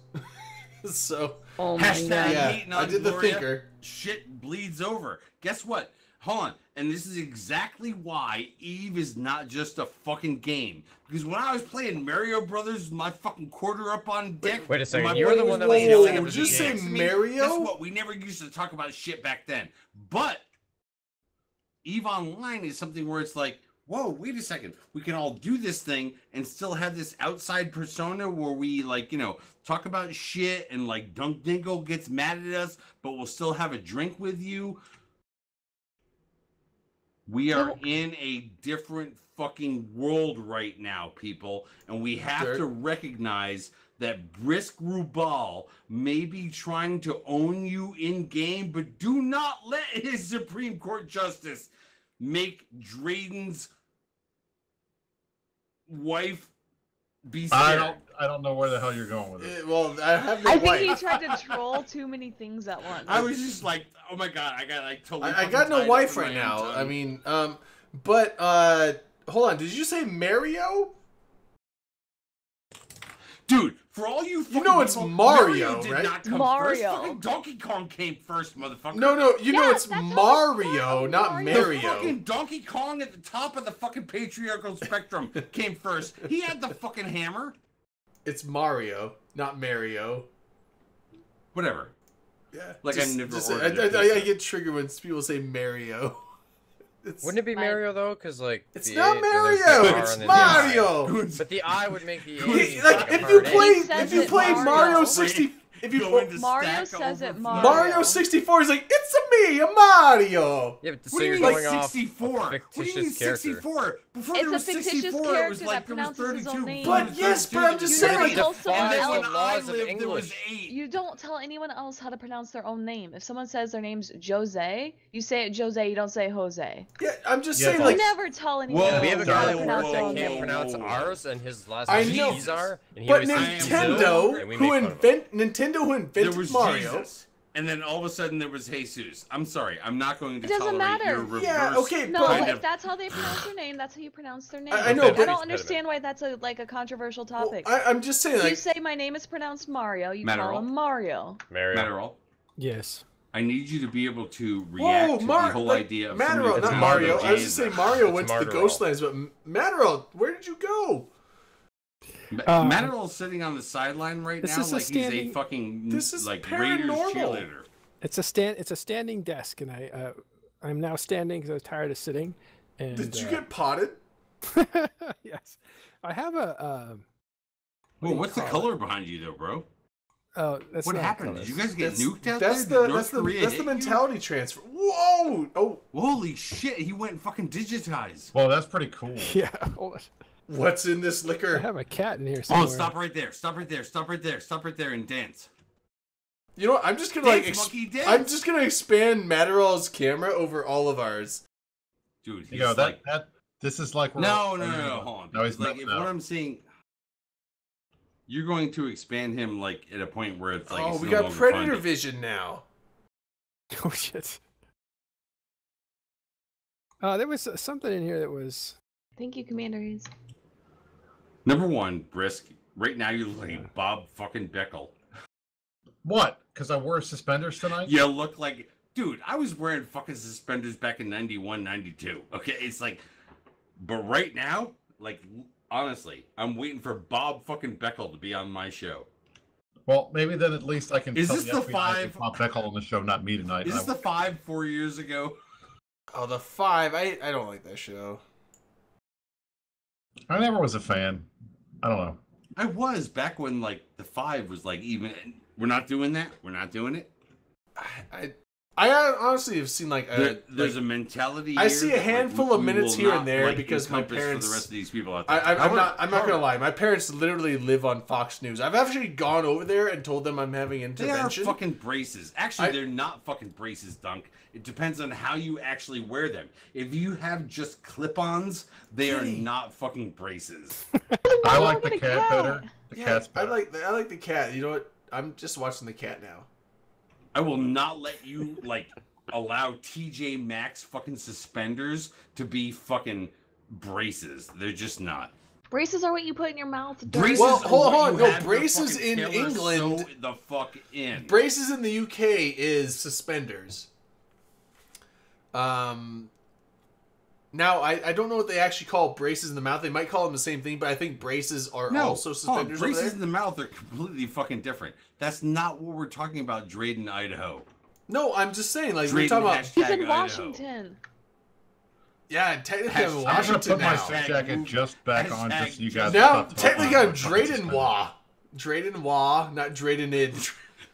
So Oh my Hashtag god. yeah, hating I on did the Gloria. thinker. Shit bleeds over. Guess what? Hold on. And this is exactly why Eve is not just a fucking game. Because when I was playing Mario Brothers with my fucking quarter up on deck... Wait a second, my you were the buddy one that was was playing yelling it at was Did you a say game to me. Mario? Guess what? We never used to talk about shit back then. But Eve Online is something where it's like, whoa, wait a second. We can all do this thing and still have this outside persona where we, talk about shit and, Dunk Dingle gets mad at us, but we'll still have a drink with you. We are in a different fucking world right now, people, and we have to recognize that Brisk Rubal may be trying to own you in game, but do not let his Supreme Court justice make Drayden's wife be I scared? don't know where the hell you're going with it. Well, I have no I wife. think he tried to troll too many things at once. I was just like, oh my god, I got like totally. I got no wife right now. I mean, but hold on. Did you say Mario? dude, for all you You know it's people, Mario, did right? not come Mario. First. Fucking Donkey Kong came first, motherfucker. No, you know Yeah, it's that's how it's Mario, spelled, not Mario. The Mario. fucking Donkey Kong at the top of the fucking patriarchal spectrum came first. He had the fucking hammer. It's Mario, not Mario. Whatever. Yeah. Like, I never ordered I a pizza. get triggered when people say Mario. It's, Wouldn't it be Fine. Mario though? Because like it's the not A- there's the Mario. R It's and then the I. Mario. But the I would make the A. Like like a if you hard A. play He says if you it play Mario. Mario 60, if you Go play into Mario stack says it overflow. Mario 64, he's like, it's a me, a Mario. Yeah, but What so do you you're mean, going like off 64? a What do you fictitious mean character. 64? Before It's there a was fictitious 64, it was character like that there was pronounces his 32. own name. But yes, but I'm just saying, like, tell someone and then else- when I laws of lived, there was English. 8. You don't tell anyone else how to pronounce their own name. If someone says their name's Jose, you say it Jose, you don't say Jose. Yeah, I'm just Yeah, saying, but- like, You never tell anyone Whoa, else We have a how guy to at work pronounce their that own can't name. pronounce ours, and his last I name know. is Izar, and he but always says Nintendo, and we who make fun of him. Nintendo who There invented was Mario. Jesus. And then all of a sudden there was Jesus. I'm sorry, I'm not going to It doesn't tolerate your matter. reverse. Yeah, okay, No, kind if of- that's how they pronounce their name, that's how you pronounce their name. I know, I but- don't understand why that's a controversial Well, topic. I'm just saying, If you like, say my name is pronounced Mario, you Matterall. call him Mario. Mario. Matterall, Yes. I need you to be able to react to the whole like, idea of Matterall, somebody not that's Mario. not I was just saying Mario went to the Matterall. Ghostlands, but Matterall, where did you go? Matterall's sitting on the sideline right This now is a like he's a standing- fucking This is like Raiders paranormal. cheerleader. It's a standing desk, and I'm now standing because I was tired of sitting. And Did you get potted? yes, I have a. Whoa, do you what's the call it? color behind you though, bro? Oh, that's What not happened? colors. Did you guys get nuked out That's there? the Did that's North the Korea that's the hit you? mentality transfer. Whoa! Oh, Holy shit, he went fucking digitized. Well, that's pretty cool. Yeah, hold on. what's in this I liquor? have a cat in here Oh, somewhere. stop right there. Stop right there. Stop right there. Stop right there and dance. You know what? I'm just gonna like Dance, monkey, dance. I'm just gonna expand Matterall's camera over all of ours. Dude, he's You know, like... this is like No, hold on. No, he's Because, like, messing if what up. I'm seeing... You're going to expand him, like, at a point where it's like... Oh, it's we no got longer Predator funny. vision now. Oh shit. There was something in here that was. Thank you, Commander Hayes. Number one, Brisk, right now you look like Bob fucking Bickel. What? Because I wore suspenders tonight? You look like... Dude, I was wearing fucking suspenders back in 91, 92. Okay, it's like... But right now, like, honestly, I'm waiting for Bob fucking Bickel to be on my show. Well, maybe then at least I can Is tell this the the FBI five- it's Bob Beckel on the show, not me tonight. Is this the 4 years ago? Oh, the 5. I don't like that show. I never was a fan. I don't know. I was back when, like, the 5 was, like, even... We're not doing that? We're not doing it? I honestly have seen like There's a mentality. I here see a that, like, handful we of minutes will here and not, there like, because my encompass for parents- the rest of these people out there. I'm not gonna lie. My parents literally live on Fox News. I've actually gone over there and told them I'm having They are intervention. fucking braces. Actually, I- they're not fucking braces, Dunk. It depends on how you actually wear them. If you have just clip-ons, they are Kitty. not fucking braces. I wrong like the with a cat cat? better. The Yeah, cat's I better. like the cat. You know what? I'm just watching the cat now. I will not let you, like, allow TJ Maxx fucking suspenders to be fucking braces. They're just not. Braces are what you put in your mouth. dirt. Braces Well, are hold what on, you no, have your braces fucking in tailor England- sew the fuck in. Braces in the UK is suspenders. Now I don't know what they actually call braces in the mouth. They might call them the same thing, but I think braces are also hold on, suspenders over braces there. in the mouth are completely fucking different. That's not what we're talking about, Drayden, Idaho. No, I'm just saying, like we're Drayden talking about. He's hashtag in Idaho. Washington. Yeah, technically I'm in Hashtag- I'm gonna Washington put my now. suit jacket just back on just so you guys Now, stop talking technically I'm about fucking Drayden suspenders. Wah. Drayden Wah, not Drayden Id.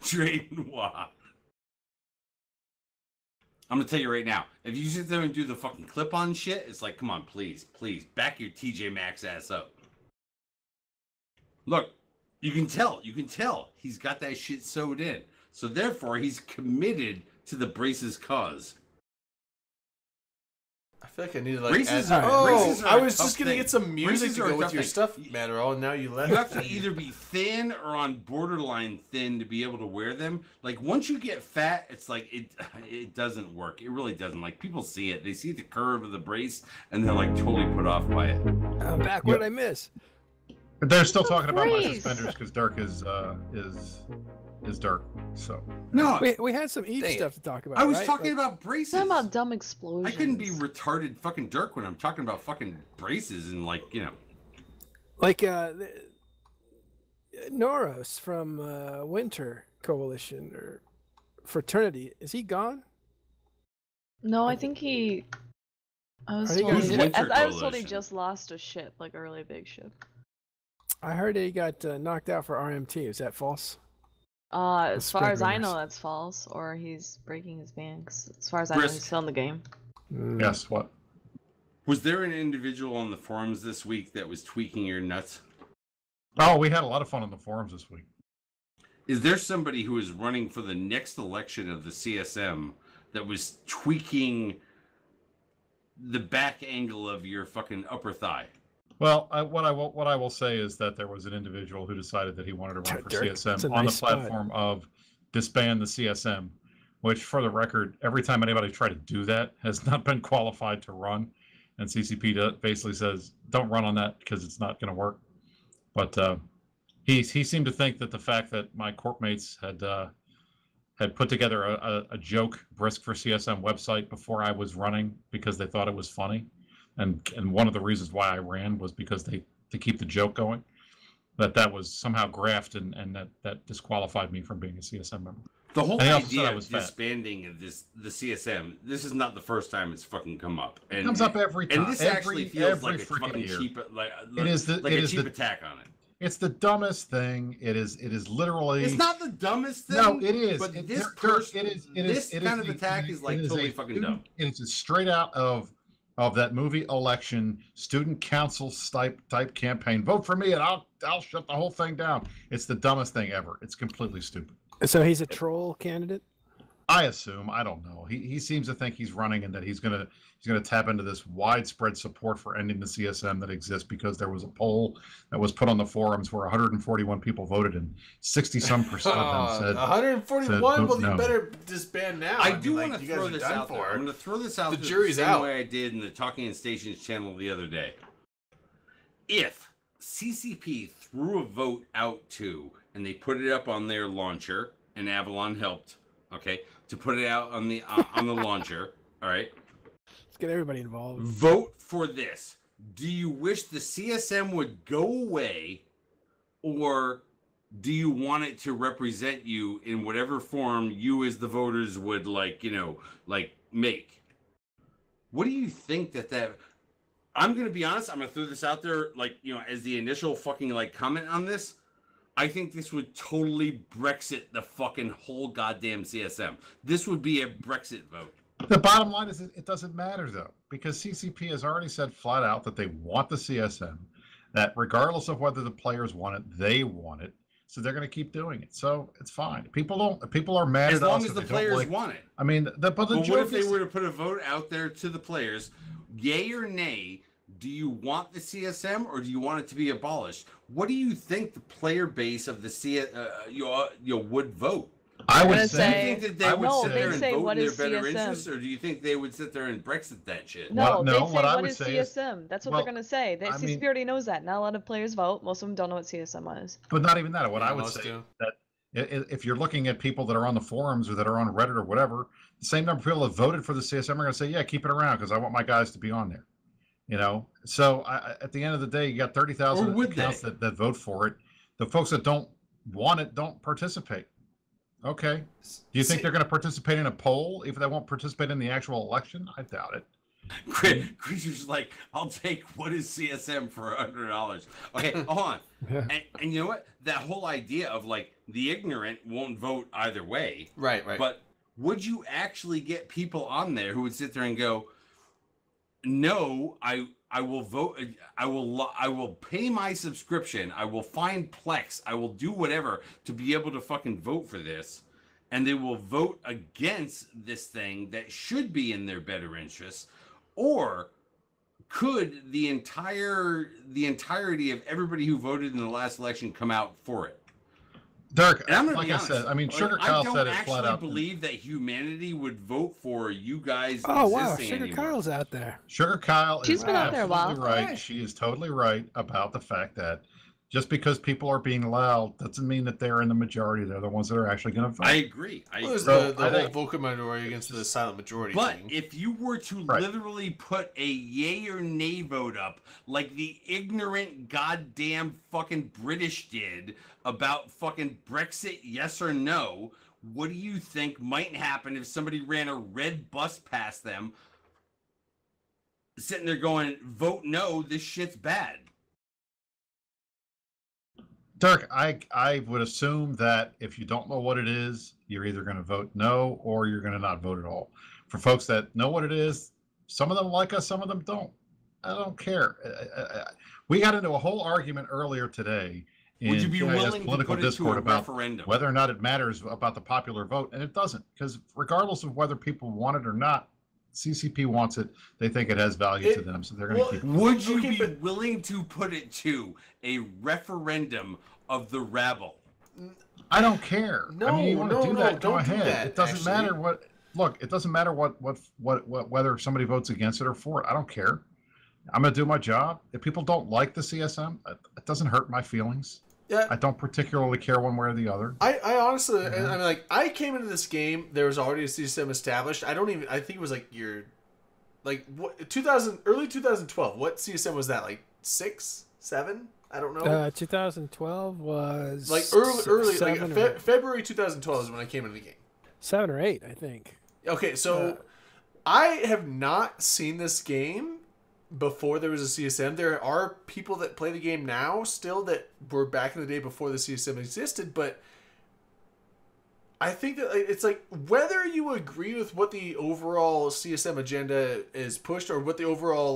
Drayden Wah. I'm gonna tell you right now, if you sit there and do the fucking clip-on shit, it's like, come on, please, back your TJ Maxx ass up. Look, you can tell he's got that shit sewed in. So therefore, he's committed to the braces cause. I feel like I need to like. Braces add... are- Oh, braces are I a was tough just gonna thing. get some music Braces to are a go with tough your thing. stuff, Matterall, and now you left. You have to either be thin or on borderline thin to be able to wear them. Like once you get fat, it's like it doesn't work. It really doesn't. Like people see it, they see the curve of the brace, and they're like totally put off by it. I'm back. What did I miss? But they're still talking about my brace. suspenders because Dirk is Dirk. So No, We had some Eve Dang it. stuff to talk about. I was right? talking Like, about braces. Talking about dumb explosions. I couldn't be retarded fucking Dirk when I'm talking about fucking braces and like Noros from Winter Coalition or Fraternity. Is he gone? No, I think he. I was Are you told guys he, Winter I was told he Coalition? just lost a ship, like a really big ship. I heard he got knocked out for RMT. Is that false? As spread far as I rumors. know, that's false, or he's breaking his ban. 'Cause as far as I know, he's Brisk. still in the game. yes, what? Was there an individual on the forums this week that was tweaking your nuts? Oh, we had a lot of fun on the forums this week. Is there somebody who is running for the next election of the CSM that was tweaking the back angle of your fucking upper thigh? Well, what I will say is that there was an individual who decided that he wanted to run for Dirk, that's CSM a on nice the spot. platform of disband the CSM, which, for the record, every time anybody tried to do that has not been qualified to run, and CCP basically says don't run on that because it's not going to work. But he seemed to think that the fact that my corp mates had put together a joke Brisk for CSM website before I was running because they thought it was funny. And one of the reasons why I ran was because to keep the joke going, that was somehow graft and that disqualified me from being a CSM member. The whole And he also said idea I of was fat. disbanding of the CSM, this is not the first time it's fucking come up. And, It comes up every time. And this actually feels every like a freaking fucking year. cheap, It is the- like it a is cheap the- attack on it. It's the dumbest thing. It is literally. It's not the dumbest thing. No, it is. But It- this Dirk, person, it is this it kind is of a- attack is like it totally a fucking student- dumb. It's straight out of that movie Election, student council type campaign. Vote for me and I'll shut the whole thing down. It's the dumbest thing ever. It's completely stupid. So he's a troll candidate. I assume. I don't know. He seems to think he's running and that he's gonna tap into this widespread support for ending the CSM that exists because there was a poll that was put on the forums where 141 people voted and 60-some% of them said 141. said, Well, no. you better disband now. I mean, do like, want to you guys throw are this done out there. for. I'm going to throw this out The there jury's the same out. way I did in the Talking in Stations channel the other day. If CCP threw a vote out to, and they put it up on their launcher, and Avalon helped, okay, to put it out on the launcher, all right, Let's get everybody involved. vote for this. Do you wish the CSM would go away, or do you want it to represent you in whatever form you as the voters would make? What do you think that I'm going to be honest, I'm going to throw this out there as the initial fucking comment on this. I think this would totally Brexit the fucking whole goddamn CSM. This would be a Brexit vote. The bottom line is it doesn't matter, though, because CCP has already said flat out that they want the CSM, that regardless of whether the players want it, they want it. So they're going to keep doing it. So it's fine. People are mad As at long us as if the they don't players like- want it. I mean, but the But joke what if they is, were to put a vote out there to the players, yay or nay? Do you want the CSM or do you want it to be abolished? What do you think the player base of the would vote? I I'm would gonna Do say, you say- think that they I would would sit say- there they'd and say, vote what in their is better CSM? interests, or do you think they would sit there and Brexit that shit? No, no, they'd what say, I what would is say is- CSM? That's what well, they're going to say. I CCP mean- already knows that. Not a lot of players vote. Most of them don't know what CSM is. but not even that. What Yeah, I would most say do. that if you're looking at people that are on the forums or that are on Reddit or whatever, the same number of people that voted for the CSM are going to say, yeah, keep it around because I want my guys to be on there. So at the end of the day, you got 30,000 Or would accounts they? that vote for it. The folks that don't want it don't participate. Okay. Do you think See- they're going to participate in a poll if they won't participate in the actual election? I doubt it. Creature's like, I'll take what is CSM for $100. Okay, hold on. And you know what? That whole idea of the ignorant won't vote either way. Right. But would you actually get people on there who would sit there and go, no, I will vote. I will pay my subscription. I will find Plex. I will do whatever to be able to fucking vote for this. And they will vote against this thing that should be in their better interests. or could the entirety of everybody who voted in the last election come out for it? Dirk, And I'm gonna like be I honest, said, I mean, Sugar I Kyle don't said it actually flat out. believe that humanity would vote for you guys Oh wow, existing Sugar anymore. Kyle's out there. Sugar Kyle She's is been out there a absolutely while. right. Hey. She is totally right about the fact that just because people are being loud doesn't mean that they're in the majority. They're the ones that are actually going to vote. I agree. Well, there's So, the I whole think- vocal minority against the silent majority But thing. if you were to Right. literally put a yay or nay vote up like the ignorant goddamn fucking British did about fucking Brexit, yes or no, what do you think might happen if somebody ran a red bus past them sitting there going, vote no, this shit's bad? Dirk, I would assume that if you don't know what it is, you're either going to vote no or you're going to not vote at all. For folks that know what it is, some of them like us, some of them don't. I don't care. We got into a whole argument earlier today in Would you be GIS willing to political put it to discord a about referendum? whether or not it matters about the popular vote, and it doesn't, because regardless of whether people want it or not, CCP wants it. They think it has value to them, so they're going to keep it. Would you Okay, be but- willing to put it to a referendum of the rabble? I don't care. I mean, you want to do that, go don't do ahead. that, It doesn't actually. matter what. Look, it doesn't matter what whether somebody votes against it or for it. I don't care. I'm going to do my job. If people don't like the CSM, it doesn't hurt my feelings. Yeah. I don't particularly care one way or the other. I honestly, I mean, like, I came into this game. There was already a CSM established. I think it was like what early 2012. What CSM was that? Like 6, 7? I don't know. 2012 was like early, like 7 or, February 2012 is when I came into the game. 7 or 8, I think. Okay, so I have not seen this game before there was a CSM. There are people that play the game now still that were back in the day before the CSM existed, but I think that it's like whether you agree with what the overall CSM agenda is pushed or what the overall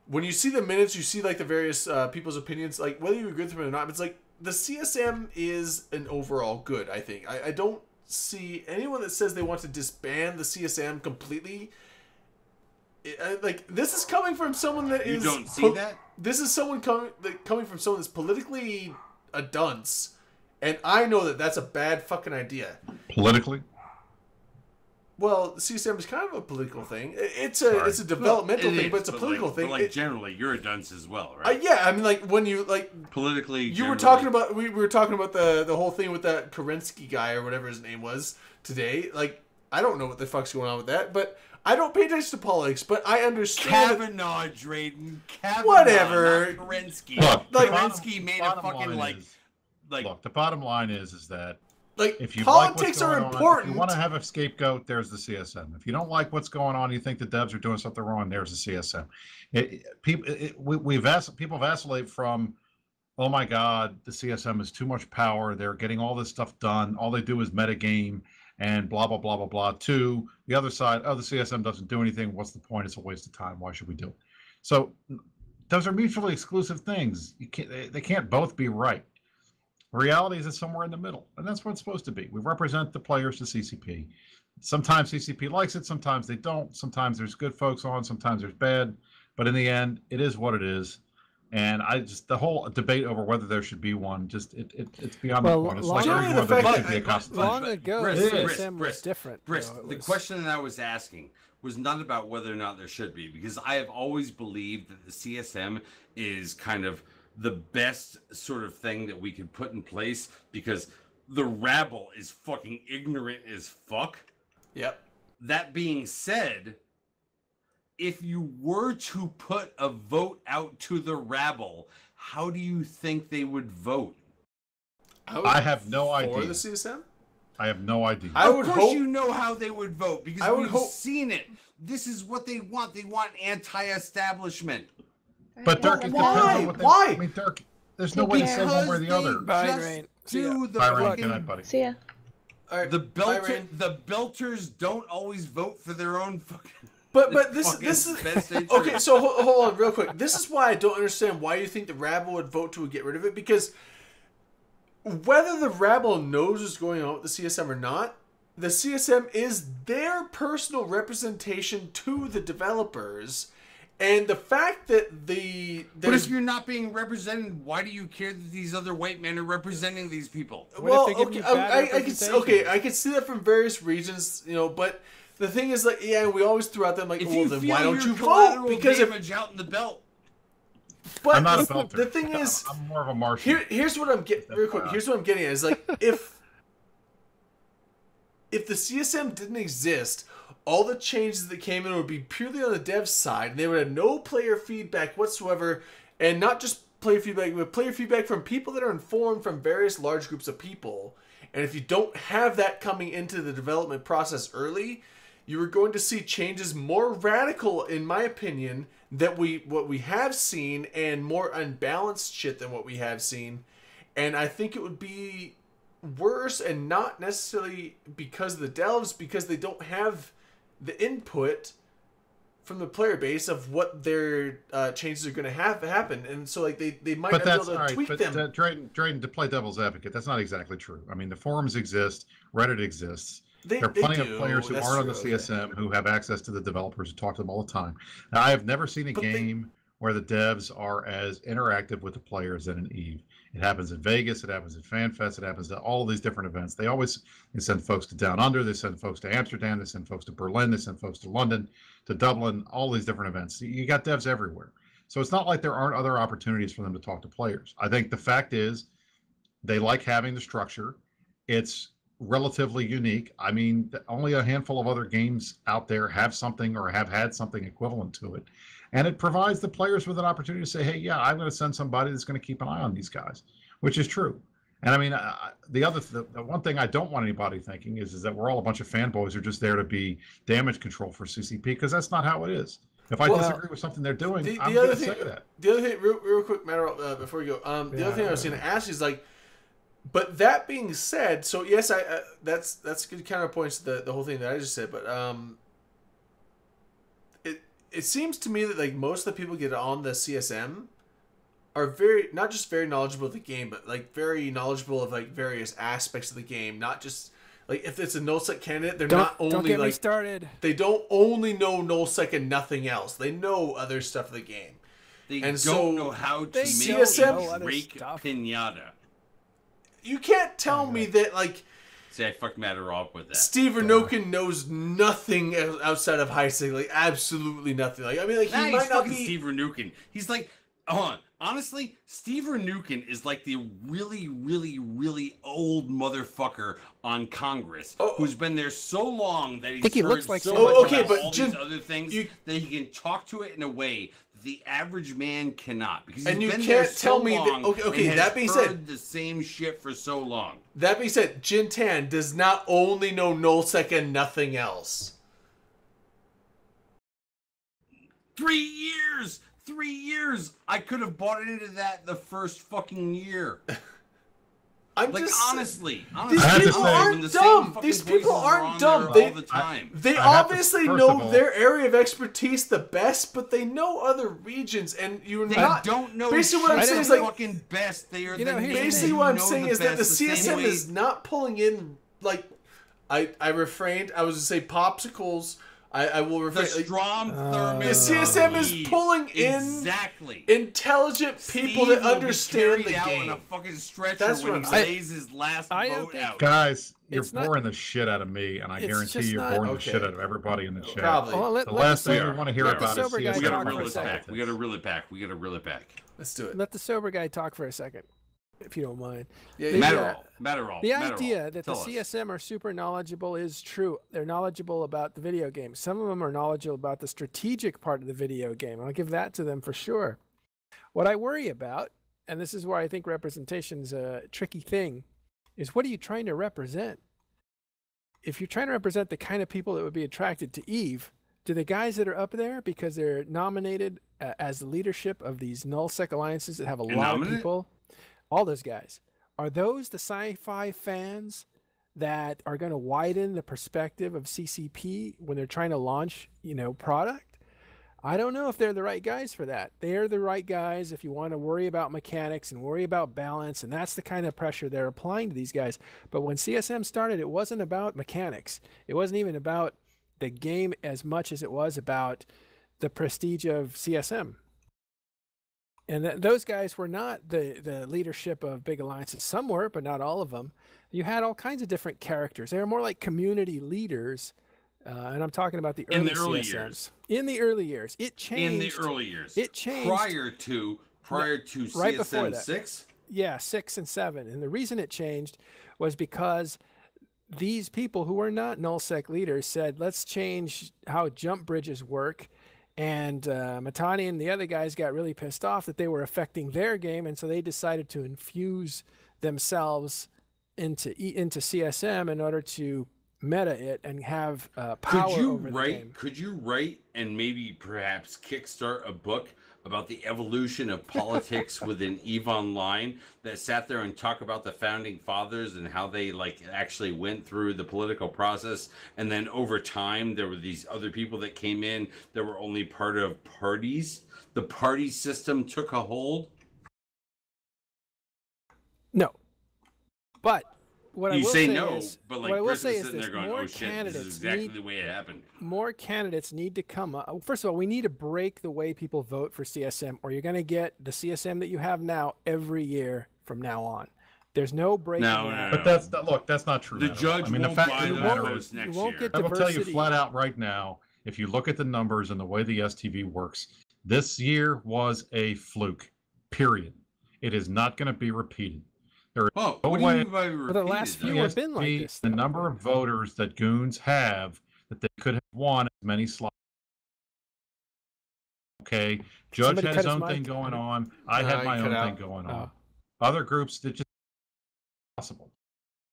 when you see the minutes, you see like the various people's opinions, like whether you agree with them or not, it's like the CSM is an overall good, I think. I don't see anyone that says they want to disband the CSM completely. Like, this is coming from someone that is... You don't see that? This is someone coming from someone that's politically a dunce. And I know that that's a bad fucking idea. Politically? Well, CSM is kind of a political thing. It's a developmental thing, but it's a political thing. But like generally, you're a dunce as well, right? Yeah, I mean, like when you Politically, you were generally. talking about we were talking about the whole thing with that Kerensky guy or whatever his name was today. Like, I don't know what the fuck's going on with that, but I don't pay attention to politics. But I understand. Kavanaugh, Drayden. Kavanaugh, Whatever. not Kerensky. Look, Like, Kerensky made a bottom fucking line like. Look, the bottom line is that Like, if you politics like are what's going on, important. if you want to have a scapegoat, there's the CSM. If you don't like what's going on, you think the devs are doing something wrong, there's the CSM. People vacillate from, oh my God, the CSM is too much power. They're getting all this stuff done. All they do is metagame and blah, blah, blah, blah, blah. To the other side, oh, the CSM doesn't do anything. What's the point? It's a waste of time. Why should we do it? So those are mutually exclusive things. They can't both be right. Reality is it's somewhere in the middle, and that's what it's supposed to be. We represent the players to CCP. Sometimes CCP likes it, sometimes they don't. Sometimes there's good folks on, sometimes there's bad. But in the end, it is what it is. And the whole debate over whether there should be one, it's beyond the point. It's like Generally, arguing the whether fact there that- should be a constitution. Long ago, Brisk, the Brisk, CSM was Brisk, different. Brisk, though. It the was- question that I was asking was not about whether or not there should be, because I have always believed that the CSM is kind of the best sort of thing that we could put in place, because the rabble is fucking ignorant as fuck. Yep. That being said, if you were to put a vote out to the rabble, how do you think they would vote? I have no For idea. the CSM? I have no idea. I Of would course hope. you know how they would vote, because I would we've hope- seen it. This is what they want. They want anti-establishment. But Dirk, it depends Why? on what they, Why? I mean, Dirk, there's no way to say one way or the other. Bye, just Rain. See ya. do the Bye, Rain. fucking- Good night, buddy. See ya. All right. the Bye, belter, Rain. the belters don't always vote for their own fucking. But this fucking this is best interest. okay. So hold on, real quick. This is why I don't understand why you think the rabble would vote to get rid of it, because whether the rabble knows what's going on with the CSM or not, the CSM is their personal representation to the developers. And the fact that But if you're not being represented, why do you care that these other white men are representing these people? Well, okay, I can see that from various regions, you know, but the thing is, like, yeah, we always throw out them like, well, then why don't you vote? Because if out in the belt. But I'm not a belter. the thing is, I'm more of a Martian. Here's what I'm getting real quick. Here's what I'm getting at is like if the CSM didn't exist, all the changes that came in would be purely on the dev side, and they would have no player feedback whatsoever, and not just player feedback, but player feedback from people that are informed from various large groups of people. And if you don't have that coming into the development process early, you are going to see changes more radical, in my opinion, that what we have seen, and more unbalanced shit than what we have seen. And I think it would be worse, and not necessarily because of the devs, because they don't have the input from the player base of what their changes are going to have happen, and so like they might not be able to tweak them. Drayden, to play devil's advocate, that's not exactly true. I mean, the forums exist, Reddit exists. There are plenty of players who aren't on the CSM who have access to the developers who talk to them all the time. Now, I have never seen a game where the devs are as interactive with the players than in EVE. It happens in Vegas, it happens at FanFest, it happens at all these different events. They send folks to Down Under, they send folks to Amsterdam, they send folks to Berlin, they send folks to London, to Dublin, all these different events. You got devs everywhere. So it's not like there aren't other opportunities for them to talk to players. I think the fact is they like having the structure. It's relatively unique. I mean, only a handful of other games out there have something or have had something equivalent to it. And it provides the players with an opportunity to say, hey, yeah, I'm going to send somebody that's going to keep an eye on these guys, which is true. And I mean, the one thing I don't want anybody thinking is that we're all a bunch of fanboys who are just there to be damage control for CCP, because that's not how it is. If I disagree with something they're doing, I'm going to say that. The other thing, real quick, Matter, before we go, the other thing I was going to ask you is like, but that being said, so yes, that's good counterpoints to the whole thing that I just said, but it seems to me that like most of the people get on the CSM are not just very knowledgeable of the game, but like very knowledgeable of like various aspects of the game. Not just like if it's a nullsec candidate, don't get me started. They don't only know nullsec and nothing else. They know other stuff of the game. They don't know how to make CSM break pinata. You can't tell me that like. See, I fucked Matter up with that. Steve Renokin knows nothing outside of high sec, like absolutely nothing. Like I mean, like he might not be Steve Renokin. He's like, honestly, Steve Renokin is like the really, really, really old motherfucker on Congress who's been there so long that he's looks like so much okay, about but all these other things that he can talk to it in a way the average man cannot, because he's been there so long. Okay. That being said, heard the same shit for so long. That being said, Jin Tan does not only know nullsec and nothing else. 3 years. 3 years. I could have bought into that the first fucking year. Honestly, these people aren't dumb. These people aren't dumb. They obviously know their area of expertise the best, but they know other regions, and don't know. Basically, what I'm saying is like fucking best. They are basically what I'm saying is that the CSM is not pulling in like I refrained. I was to say popsicles. I will refrain. The Strom Thurmond. The CSM is pulling in intelligent people that understand the game. In a fucking stretcher. That's when he lays his last boat out. Guys, you're boring the shit out of me, and I guarantee you're boring the shit out of everybody in the chat. Probably. The last thing we want to hear about is we got to reel it back. Let's do it. Let the sober guy talk for a second, if you don't mind. Matter all. The idea that the CSM are super knowledgeable is true. They're knowledgeable about the video game. Some of them are knowledgeable about the strategic part of the video game. I'll give that to them for sure. What I worry about, and this is where I think representation's a tricky thing, is what are you trying to represent? If you're trying to represent the kind of people that would be attracted to EVE, do the guys that are up there because they're nominated as the leadership of these nullsec alliances that have a lot of people, all those guys, are those the sci-fi fans that are going to widen the perspective of CCP when they're trying to launch, product? I don't know if they're the right guys for that. They're the right guys if you want to worry about mechanics and worry about balance, and that's the kind of pressure they're applying to these guys. But when CSM started, it wasn't about mechanics. It wasn't even about the game as much as it was about the prestige of CSM. And those guys were not the leadership of big alliances. Some were, but not all of them. You had all kinds of different characters. They were more like community leaders. And I'm talking about the early CSMs. Years. In the early years. It changed. In the early years. It changed. Prior to right CSM 6? Yeah, 6 and 7. And the reason it changed was because these people who were not nullsec leaders said, let's change how jump bridges work. And Matani and the other guys got really pissed off that they were affecting their game. And so they decided to infuse themselves into CSM in order to meta it and have power over the game. Could you write and maybe perhaps kickstart a book about the evolution of politics within EVE Online that sat there and talk about the founding fathers and how they like actually went through the political process, and then over time there were these other people that came in that were only part of parties? The party system took a hold. No, but what I will say no, is, but like what I will Chris say is is sitting this: there going, more "Oh shit, this candidates is exactly need, the way it happened." more candidates need to come up. First of all, we need to break the way people vote for CSM, or you're going to get the CSM that you have now every year from now on. There's no breaking that. But that's not true. The judge won't buy the votes next year. I will tell you flat out right now, if you look at the numbers and the way the STV works, this year was a fluke, period. It is not going to be repeated. There is no what do you way mean by repeated? The last few have been like this. The number of voters that goons have that they could have won as many slots. Okay, Judge had his own thing going on. I had my own thing going on. Other groups, that just possible.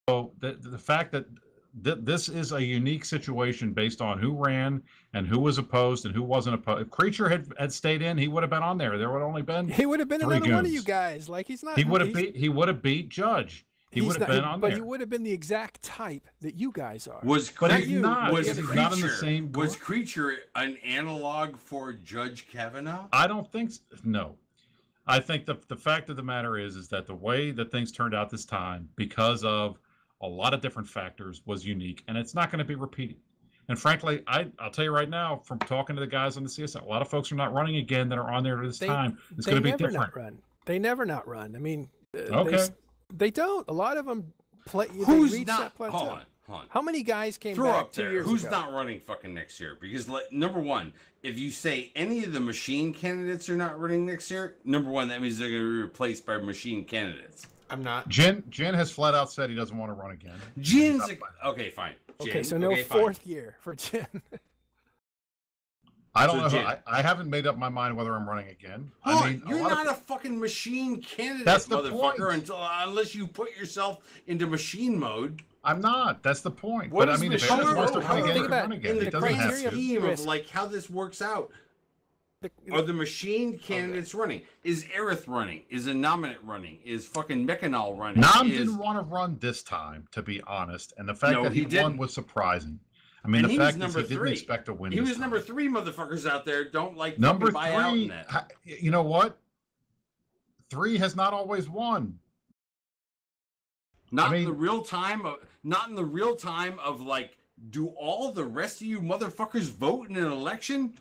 So the fact that this is a unique situation based on who ran and who was opposed and who wasn't opposed. If Creature had stayed in, he would have been on there. There would have only been He would have been another goons. one of you guys. Like he's not. He would have beat Judge. He would have been on there. But he would have been the exact type that you guys are. Was Creature not in the same group? Was Creature an analog for Judge Kavanaugh? I don't think so. No. I think the fact of the matter is that the way that things turned out this time, because of a lot of different factors, was unique, and it's not going to be repeated. And frankly, I'll tell you right now, from talking to the guys on the CSM, a lot of folks are not running again that are on there this time. It's going to be different. They never not run. I mean, okay. They don't. A lot of them play. Who's not? Hold on. How many guys came Throw back up 2 there. years Who's ago? not running fucking next year? Because number one, if you say any of the machine candidates are not running next year, number one, that means they're going to be replaced by machine candidates. I'm not. Jen has flat out said he doesn't want to run again. Jen's okay, fine. Okay, so no fourth year for Jen. I don't know. I haven't made up my mind whether I'm running again. I mean, you're not a fucking machine candidate, that's the motherfucker, unless you put yourself into machine mode. I'm not. That's the point. What but I mean, if Aaron wants to run again, he can run again. In It the doesn't have grand to. scheme of like how this works out, are the machine candidates running? Is Aerith running? Is Anominate running? Is fucking Mechanol running? Nam didn't want to run this time, to be honest, and the fact that he won was surprising. I mean, the fact is he didn't expect to win. He was number 3, motherfuckers out there don't like number buy out in 3. that. You know what? 3 has not always won. Not in the real time of like, do all the rest of you motherfuckers vote in an election?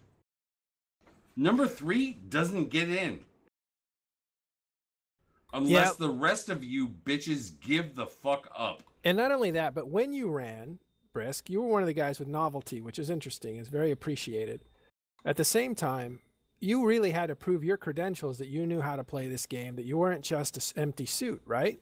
Number 3 doesn't get in. Unless the rest of you bitches give the fuck up. And not only that, but when you ran, Brisk, you were one of the guys with novelty, which is interesting. It's very appreciated. At the same time, you really had to prove your credentials that you knew how to play this game, that you weren't just an empty suit, right?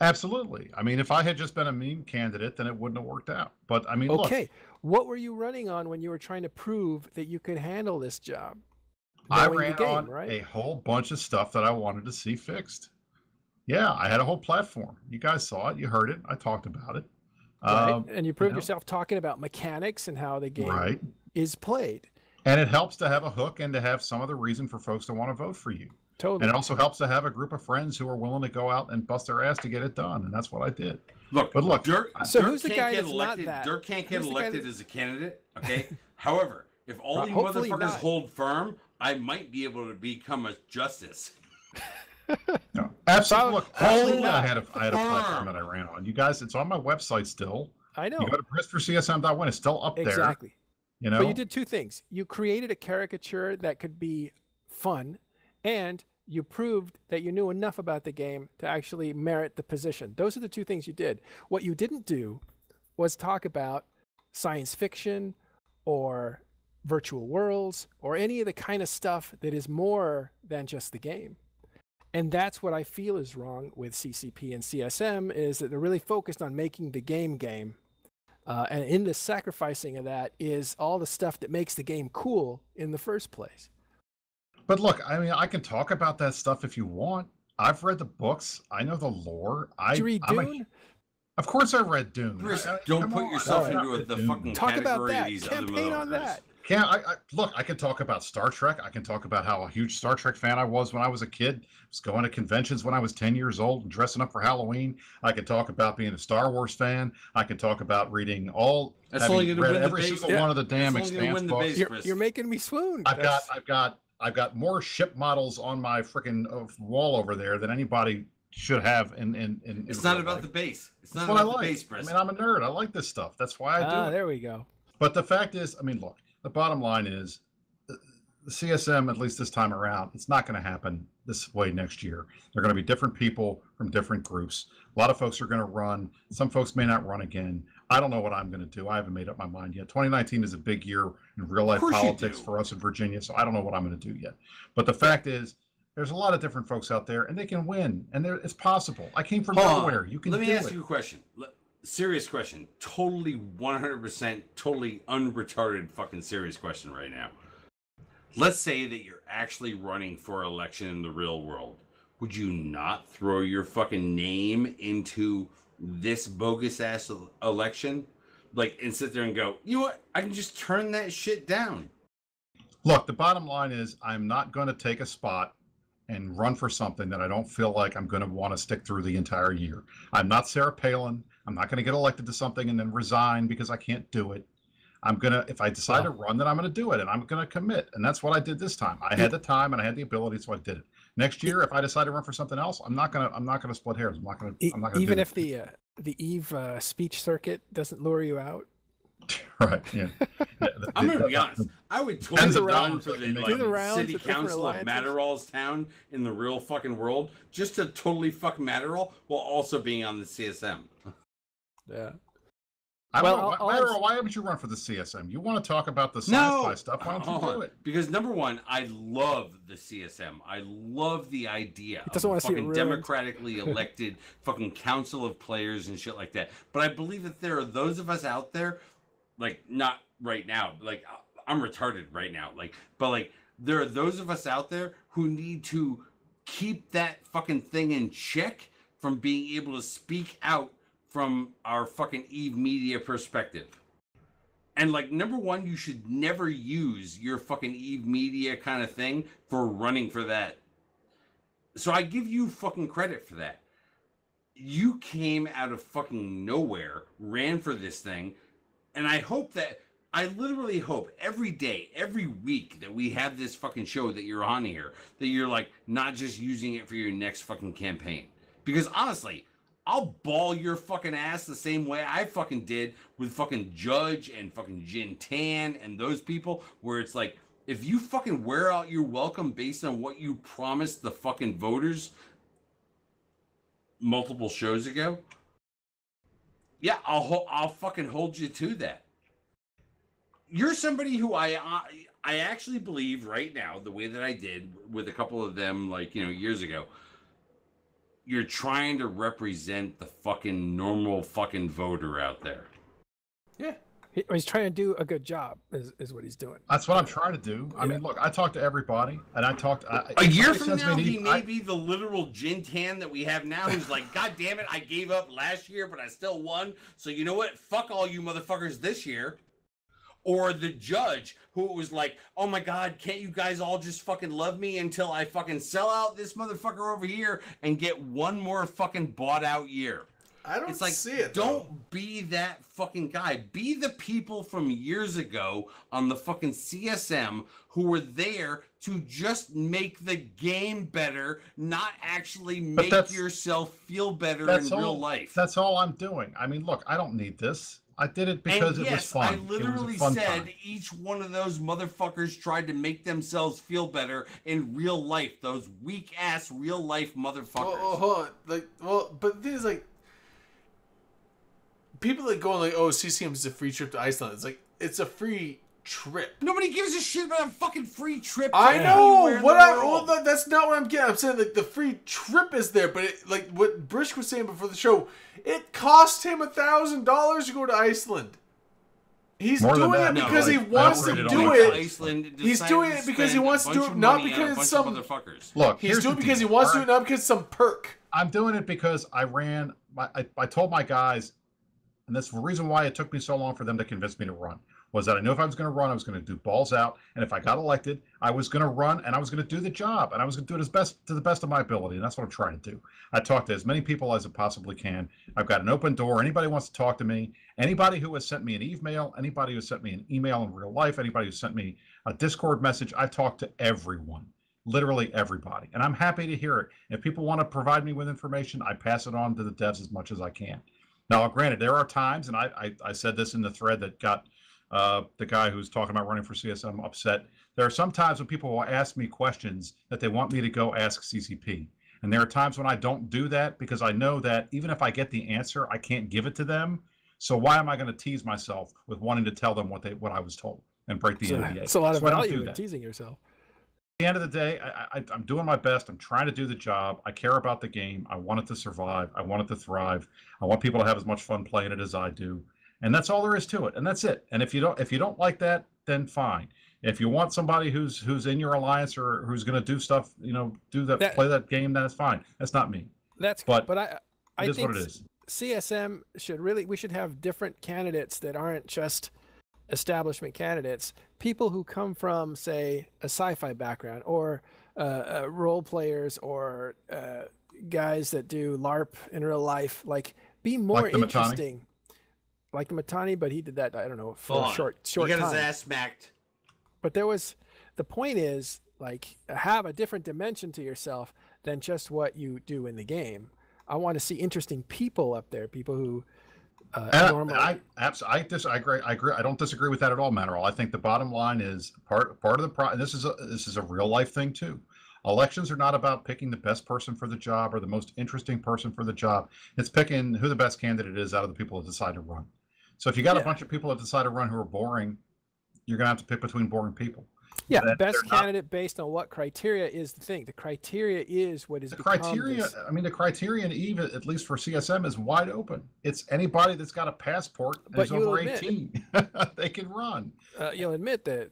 Absolutely. I mean, if I had just been a meme candidate, then it wouldn't have worked out. But I mean, okay. What were you running on when you were trying to prove that you could handle this job? I ran on a whole bunch of stuff that I wanted to see fixed. Yeah, I had a whole platform. You guys saw it. You heard it. I talked about it. Right. And you proved yourself talking about mechanics and how the game is played. And it helps to have a hook and to have some other reason for folks to want to vote for you. Totally. And it also helps to have a group of friends who are willing to go out and bust their ass to get it done. And that's what I did. Look, but look, Dirk, so Dirk who's the guy that's elected, not that? Dirk can't get elected as a candidate, okay? However, If all you Hopefully motherfuckers not. hold firm, I might be able to become a justice. No, absolutely. Look, absolutely. Hold I had a platform firm. that I ran on. You guys, it's on my website still. I know. You go to pressforcsm.win. It's still up there. Exactly. You know, But you did two things. You created a caricature that could be fun, and you proved that you knew enough about the game to actually merit the position. Those are the two things you did. What you didn't do was talk about science fiction or virtual worlds or any of the kind of stuff that is more than just the game. And that's what I feel is wrong with CCP and CSM, is that they're really focused on making the game. And in the sacrificing of that is all the stuff that makes the game cool in the first place. but look, I mean, I can talk about that stuff if you want. I've read the books. I know the lore. Did you read I'm a- Dune? of course, I read Dune. Bruce, I- don't come put on. yourself I into read the Dune. fucking Talk about category that. of these other Campaign on motherfuckers. that. Can't I look? I can talk about Star Trek. I can talk about how a huge Star Trek fan I was when I was a kid. I was going to conventions when I was 10 years old and dressing up for Halloween. I can talk about being a Star Wars fan. I can talk about reading all. That's having only gonna read win the every base. single one of the damn That's only gonna Expanse win the books. base. Chris. You're making me swoon. I've got more ship models on my freaking wall over there than anybody should have. In It's in not real about life. the base. It's That's not what I about the like. base, Chris. I mean, I'm a nerd. I like this stuff. That's why I do it. There we go. But the fact is, I mean, look, the bottom line is the CSM, at least this time around, it's not going to happen this way next year. They're going to be different people from different groups. A lot of folks are going to run. Some folks may not run again. I don't know what I'm going to do. I haven't made up my mind yet. 2019 is a big year in real life course you politics do. for us in Virginia, so I don't know what I'm going to do yet. But the fact is, there's a lot of different folks out there, and they can win, and it's possible. I came from Hold on. nowhere. You can Let me do ask it. you a question. Serious question. Totally 100% totally unretarded fucking serious question right now. Let's say that you're actually running for election in the real world. Would you not throw your fucking name into this bogus ass election? Like, and sit there and go, you know what? I can just turn that shit down. Look, the bottom line is I'm not going to take a spot and run for something that I don't feel like I'm going to want to stick through the entire year. I'm not Sarah Palin. I'm not going to get elected to something and then resign because I can't do it. I'm going to, if I decide to run, then I'm going to do it and I'm going to commit. And that's what I did this time. I had the time and I had the ability, so I did it. Next year, if I decide to run for something else, I'm not going to split hairs. I'm not going to Even if the Eve speech circuit doesn't lure you out. Right. Yeah. I'm going to be honest. I would Tens totally of run dollars for that the you make. like, Do the rounds city with different council of alliances. Matterall's town in the real fucking world, just to totally fuck Matterall while also being on the CSM. Yeah. I Well, don't know. I'll Myra, why haven't you run for the CSM? You want to talk about the sci-fi stuff? Why don't you hold do on. it? Because number one, I love the CSM. I love the idea He doesn't of wanna a see it fucking ruined. democratically elected fucking council of players and shit like that. But I believe that there are those of us out there, like not right now, like I'm retarded right now, but there are those of us out there who need to keep that fucking thing in check from being able to speak out from our fucking Eve Media perspective. And like, number one, you should never use your fucking Eve Media kind of thing for running for that. So I give you fucking credit for that. You came out of fucking nowhere, ran for this thing, and I literally hope every day, every week that we have this fucking show that you're on here, that you're like not just using it for your next fucking campaign. Because honestly, I'll ball your fucking ass the same way I fucking did with fucking Judge and fucking Jin Tan and those people, where it's like, if you fucking wear out your welcome based on what you promised the fucking voters multiple shows ago, yeah, I'll fucking hold you to that. You're somebody who I actually believe right now, the way that I did with a couple of them, like, you know, years ago, you're trying to represent the fucking normal fucking voter out there. Yeah. He's trying to do a good job, is what he's doing. That's what I'm trying to do. I mean, look, I talk to everybody, and I talk to A year somebody from sends me now, an he email- may be the literal Jin Tan that we have now, who's like, God damn it, I gave up last year, but I still won. So you know what? Fuck all you motherfuckers this year. Or the Judge, who was like, oh my God, can't you guys all just fucking love me until I fucking sell out this motherfucker over here and get one more fucking bought out year? I don't It's like, see it. don't be that fucking guy. Be the people from years ago on the fucking CSM who were there to just make the game better, not actually make yourself feel better in real life. That's all I'm doing. I mean, look, I don't need this. I did it because it was fun. I literally said each one of those motherfuckers tried to make themselves feel better in real life. Those weak ass real life motherfuckers. Well, hold on. But these people that go like, oh, CCM is a free trip to Iceland. It's like, it's a free trip. Nobody gives a shit about a fucking free trip. I know. That's not what I'm getting. I'm saying like the free trip is there, but like what Brisk was saying before the show, it cost him $1,000 to go to Iceland. He's doing it because he wants to do it. He's doing it because he wants to do it, not because it's some motherfuckers. Look, he's doing it because he wants to do it, not because it's some perk. I'm doing it because I told my guys, and that's the reason why it took me so long for them to convince me to run, was that I knew if I was going to run, I was going to do balls out. And if I got elected, I was going to run and I was going to do the job. And I was going to do it to the best of my ability. And that's what I'm trying to do. I talk to as many people as I possibly can. I've got an open door. Anybody wants to talk to me, anybody who has sent me an email, anybody who sent me an email in real life, anybody who sent me a Discord message, I talk to everyone. Literally everybody. And I'm happy to hear it. If people want to provide me with information, I pass it on to the devs as much as I can. Now, granted, there are times, and I said this in the thread that got the guy who's talking about running for CSM upset. There are some times when people will ask me questions that they want me to go ask CCP. And there are times when I don't do that because I know that even if I get the answer, I can't give it to them. So why am I going to tease myself with wanting to tell them what I was told and break the NDA? It's a lot of value in teasing yourself. At the end of the day, I'm doing my best. I'm trying to do the job. I care about the game. I want it to survive. I want it to thrive. I want people to have as much fun playing it as I do. And that's all there is to it. And that's it. And if you don't like that, then fine. If you want somebody who's in your alliance or who's going to do stuff, play that game, then it's fine. That's not me. But I think what it is. CSM we should have different candidates that aren't just establishment candidates. People who come from, say, a sci-fi background or role players or guys that do LARP in real life, be more interesting. Like the Matani, but he did that, I don't know, for a short time. He got his ass smacked. But the point is, have a different dimension to yourself than just what you do in the game. I want to see interesting people up there, people who normally... I agree. I don't disagree with that at all, Mannerall. I think the bottom line is part of the problem, and this is a real life thing too. Elections are not about picking the best person for the job or the most interesting person for the job. It's picking who the best candidate is out of the people that decide to run. So if you got a bunch of people that decide to run who are boring, you're going to have to pick between boring people. Yeah, best candidate based on what criteria is the thing. The criteria is what is the criteria. I mean, the criterion, even at least for CSM, is wide open. It's anybody that's got a passport and is over 18. They can run. You'll admit that,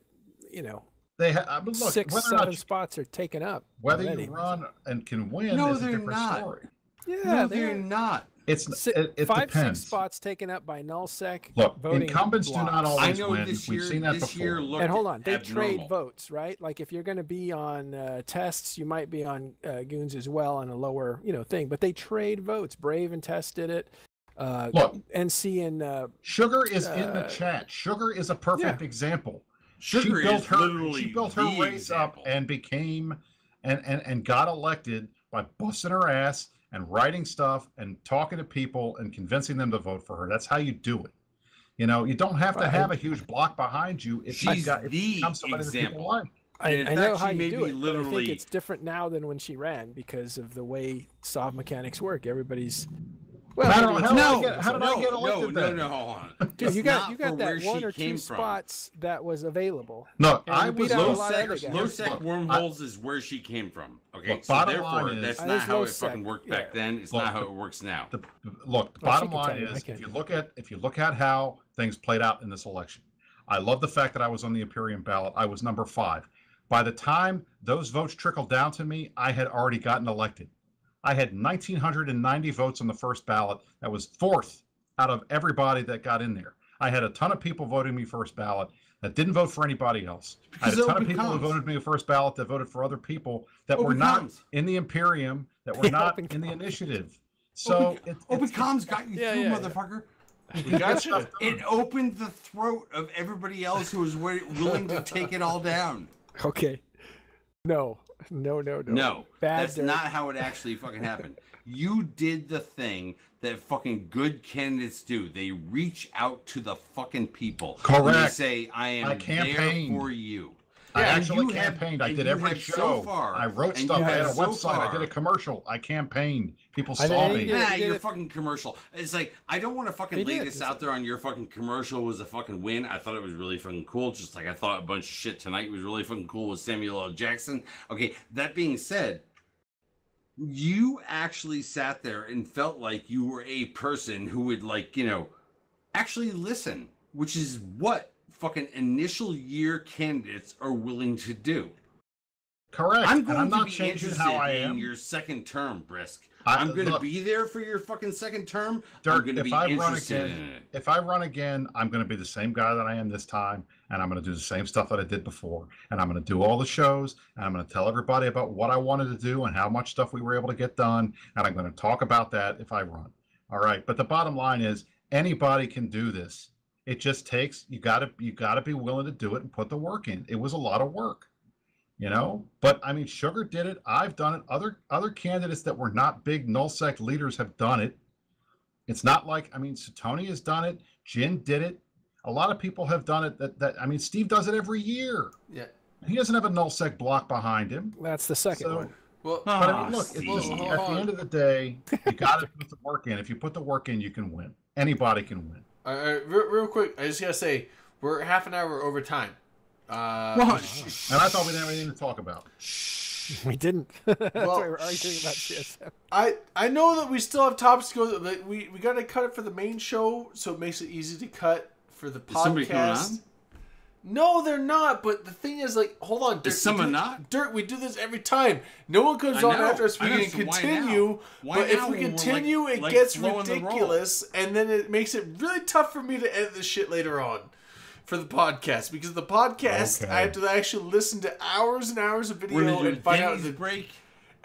they have. Look, 6-7 spots are taken up. Whether you run and can win is a different story. Yeah, they're not. It 5-6 spots taken up by nullsec. Look, voting incumbents blocks. do not always win. We've seen that before. And hold on, they trade votes, right? Like if you're going to be on tests, you might be on goons as well on a lower, thing. But they trade votes. Brave and Test did it. Look, NC and Sugar is in the chat. Sugar is a perfect example. Sugar she built her race up and became and got elected by busting her ass and writing stuff and talking to people and convincing them to vote for her. That's how you do it. You don't have to have a huge block behind you if she's the example. I know how you do it, but I think it's different now than when she ran because of the way SOV mechanics work. Everybody's how did I get elected? No, hold on. Dude, you got that one or two spots that was available. No, I was low sec wormholes is where she came from. Okay, look, so therefore that's not how it fucking worked back then. It's not how it works now. The bottom line is if you look at how things played out in this election, I love the fact that I was on the Imperium ballot. I was number 5. By the time those votes trickled down to me, I had already gotten elected. I had 1,990 votes on the first ballot. That was 4th out of everybody that got in there. I had a ton of people voting me first ballot that didn't vote for anybody else. I had a ton of people who voted me first ballot that voted for other people that were not in the Imperium, that were not in the initiative. So Open comms got you Yeah, through, yeah, yeah. motherfucker. We got you. It opened the throat of everybody else who was willing to take it all down. Okay. No. No, Bad that's Dirk. not how it actually fucking happened. You did the thing that fucking good candidates do. They reach out to the fucking people. Correct. And they say, I am I there campaigned. for you. I And actually you have- campaigned. I and did you every have show. so far, I wrote and stuff. you I had a have so website. I did a far- commercial. I campaigned. People I saw think me. you did- Nah, you your did- fucking commercial. It's like, I don't want to fucking He lay did. this out there on your fucking commercial was a fucking win. I thought it was really fucking cool. Just like I thought a bunch of shit tonight was really fucking cool with Samuel L. Jackson. Okay, that being said, you actually sat there and felt like you were a person who would, like, you know, actually listen, which is what fucking initial year candidates are willing to do. Correct. I'm And going I'm to not be changing interested how I in am. your second term, Brisk. I- I'm going to look, be there for your fucking second term. I'm Dirk, going to be if I run interested again, in it. if I run again, I'm going to be the same guy that I am this time, and I'm going to do the same stuff that I did before, and I'm going to do all the shows, and I'm going to tell everybody about what I wanted to do and how much stuff we were able to get done, and I'm going to talk about that if I run. All right, but the bottom line is anybody can do this. It just takes you got to be willing to do it and put the work in. It was a lot of work. You know, but I mean, Sugar did it. I've done it. Other candidates that were not big nullsec leaders have done it. It's not like, I mean, Tony has done it. Jin did it. A lot of people have done it. That I mean, Steve does it every year. Yeah. He doesn't have a nullsec block behind him. That's the second one. Well, But I mean, look, Steve. at the end of the day, you got to put the work in. If you put the work in, you can win. Anybody can win. all right, real quick, I just gotta say we're half an hour over time. And I thought we didn't have anything to talk about. We didn't. That's Well, why we're arguing about CSM. I know that we still have topics to go. Like we got to cut it for the main show, so it makes it easy to cut for the Is somebody coming podcast. on? No, they're not. But the thing is, like, hold on, Dirk. Is someone we do, not? Dirk, we do this every time. No one comes I on know. after us. We I know, can so why continue, now? Why but if now we when we're, continue, like- it like gets slow on the roll? ridiculous, and then it makes it really tough for me to edit this shit later on for the podcast, because the podcast Okay. I have to actually listen to hours and hours of We're video going to do and find out Denny's the break.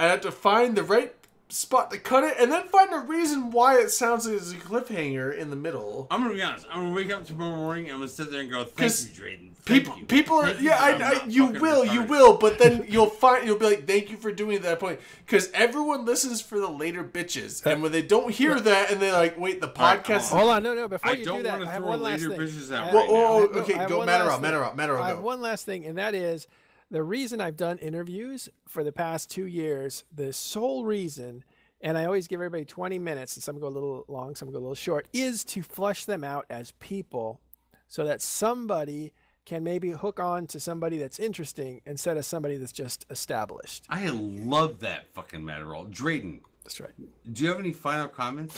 I have to find the right spot to cut it, and then find a reason why it sounds like it's a cliffhanger in the middle. I'm gonna be honest. I'm gonna wake up tomorrow morning. I'm gonna sit there and go, "Thank you, 'Cause Drayden. Thank you. People are, Thank you yeah, that I'm not you fucking will, retarded." but then you'll be like, thank you for doing it at that point, because everyone listens for the later bitches, and when they don't hear that, and they're like, wait, the right, podcast. Hold on, no. Before I you don't do that, want I to have throw one last later thing. bitches out I- right Whoa, now. whoa, okay, I have go one last Matterall, I have go. one last thing, and that is the reason I've done interviews for the past 2 years. The sole reason, and I always give everybody 20 minutes, and some go a little long, some go a little short, is to flush them out as people, so that somebody can maybe hook on to somebody that's interesting instead of somebody that's just established. I love that fucking Matterall. Drayden, That's right. do you have any final comments?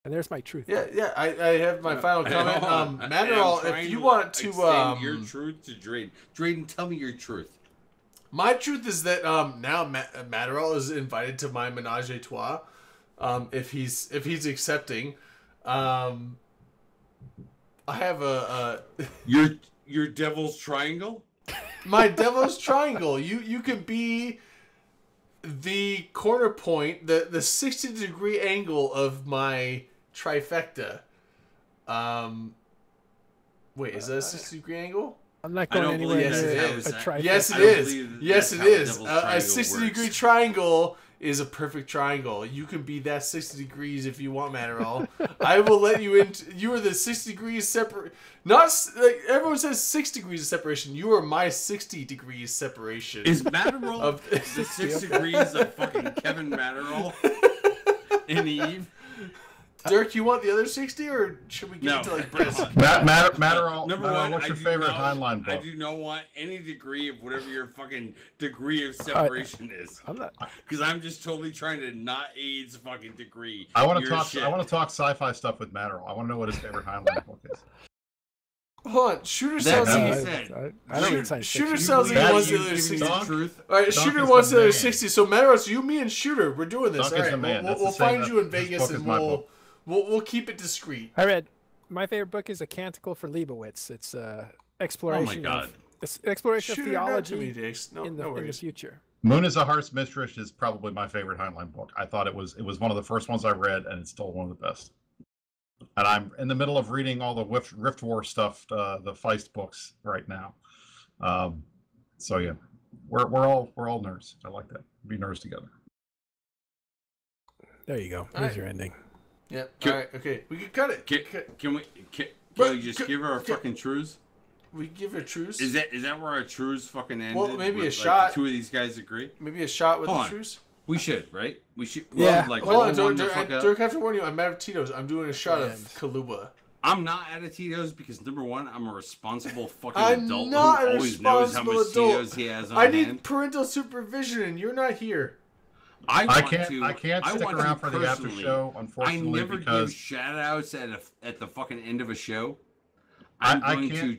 And there's my truth. Yeah, I have my final comment. I'm Matterall, trying if you want to, extend your truth to Drayden. Drayden, tell me your truth. my truth is that now Matterall is invited to my menage a trois, if he's accepting. I have a Your devil's triangle? my devil's triangle. You can be the corner point, the 60-degree angle of my trifecta. Wait, is that a 60-degree angle? I'm not I going don't anywhere believe that's near how a it's- trifecta. Yes, I it don't is. believe that Yes, that's it how a is. devil's A triangle 60-degree works. triangle is a perfect triangle. You can be that 60 degrees if you want, Matterall. I will let you into. You are the 6 degrees separate. Not like everyone says 6 degrees of separation. You are my 60 degrees separation. Is Matterall Of- the 6 degrees of fucking Kevin Matterall in Eve? Dirk, you want the other 60, or should we get No. into like Brisk? Matterall, Number Matterall, one, what's I your do favorite not- Heinlein I book? do not want any degree of whatever your fucking degree of separation is. I'm not. Because I'm just totally trying to not AIDS fucking degree. I want to your talk. shit. I want to talk sci-fi stuff with Matterall. I want to know what his favorite Heinlein book is. Hold on, Shooter That sounds being like. said, I don't need science Shooter fiction. sounds like he That wants the you other give me 60. Dunk? truth. All right, Dunk Shooter is wants the the other man. 60. So Matterall, so you, me, and Shooter, we're doing this. Dunk All is right, the man. we'll That's the find same- you in this Vegas book is and my we'll book. we'll keep it discreet. I read my favorite book is A Canticle for Leibowitz. It's exploration. God. It's exploration Shooter, of not theology too many dicks. No, in no the worries. future. Moon is a Heart's Mistress is probably my favorite Heinlein book. I thought it was one of the first ones I read, and it's still one of the best. And I'm in the middle of reading all the Rift War stuff, the Feist books right now. So yeah, we're all nerds. I like that. Be nerds together. There you go. All There's right. your ending. Yep. All right. Okay. We can cut it. Can we But- just give her a fucking truce? We give her a truce. Is that where our truce fucking ended? Well, maybe with, a shot. The two of these guys agree. Maybe a shot with Hold the on. truce. We should, right? We should. Yeah. Like, Hold on, roll one Dirk. the fuck up. Dirk, I have to warn you. I'm out of Tito's. I'm doing a shot And- of Kaluba. I'm not at a Tito's because number one, I'm a responsible fucking I'm adult not who a always knows how responsible much adult. Tito's he has on I hand. need parental supervision, and you're not here. I can't stick want around to for the after personally- show, I unfortunately, never because give shout outs at the fucking end of a show. I can't.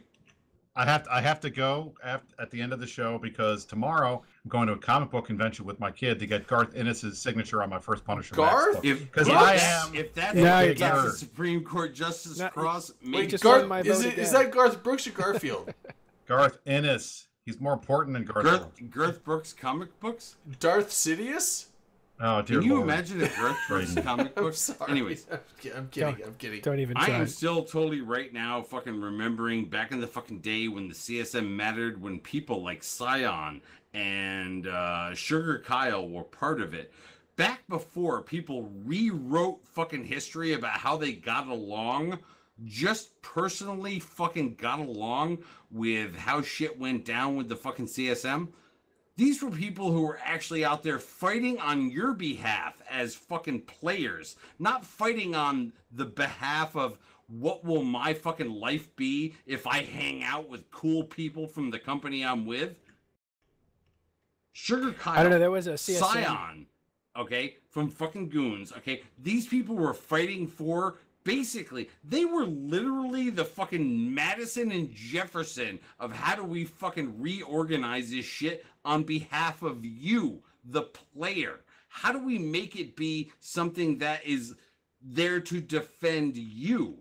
I have to go at the end of the show because tomorrow I'm going to a comic book convention with my kid to get Garth Ennis's signature on my first Punisher. Garth? Because if I that- am. If that's Now what you're gets the talking. Supreme Court Justice Not- Cross, Wait, maybe just Garth, won my is vote it is again. that Garth Brooks or Garfield? Garth Ennis. He's more important than Garth. Brooks. Girth Brooks comic books. Darth Sidious? Oh dear Can you Lord. imagine if Girth Brooks comic I'm books? sorry. Anyways, I'm kidding. Don't even I try. am still totally right now fucking remembering back in the fucking day when the CSM mattered, when people like Scion and Sugar Kyle were part of it. Back before people rewrote fucking history about how they got along, just personally fucking got along with how shit went down with the fucking CSM. These were people who were actually out there fighting on your behalf as fucking players, not fighting on the behalf of what will my fucking life be if I hang out with cool people from the company I'm with. Sugar Kyle, I don't know. There was a CSM. Scion, okay, from fucking Goons, okay? These people were fighting for, basically, they were literally the fucking Madison and Jefferson of how do we fucking reorganize this shit on behalf of you, the player. How do we make it be something that is there to defend you?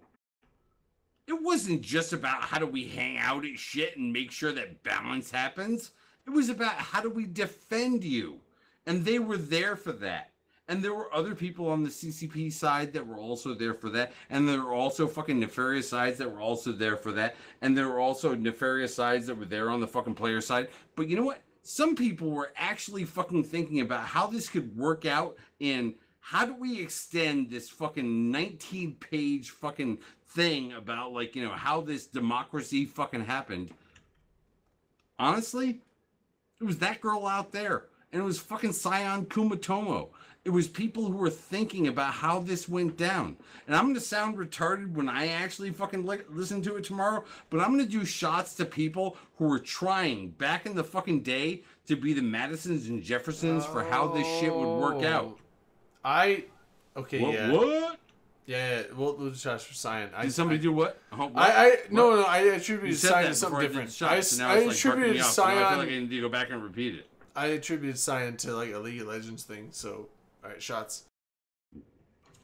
It wasn't just about how do we hang out at shit and make sure that balance happens. It was about how do we defend you? And they were there for that. And there were other people on the CCP side that were also there for that. And there were also fucking nefarious sides that were also there for that. And there were also nefarious sides that were there on the fucking player side. But you know what? Some people were actually fucking thinking about how this could work out in how do we extend this fucking 19-page fucking thing about, like, you know, how this democracy fucking happened. Honestly, it was that girl out there. And it was fucking Scion Kumatomo. It was people who were thinking about how this went down. And I'm going to sound retarded when I actually fucking listen to it tomorrow, but I'm going to do shots to people who were trying back in the fucking day to be the Madisons and Jeffersons for how this shit would work out. What? Yeah, we'll do shots for Scion. Did somebody do what? Oh, what? No, I attributed You said Scion that to something before I did different. the shot, so now I it's like attributed barking me off, so now I feel Scion. like I need to go back and repeat it. I attributed Scion to like a League of Legends thing. So, all right, shots.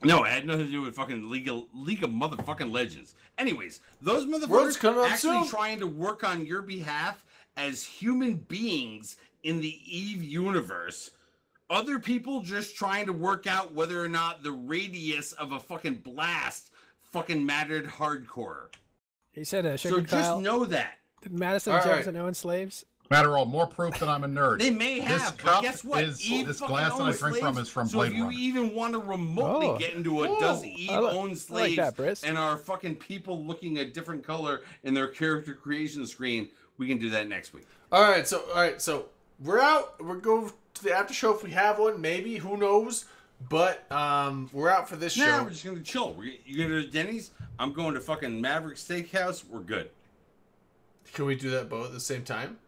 No, it had nothing to do with fucking League of motherfucking Legends. Anyways, those World's motherfuckers coming up actually soon. trying to work on your behalf as human beings in the EVE universe. Other people just trying to work out whether or not the radius of a fucking blast fucking mattered hardcore. He said, So Sugar just Kyle, know that. did Madison All right. Jefferson own slaves? Matter all, more proof that I'm a nerd. They may This have, but cup guess what? is- Eve this fucking glass that I owns drink from slaves, is from so Blade if you Runner. even want to remotely Oh. get into it, does Eve I like- own I like slaves that, Briss. and are fucking people looking a different color in their character creation screen? We can do that next week. All right, so we're out. We're going to the after show if we have one, maybe. Who knows? But we're out for this Now show. we're just gonna chill. You gonna go to Denny's? I'm going to fucking Maverick Steakhouse. We're good. Can we do that both at the same time?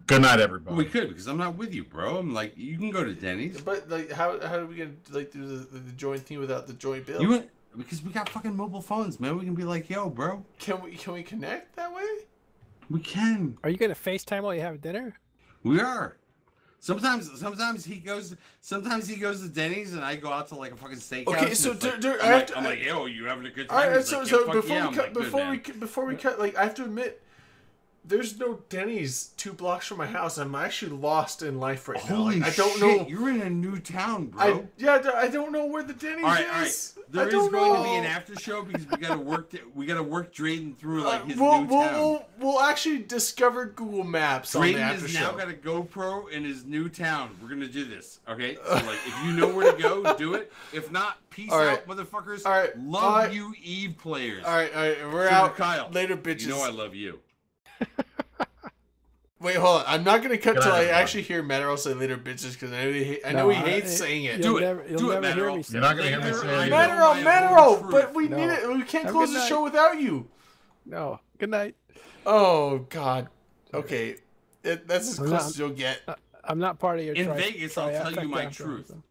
Good night, Well, everybody. we could because I'm not with you, bro. I'm like, you can go to Denny's. But like, how do we get like do the joint thing without the joint bill? You went because we got fucking mobile phones, man. We can be like, yo, bro, Can we connect that way? we can. Are you going to FaceTime while you have dinner? We are. Sometimes he goes to Denny's and I go out to like a fucking steakhouse. Okay, and so it's like- Dirk, I'm like, yo, you having a good time? All right, He's so like, so "Yeah, fuck before yeah." we I'm cut like, "Good, man." before we cut, like I have to admit, there's no Denny's 2 blocks from my house. I'm actually lost in life right now. Holy Like, I don't shit, know. you're in a new town, bro. I don't know where the Denny's all is. right. There I is don't going know. to be an after show because we gotta work. We gotta work Drayden through like his we'll, new town. We'll actually discover Google Maps on the Drayden after has show. now got a GoPro in his new town. We're gonna do this, okay? So like, if you know where to go, do it. If not, peace All out, right. motherfuckers. All right. Love Bye. you, Eve players. All right. We're Sugar out. Kyle. Later, bitches. You know I love you. Wait, hold on. I'm not gonna cut Good till night, I everyone. actually hear Metal say later, bitches, because I know he hates saying it. Do it. You'll Do it, never hear Matt me Earl. say You're not it. gonna hear me Later, say I it. know either. my own Metal, truth. but we No. need it. We can't Have a close good the night. show without you. No. Good night. Oh God. Okay, that's as I'm close not- as you'll get. I'm not part of your In Vegas, I'll tell you trifecta my after, truth. so.